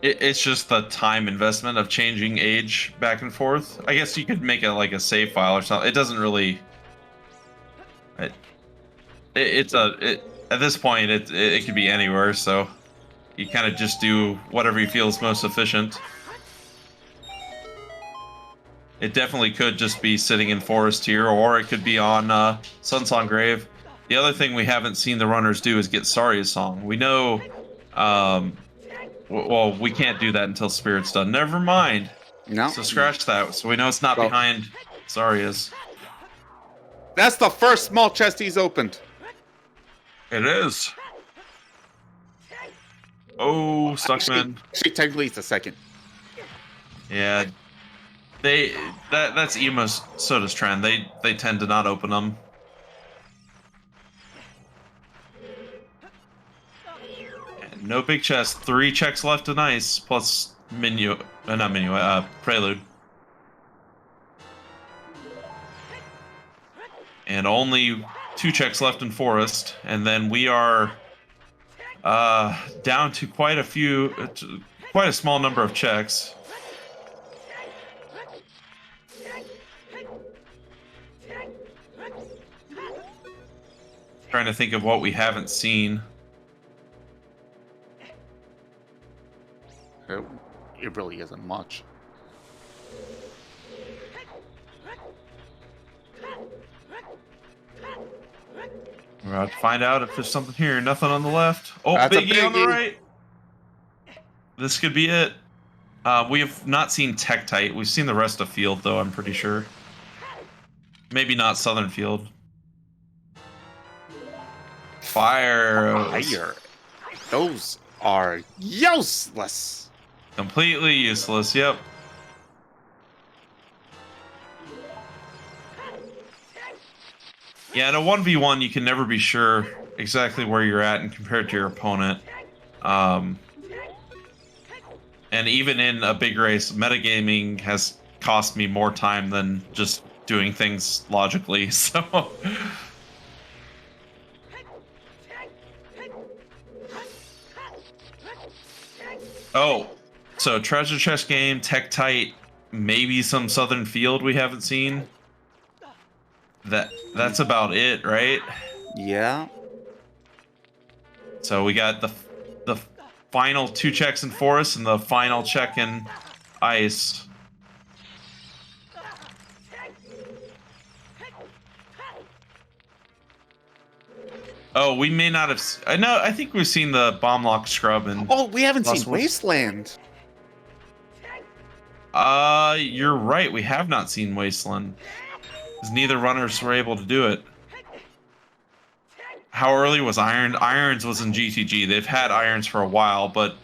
It's just the time investment of changing age back and forth. I guess you could make it like a save file or something. It doesn't really. At this point, it could be anywhere. So you kind of just do whatever you feel is most efficient. It definitely could just be sitting in forest here, or it could be on Sun Song Grave. The other thing we haven't seen the runners do is get Saria's song. We know. Well, we can't do that until Spirit's done. Never mind. No. So scratch that. So we know it's not behind Saria's. That's the first small chest he's opened. It is. Oh, Stuckman. Actually, technically it's the second. Yeah. That's Emo's Soda's trend. They tend to not open them. No big chest. 3 checks left in ice, plus Prelude. And only 2 checks left in Forest, and then we are down to quite a small number of checks. Trying to think of what we haven't seen. It really isn't much. We're about to find out if there's something here. Nothing on the left. Oh, That's a Biggie on the biggie. right. This could be it. We have not seen Tektite. We've seen the rest of Field, though, I'm pretty sure. Maybe not Southern Field. Fire. Fire. Those are useless. Completely useless, yep. Yeah, in a 1v1, you can never be sure exactly where you're at and compared to your opponent. And even in a big race, metagaming has cost me more time than just doing things logically, so... Oh, so treasure chest game, Tektite, maybe some Southern Field we haven't seen. That's about it, right? Yeah. So we got the final 2 checks in Forest and the final check in Ice. Oh, we may not have. I think we've seen the Bomb Lock Scrub and. Oh, we haven't Lost seen Woods. Wasteland. You're right. We have not seen Wasteland. Because neither runners were able to do it. How early was Iron? Irons was in GTG. They've had Irons for a while, but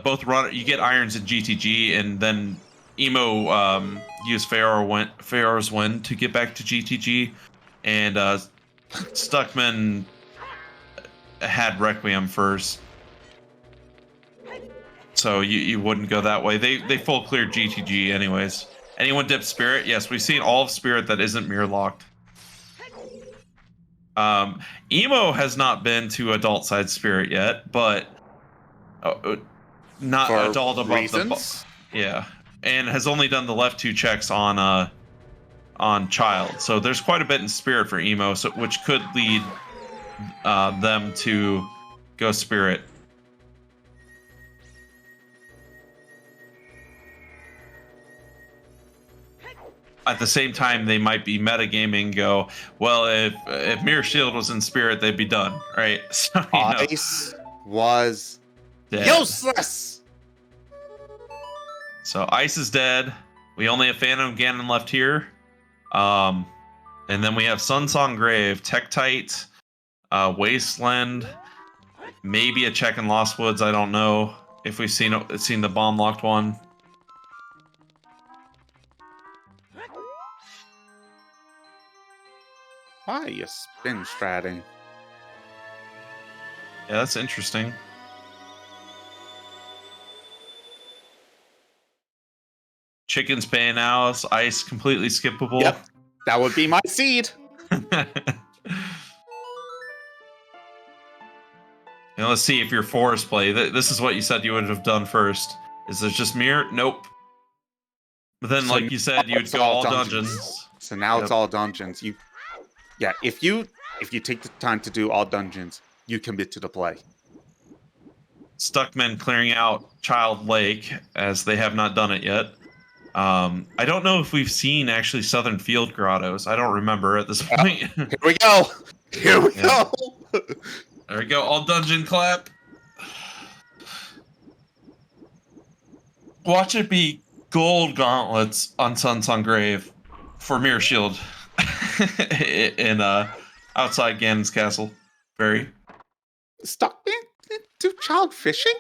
both run. You get irons in GTG, and then Emo used Pharaoh's Wind to get back to GTG, and Stuckman had Requiem first, so you wouldn't go that way. They full cleared GTG anyways. Anyone dip Spirit? Yes, we've seen all of Spirit that isn't mirror locked. Emo has not been to adult side Spirit yet, but not For adult above reasons? yeah, and has only done the left 2 checks on Child. So there's quite a bit in Spirit for Emo, so which could lead them to go Spirit. At the same time, they might be metagaming. Go, well, if Mirror Shield was in Spirit, they'd be done, right? So Ice was dead. useless. So Ice is dead. We only have Phantom Ganon left here. And then we have Sunsong Grave, Tektite, Wasteland, maybe a check in Lost Woods. I don't know if we've seen the bomb locked one. Why are you spin stratting? Yeah, that's interesting. Chicken's paying out. Ice completely skippable. Yep, that would be my seed. Now let's see if your forest play. This is what you said you would have done first. Is there just mirror? Nope. But then, So like you said, you'd it's go all dungeons. So now it's Yep. all dungeons. If you take the time to do all dungeons, you commit to the play. Stuckmen clearing out Child Lake, as they have not done it yet. I don't know if we've seen actually Southern Field Grottos. I don't remember at this point. Here we go. Here we Yeah. go. There we go. All dungeon clap. Watch it be gold gauntlets on Sunsong Grave for Mirror Shield in outside Ganon's castle. Very. Stuck me? Do child fishing?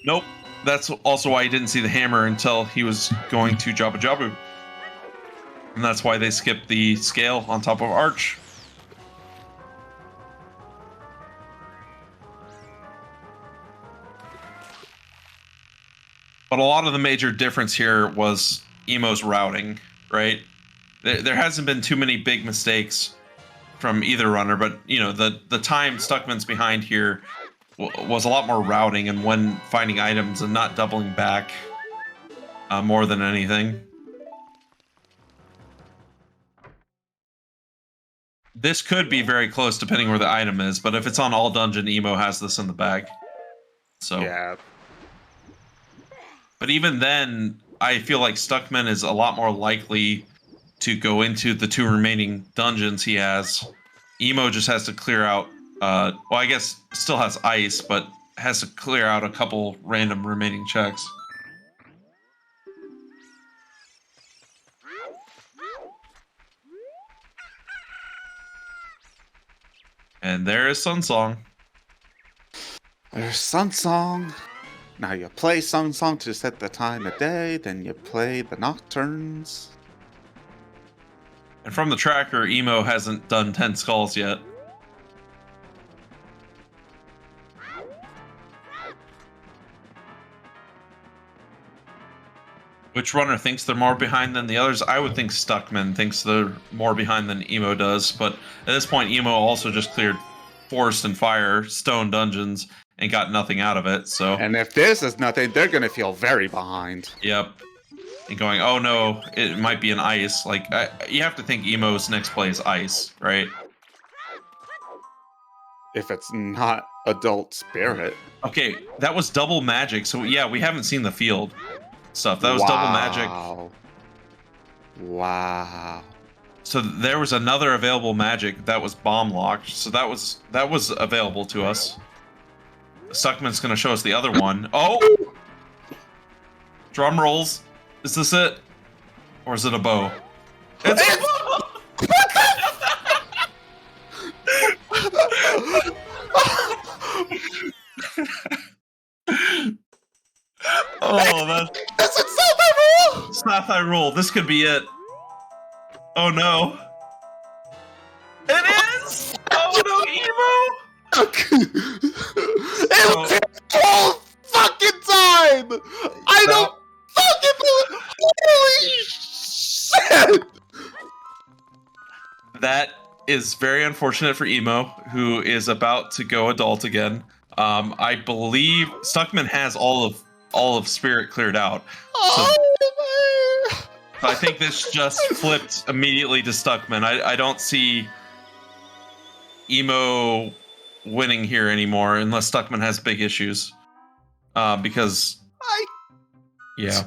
Nope. That's also why he didn't see the hammer until he was going to Jabba Jabu. And that's why they skipped the scale on top of Arch. But a lot of the major difference here was Emo's routing, right? There hasn't been too many big mistakes from either runner, but you know the time Stuckman's behind here was a lot more routing and when finding items and not doubling back more than anything. This could be very close depending where the item is, but if it's on all dungeon, Emo has this in the bag. So Yeah. But even then, I feel like Stuckman is a lot more likely to go into the 2 remaining dungeons he has. Emo just has to clear out, well, I guess still has ice, but has to clear out a couple random remaining checks. And there is Sunsong. There's Sunsong. Now you play Sunsong to set the time of day, then you play the Nocturnes. And from the tracker, Emo hasn't done 10 skulls yet. Which runner thinks they're more behind than the others? I would think Stuckman thinks they're more behind than Emo does, but at this point, Emo also just cleared Forest and Fire, Stone Dungeons, and got nothing out of it, so... And if this is nothing, they're gonna feel very behind. Yep. And going, oh no, it might be an ice. Like, you have to think Emo's next play is ice, right? If it's not Adult Spirit. Okay, that was double magic, so yeah, we haven't seen the field stuff. That was double magic. Wow. So there was another available magic that was bomb locked, so that was available to us. Stuckman's gonna show us the other one. Oh! Drum rolls. Is this it? Or is it a bow? It's a bow! South Hyrule. This could be it. Oh no. It is! Oh no, Emo! It was the whole fucking time! I don't fucking believe. Holy shit! That is very unfortunate for Emo, who is about to go adult again. I believe Stuckman has all of Spirit cleared out. Oh I think this just flipped immediately to Stuckman. I don't see Emo winning here anymore unless Stuckman has big issues. Because yeah.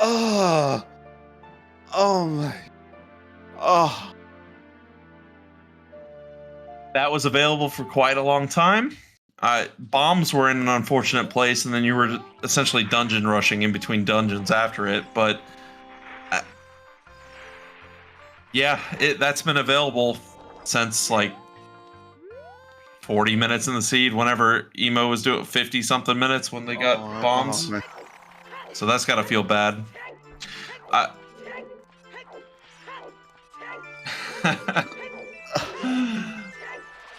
Oh my. Oh. That was available for quite a long time. Bombs were in an unfortunate place, and then you were essentially dungeon rushing in between dungeons after it. But yeah, that's been available since like 40 minutes in the seed. Whenever Emo was doing 50 something minutes when they got bombs, so that's gotta feel bad.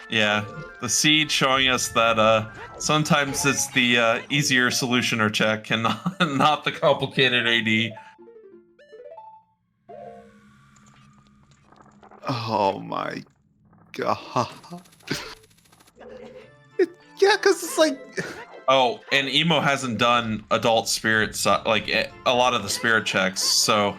Yeah, the seed showing us that sometimes it's the easier solution or check and not the complicated AD. Oh my god. Yeah, because it's like. Oh, and Emo hasn't done adult spirit, like a lot of the spirit checks, so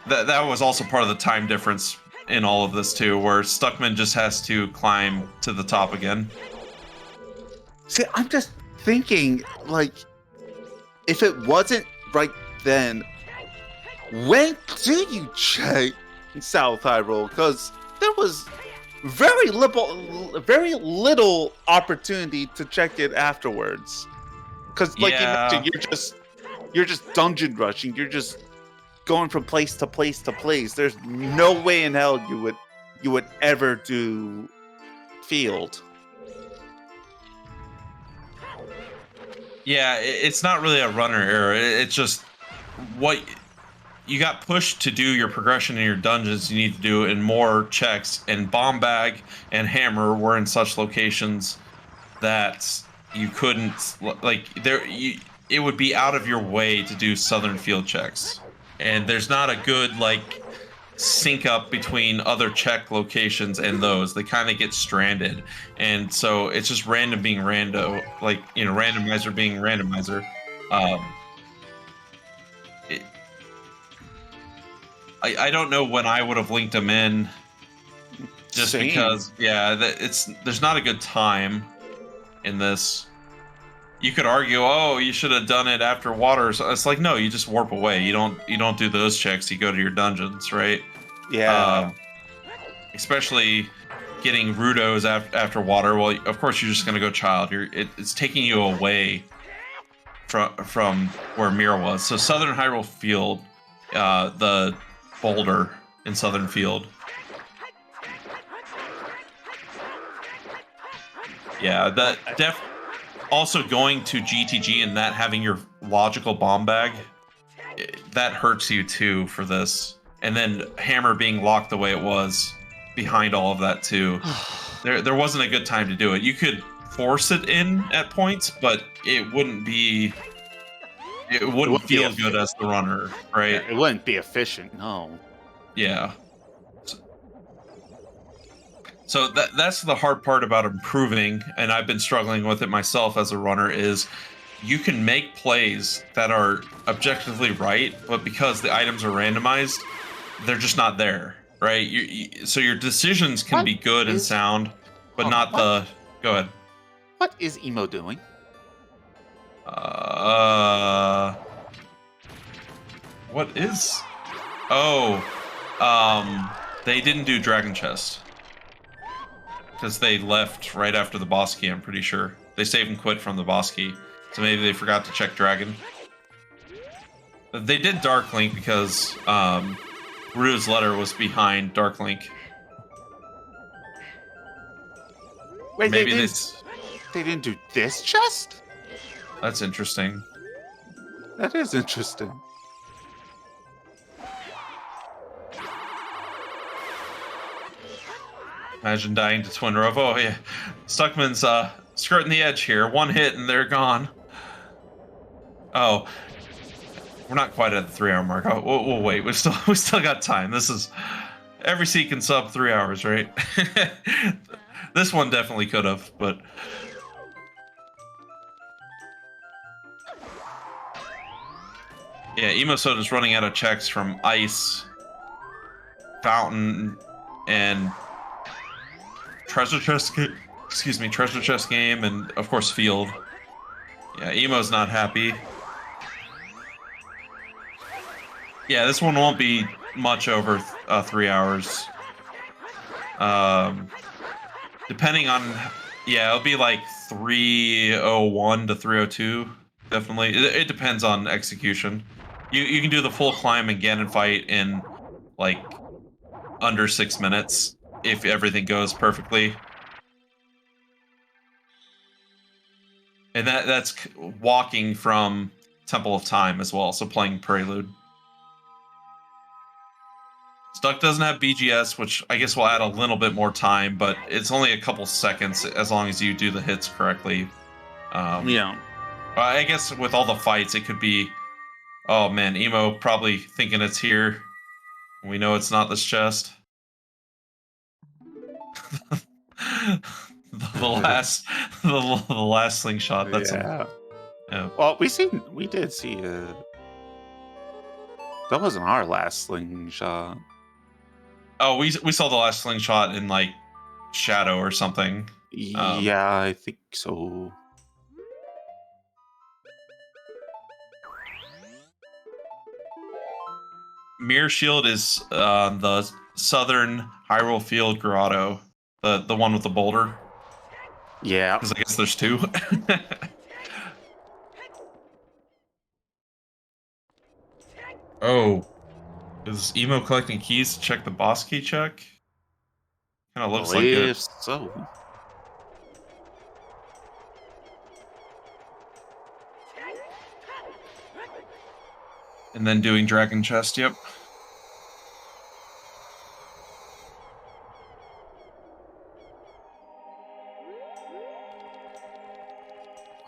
that was also part of the time difference in all of this too, where Stuckman just has to climb to the top again. See, I'm just thinking, like, if it wasn't right then, when do you check South Hyrule? Because there was very little opportunity to check it afterwards. Because, like you mentioned, you're just dungeon rushing. You're just going from place to place to place. There's no way in hell you would ever do field. Yeah, it's not really a runner error. It's just what you got pushed to do your progression in your dungeons. You need to do in more checks, and Bomb Bag and Hammer were in such locations that you couldn't it would be out of your way to do southern field checks, and there's not a good like sync up between other check locations and those. They kind of get stranded, and so it's just random being rando, like, you know, randomizer being randomizer. I don't know when I would have linked them in, just Same. because there's not a good time in this. You could argue, oh, you should have done it after water. So it's like, no, you just warp away. You don't do those checks. You go to your dungeons, right? Yeah. Especially getting Rudos after water. Well, of course, you're just gonna go child. It's taking you away from where Mira was. So Southern Hyrule Field, the boulder in Southern Field. Yeah, that also going to GTG and that having your logical bomb bag, that hurts you too for this. And then Hammer being locked the way it was behind all of that too. There wasn't a good time to do it. You could force it in at points, but it wouldn't feel good as the runner, right? Yeah, it wouldn't be efficient, no. Yeah. So that's the hard part about improving, and I've been struggling with it myself as a runner, is you can make plays that are objectively right, but because the items are randomized, they're just not there, right? So your decisions can be good and sound, but not the... Go ahead. What is Emo doing? What is... Oh, they didn't do Dragon Chest. Because they left right after the boss key, I'm pretty sure. They saved and quit from the boss key. So maybe they forgot to check Dragon. They did Dark Link because Ru's letter was behind Dark Link. Wait, maybe they didn't do this chest? That's interesting. That is interesting. Imagine dying to Twin Rove. Oh yeah, Stuckman's skirting the edge here. One hit and they're gone. Oh, we're not quite at the 3-hour mark. Oh, we'll wait. We still got time. This is every sequence sub 3 hours, right? This one definitely could have, but yeah, emosoda's running out of checks from Ice, Fountain, and treasure chest. Excuse me, treasure chest game, and of course Field. Yeah, Emo's not happy. Yeah, this one won't be much over 3 hours. Depending on, yeah, it'll be like 301 to 302. Definitely, it depends on execution. You can do the full climb and Ganon fight in like under 6 minutes if everything goes perfectly. And that's walking from Temple of Time as well, so playing Prelude. Stuck doesn't have BGS, which I guess will add a little bit more time, but it's only a couple seconds as long as you do the hits correctly. Yeah. I guess with all the fights, it could be, oh man, Emo probably thinking it's here. We know it's not this chest. the last slingshot. That's yeah. Yeah. Well, we did see that wasn't our last slingshot. Oh, we saw the last slingshot in like Shadow or something. Yeah, I think so. Mirror Shield is the southern Hyrule Field Grotto, the one with the boulder. Yeah. Because I guess there's two. Oh, is Emo collecting keys to check the boss key check? Kind of looks like it. So. And then doing Dragon Chest, yep.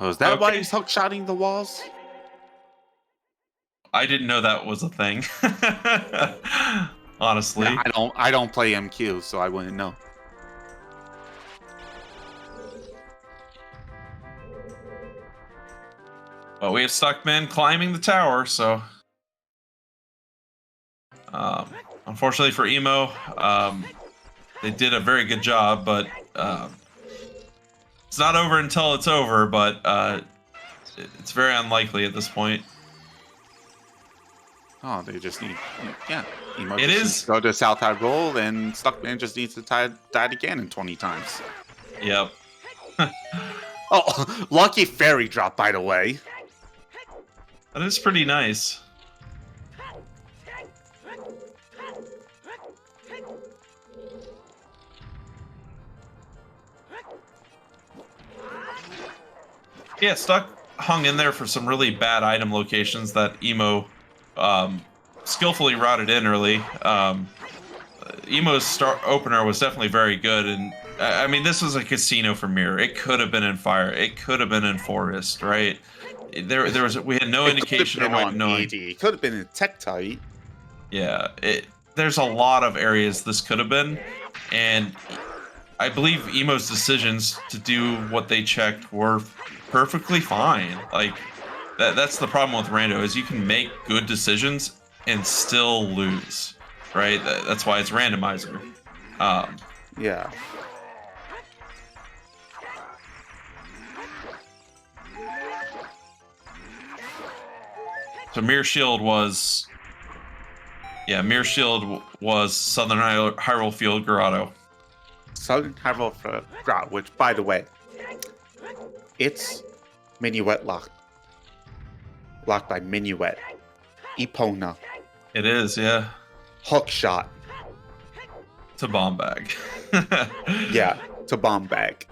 Oh, is that Okay. why he's hookshotting the walls? I didn't know that was a thing. Honestly. Yeah, I don't play MQ, so I wouldn't know. But we have Stuckman climbing the tower, so unfortunately for Emo, they did a very good job, but it's not over until it's over, but it's very unlikely at this point. Oh, they just need, yeah. Emo It just is- needs to go to South Hyrule, and Stuckman just needs to die again in 20 times. Yep. Oh, lucky fairy drop, by the way. That is pretty nice. Yeah, Stuck hung in there for some really bad item locations that Emo skillfully routed in early. Emo's start opener was definitely very good, and I mean, this was a casino for Mirror. It could have been in Fire. It could have been in Forest, right? There was we had no indication or way of knowing. It could have been in Tektite. Yeah, there's a lot of areas this could have been, and I believe Emo's decisions to do what they checked were perfectly fine. Like that's the problem with Rando is you can make good decisions and still lose, right? That's why it's randomizer. Yeah. So Mirror Shield was, Mirror Shield was Southern Hyrule Field Grotto. Southern Hyrule Grotto, which, by the way, it's Minuet locked. Locked by Minuet. Epona. It is, yeah. Hookshot. To bomb bag. Yeah, to bomb bag.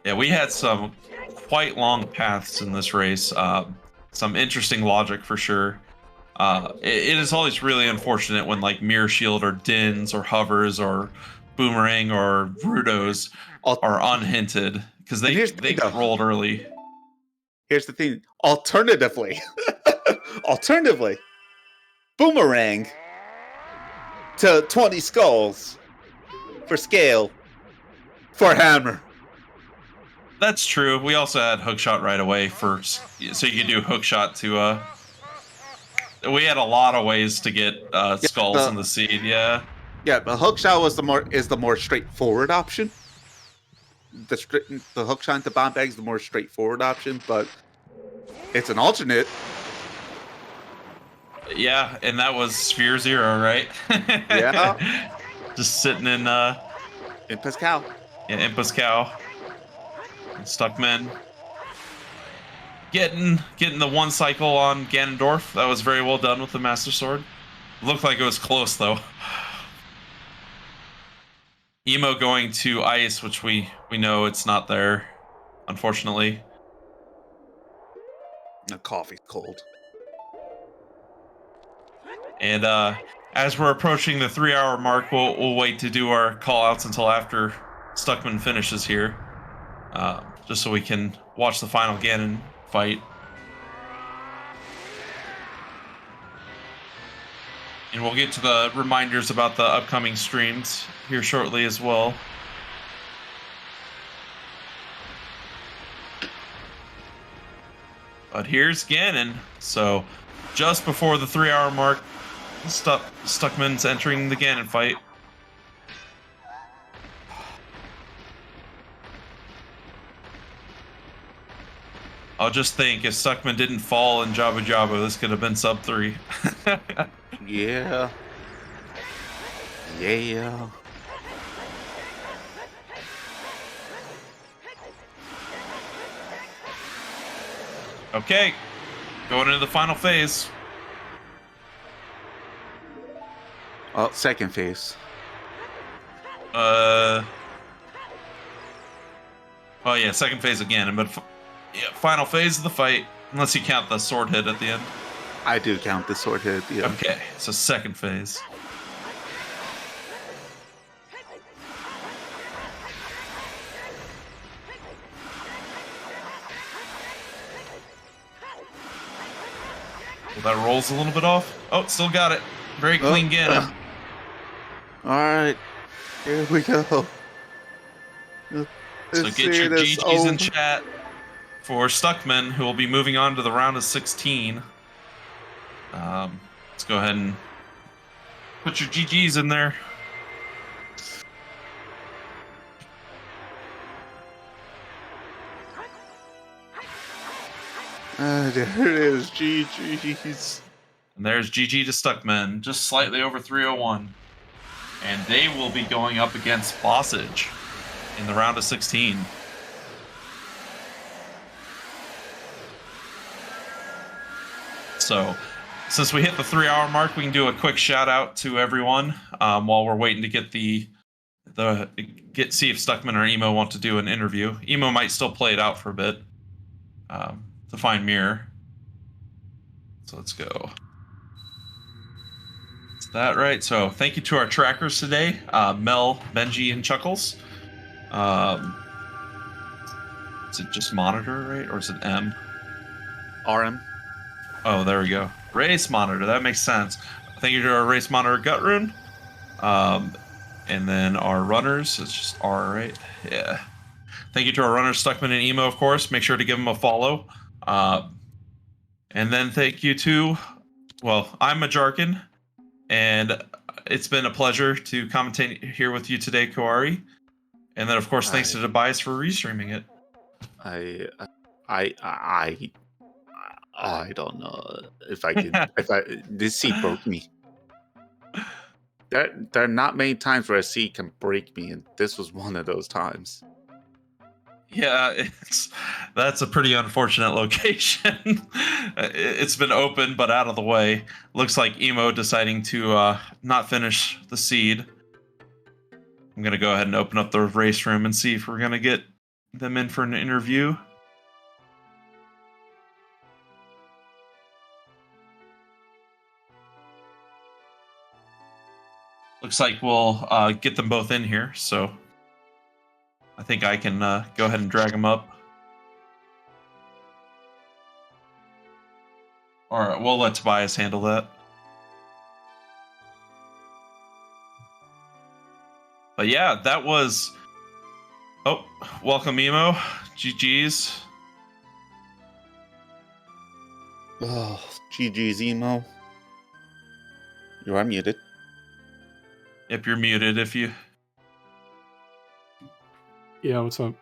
Yeah, we had some quite long paths in this race. some interesting logic for sure. It is always really unfortunate when like Mirror Shield or Dins or Hovers or Boomerang or Rudos are unhinted because they get rolled early. Here's the thing. Alternatively, Boomerang to 20 skulls for scale for hammer. That's true. We also had Hookshot right away so you could do Hookshot to we had a lot of ways to get skulls in the seed, yeah. Yeah, but Hookshot is the more straightforward option. The Hookshot into Bomb Bag is the more straightforward option, but it's an alternate. Yeah, and that was Sphere 0, right? Yeah. Just sitting in Impus Cow. Yeah, Impus Cow. Stuckman. Getting the one cycle on Ganondorf. That was very well done with the Master Sword. Looked like it was close though. Emo going to ice, which we know it's not there, unfortunately. The coffee's cold. And as we're approaching the 3-hour mark, we'll wait to do our call-outs until after Stuckman finishes here. Just so we can watch the final Ganon fight. And we'll get to the reminders about the upcoming streams here shortly as well. But here's Ganon. So just before the 3-hour mark, Stuckman's entering the Ganon fight. I'll just think if Stuckman didn't fall in Jabba Jabba, this could have been sub 3. Yeah. Yeah. Okay, going into the final phase. Oh, second phase. Oh yeah, second phase again, but yeah, final phase of the fight, unless you count the sword hit at the end. I do count the sword hit, yeah. Okay, so second phase. Well, that rolls a little bit off. Oh, still got it. Very clean Ganon. Alright, here we go. So get your GGs in chat for Stuckman, who will be moving on to the round of 16. Let's go ahead and put your GGs in there. There it is, GG's. And there's GG to Stuckman, just slightly over 301. And they will be going up against Bossage in the round of 16. So, since we hit the 3-hour mark, we can do a quick shout out to everyone while we're waiting to get see if Stuckman or Emo want to do an interview. Emo might still play it out for a bit to find Mirror. So let's go. Is that right? So thank you to our trackers today, Mel, Benji, and Chuckles. Is it just Monitor, right? Or is it M? RM. Oh, there we go. Race Monitor, that makes sense. Thank you to our Race Monitor Gutrun. And then our runners, it's just R, right? Yeah. Thank you to our runners, Stuckman and Emo, of course. Make sure to give them a follow. And then thank you to, well, I'm Majarkin, and it's been a pleasure to commentate here with you today, Koari. And then, of course, thanks to Tobias for restreaming it. I don't know if I could. This seat broke me. There are not many times where a seat can break me, and this was one of those times. Yeah, that's a pretty unfortunate location. It's been open but out of the way. Looks like Emo deciding to not finish the seed. I'm gonna go ahead and open up the race room and see if we're gonna get them in for an interview. Looks like we'll get them both in here, so I think I can go ahead and drag them up. All right, we'll let Tobias handle that. But yeah, that was... Oh, welcome, Emo. GG's. Oh, GG's, Emo. You are muted. Yep, you're muted if you... Yeah, what's up?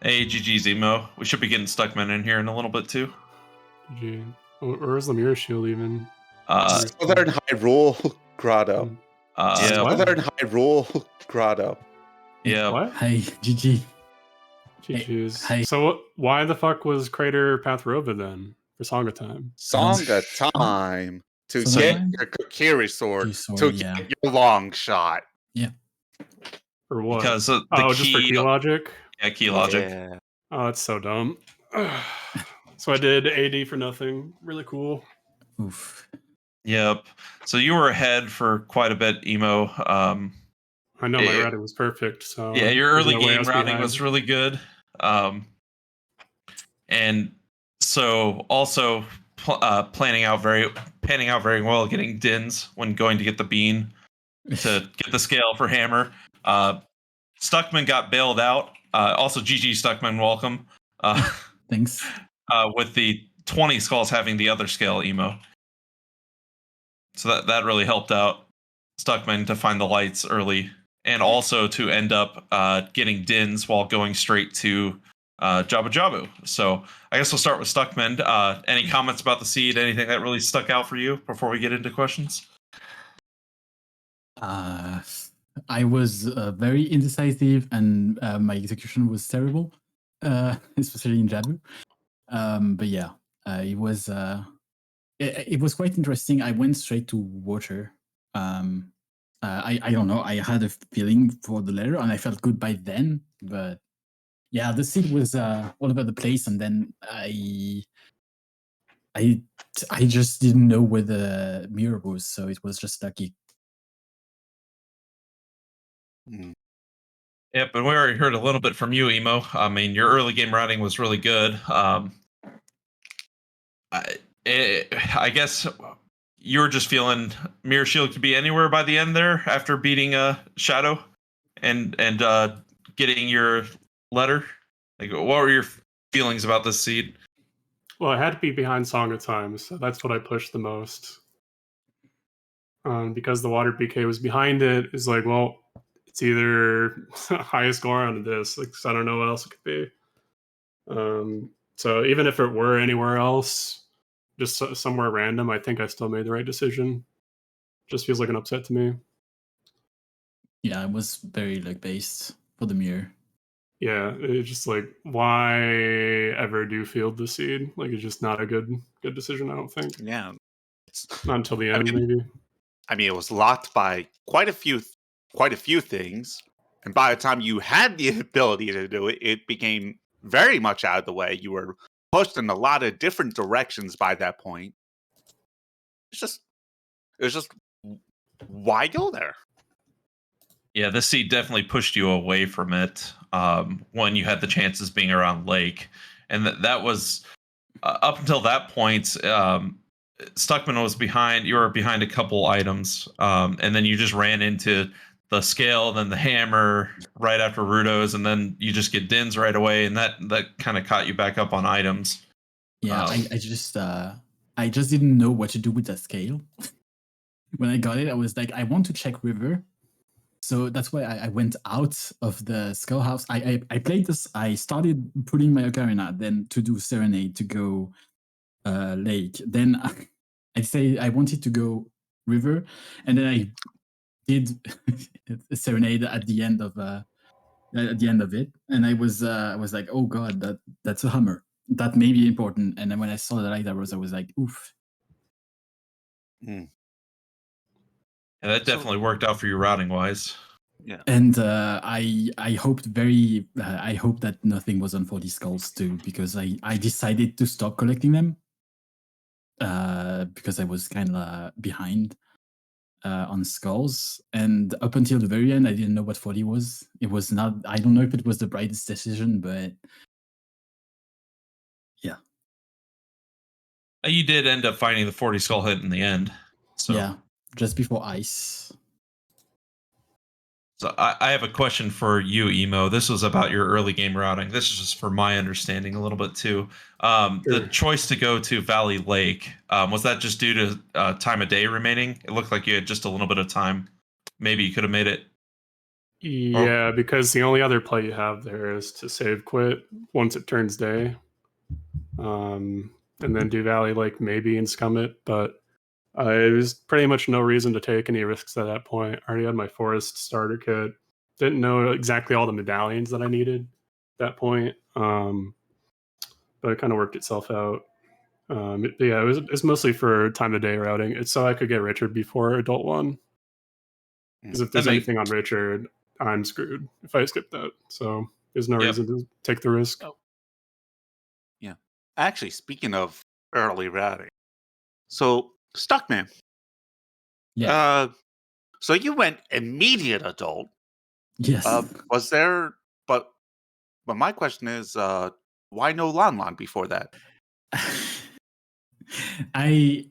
Hey, GG's, Emo. We should be getting Stuckman in here in a little bit, too. Gee. Where's the mirror shield even? Southern Hyrule Grotto. Yeah, What? Southern Hyrule Grotto. yeah. What? Hi, GG. GG's. Hey. So why the fuck was Crater Path Rova then for Song of Time? Song of Time to Song of get Time? your Kokiri sword, Your sword, to yeah. get your long shot. For what? Because the just for key... key logic? Yeah, key logic. Yeah. Oh, that's so dumb. So I did AD for nothing. Really cool. Oof. Yep. So you were ahead for quite a bit, Emo. I know my Yeah. routing was perfect, so Yeah, your there's early no way I game was routing behind. was really good. And so also panning out very well, getting Dins when going to get the bean to get the scale for Hammer. Stuckman got bailed out. Also, GG Stuckman, welcome. Thanks. With the 20 skulls having the other scale, Emo. So that really helped out Stuckman to find the lights early, and also to end up getting Dins while going straight to Jabu Jabu. So I guess we'll start with Stuckman. Any comments about the seed? Anything that really stuck out for you before we get into questions? I was very indecisive, and my execution was terrible, especially in Jabu. But yeah, it was quite interesting. I went straight to water. I don't know. I had a feeling for the letter, and I felt good by then. But yeah, the seed was all over the place, and then I just didn't know where the mirror was, so it was just lucky. Yep, and we already heard a little bit from you, Emo. I mean, your early game routing was really good. I guess you were just feeling Mirror Shield could be anywhere by the end there after beating Shadow and getting your letter. Like, what were your feelings about this seed? Well, I had to be behind Song of Time, so that's what I pushed the most. Because the water PK was behind it, it's like, well, it's either highest score on this. Like, so I don't know what else it could be. So even if it were anywhere else, just somewhere random, I think I still made the right decision. Just feels like an upset to me. Yeah, it was very luck based for the mirror. Yeah, it's just like, why ever do field the seed? Like, it's just not a good decision, I don't think. Yeah. Not until the end, maybe. I mean, it was locked by quite a few things, and by the time you had the ability to do it, it became very much out of the way. You were pushed in a lot of different directions by that point. It was just why go there? Yeah, this seed definitely pushed you away from it when you had the chances being around Lake. And that was, up until that point, Stuckman was behind. You were behind a couple items. And then you just ran into the scale, then the hammer right after Rudo's, and then you just get Dins right away. And that kind of caught you back up on items. Yeah, I just didn't know what to do with that scale. When I got it, I was like, I want to check river. So that's why I went out of the skull house. I played this. I started putting my ocarina, then to do serenade to go lake. Then I say I wanted to go river, and then I did a serenade at the end of it. And I was like, oh god, that's a hammer. That may be important. And then when I saw the light arrows, I was like, oof. And that definitely worked out for you routing wise. Yeah. And I hoped I hope that nothing was on 40 skulls too, because I decided to stop collecting them because I was kind of behind. on skulls, and up until the very end, I didn't know what 40 was. It was not. I don't know if it was the brightest decision, but yeah, You did end up finding the 40 skull hit in the end. So yeah, just before ice. So I have a question for you, Emo. This was about your early game routing. This is just for my understanding a little bit too. The Sure. choice to go to Valley Lake, was that just due to time of day remaining? It looked like you had just a little bit of time. Maybe you could have made it. Yeah, because the only other play you have there is to save quit once it turns day. And then do Valley Lake maybe and scum it, but it was pretty much no reason to take any risks at that point. I already had my forest starter kit. Didn't know exactly all the medallions that I needed at that point, but it kind of worked itself out. It's mostly for time of day routing. It's so I could get Richard before Adult 1. Because if there's That make- anything on Richard, I'm screwed if I skip that. So there's no Yep. reason to take the risk. Actually, speaking of early routing, so Stuckman, Yeah. so you went immediate adult. Yes. Was there? But my question is, why no Lon Lon before that? I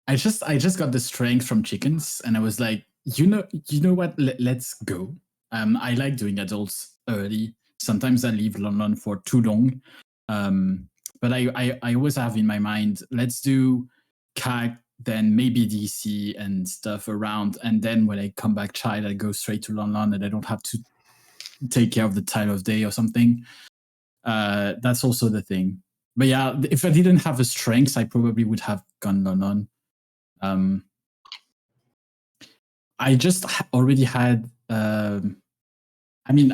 just got the strength from chickens, and I was like, you know what? Let's go. I like doing adults early. Sometimes I leave London for too long. But I always have in my mind, let's do CAC, then maybe DC and stuff around, and then when I come back child, I go straight to London, and I don't have to take care of the time of day or something. That's also the thing. But yeah, if I didn't have the strengths, I probably would have gone London. I just already had. I mean,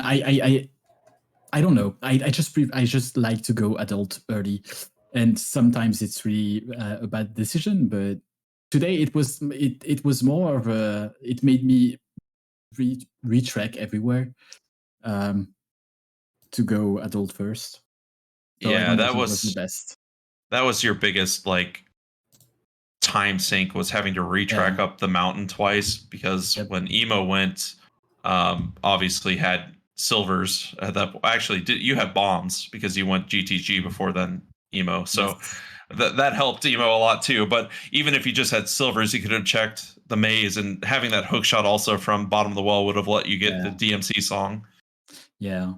I don't know. I just like to go adult early, and sometimes it's really a bad decision. But today it was more of a. It made me retrack everywhere, to go adult first. So I Yeah, don't know that if it was the was best. your biggest like time sink, was having to retrack Yeah. up the mountain twice, because Yep. when Emo went, obviously had silvers that actually you had bombs because you went GTG before then, Emo. So Yes. that helped Emo a lot too. But even if you just had silvers, you could have checked the maze, and having that hook shot also from bottom of the well would have let you get the DMC song. Yeah.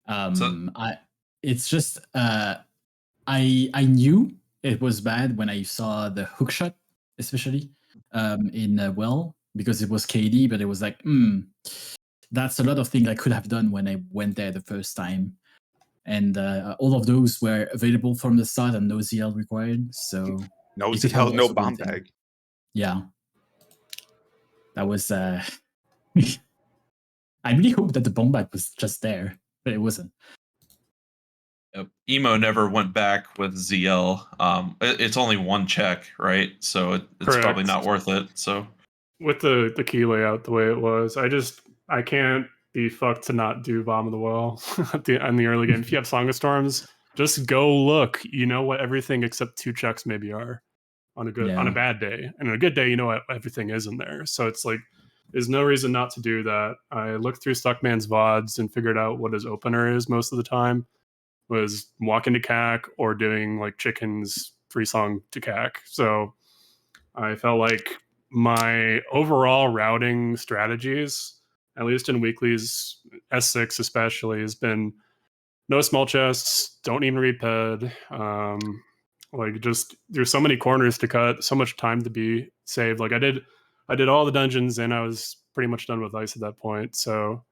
So It's just I knew it was bad when I saw the hook shot, especially in well, because it was KD, but it was like, that's a lot of things I could have done when I went there the first time, and all of those were available from the start and no ZL required. So No it could have ZL, no also been bomb a thing. bag. Yeah, that was. I really hope that the bomb bag was just there, but it wasn't. Emo never went back with ZL. It's only one check, right? So it's probably Correct. not worth it. So With the key layout the way it was, I can't be fucked to not do Bomb of the Well in the early game. If you have Song of Storms, just go look. You know what everything except 2 checks maybe are on a bad day, and on a good day, you know what everything is in there. So it's like there's no reason not to do that. I looked through Stuckman's VODs and figured out what his opener is most of the time. Was walking to CAC or doing like chickens free song to CAC. So I felt like my overall routing strategies, at least in weeklies, S6 especially, has been no small chests, don't even read ped. Like just there's so many corners to cut, so much time to be saved. Like I did all the dungeons and I was pretty much done with ice at that point. So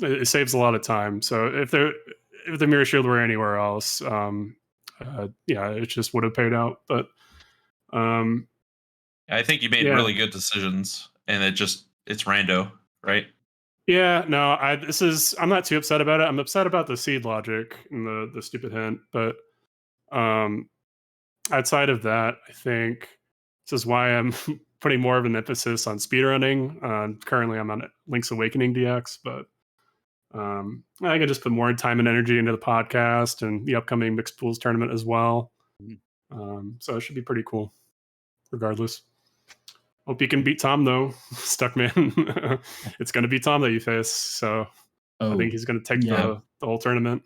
it saves a lot of time. So if the mirror shield were anywhere else, yeah, it just would have paid out. But I think you made really good decisions, and it's rando, right? Yeah, no, I'm not too upset about it. I'm upset about the seed logic and the stupid hint, but outside of that, I think this is why I'm putting more of an emphasis on speedrunning. Currently, I'm on Link's Awakening DX, but I can just put more time and energy into the podcast and the upcoming Mixed Pools tournament as well. So it should be pretty cool, regardless. Hope you can beat Tom though, Stuckman. It's going to be Tom that you face, so I think he's going to take yeah. the whole tournament.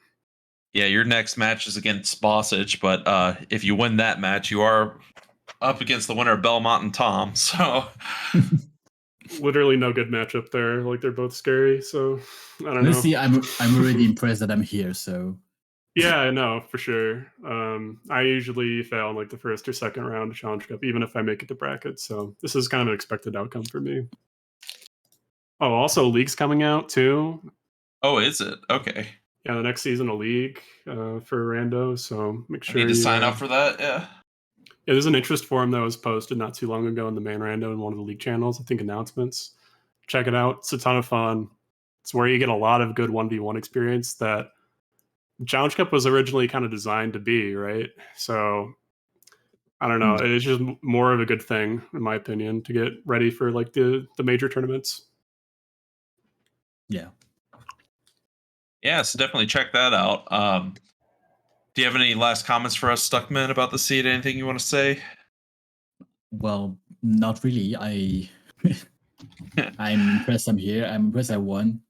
Yeah, your next match is against Bossage, but if you win that match, you are up against the winner of Belmont and Tom. So Literally no good matchup there. Like they're both scary, so I don't know. Honestly, I'm already impressed that I'm here. So Yeah, I know for sure. I usually fail in like the first or second round of Challenge Cup, even if I make it to brackets. So this is kind of an expected outcome for me. Oh, also League's coming out too. oh, is it? Okay. Yeah, the next season of League for Rando. So make I sure need to you sign up for that. Yeah. Yeah, there's an interest forum that was posted not too long ago in the main Rando in one of the League channels. I think announcements. Check it out. It's a ton of fun. It's where you get a lot of good 1v1 experience that Challenge Cup was originally kind of designed to be, right? So I don't know. It's just more of a good thing, in my opinion, to get ready for like the major tournaments. yeah. Yeah, so definitely check that out. Do you have any last comments for us, Stuckman, about the seed? Anything you want to say? Well, not really. I'm impressed I'm here. I'm impressed I won.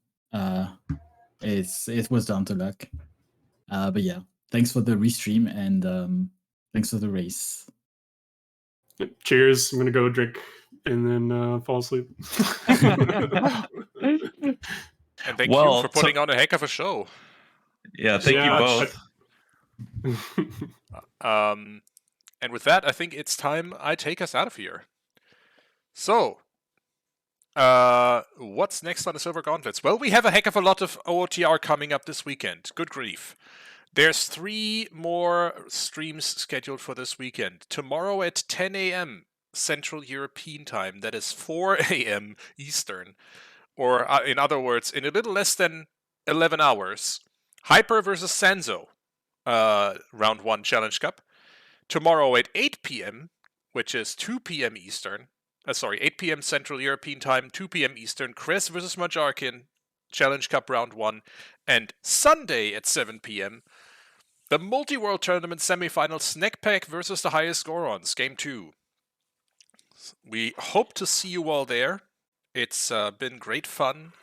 It was down to luck. But yeah, thanks for the restream and thanks for the race. Cheers. I'm gonna go drink and then fall asleep. And thank Well, you for putting on a heck of a show. Yeah, thank you both. And with that, I think it's time I take us out of here. So, what's next on the Silver Gauntlets? Well, we have a heck of a lot of OOTR coming up this weekend. Good grief. There's 3 more streams scheduled for this weekend. Tomorrow at 10 a.m. Central European Time. That is 4 a.m. Eastern. Or, in other words, in a little less than 11 hours. Hyper versus Sanzo. Round 1 Challenge Cup. Tomorrow at 8 p.m., which is 2 p.m. Eastern. 8 p.m. Central European Time, 2 p.m. Eastern. Chris versus Majarkin. Challenge Cup Round 1. And Sunday at 7 p.m., the Multi-World Tournament semifinal Snack Pack versus the highest scorons, Game 2. We hope to see you all there. It's been great fun.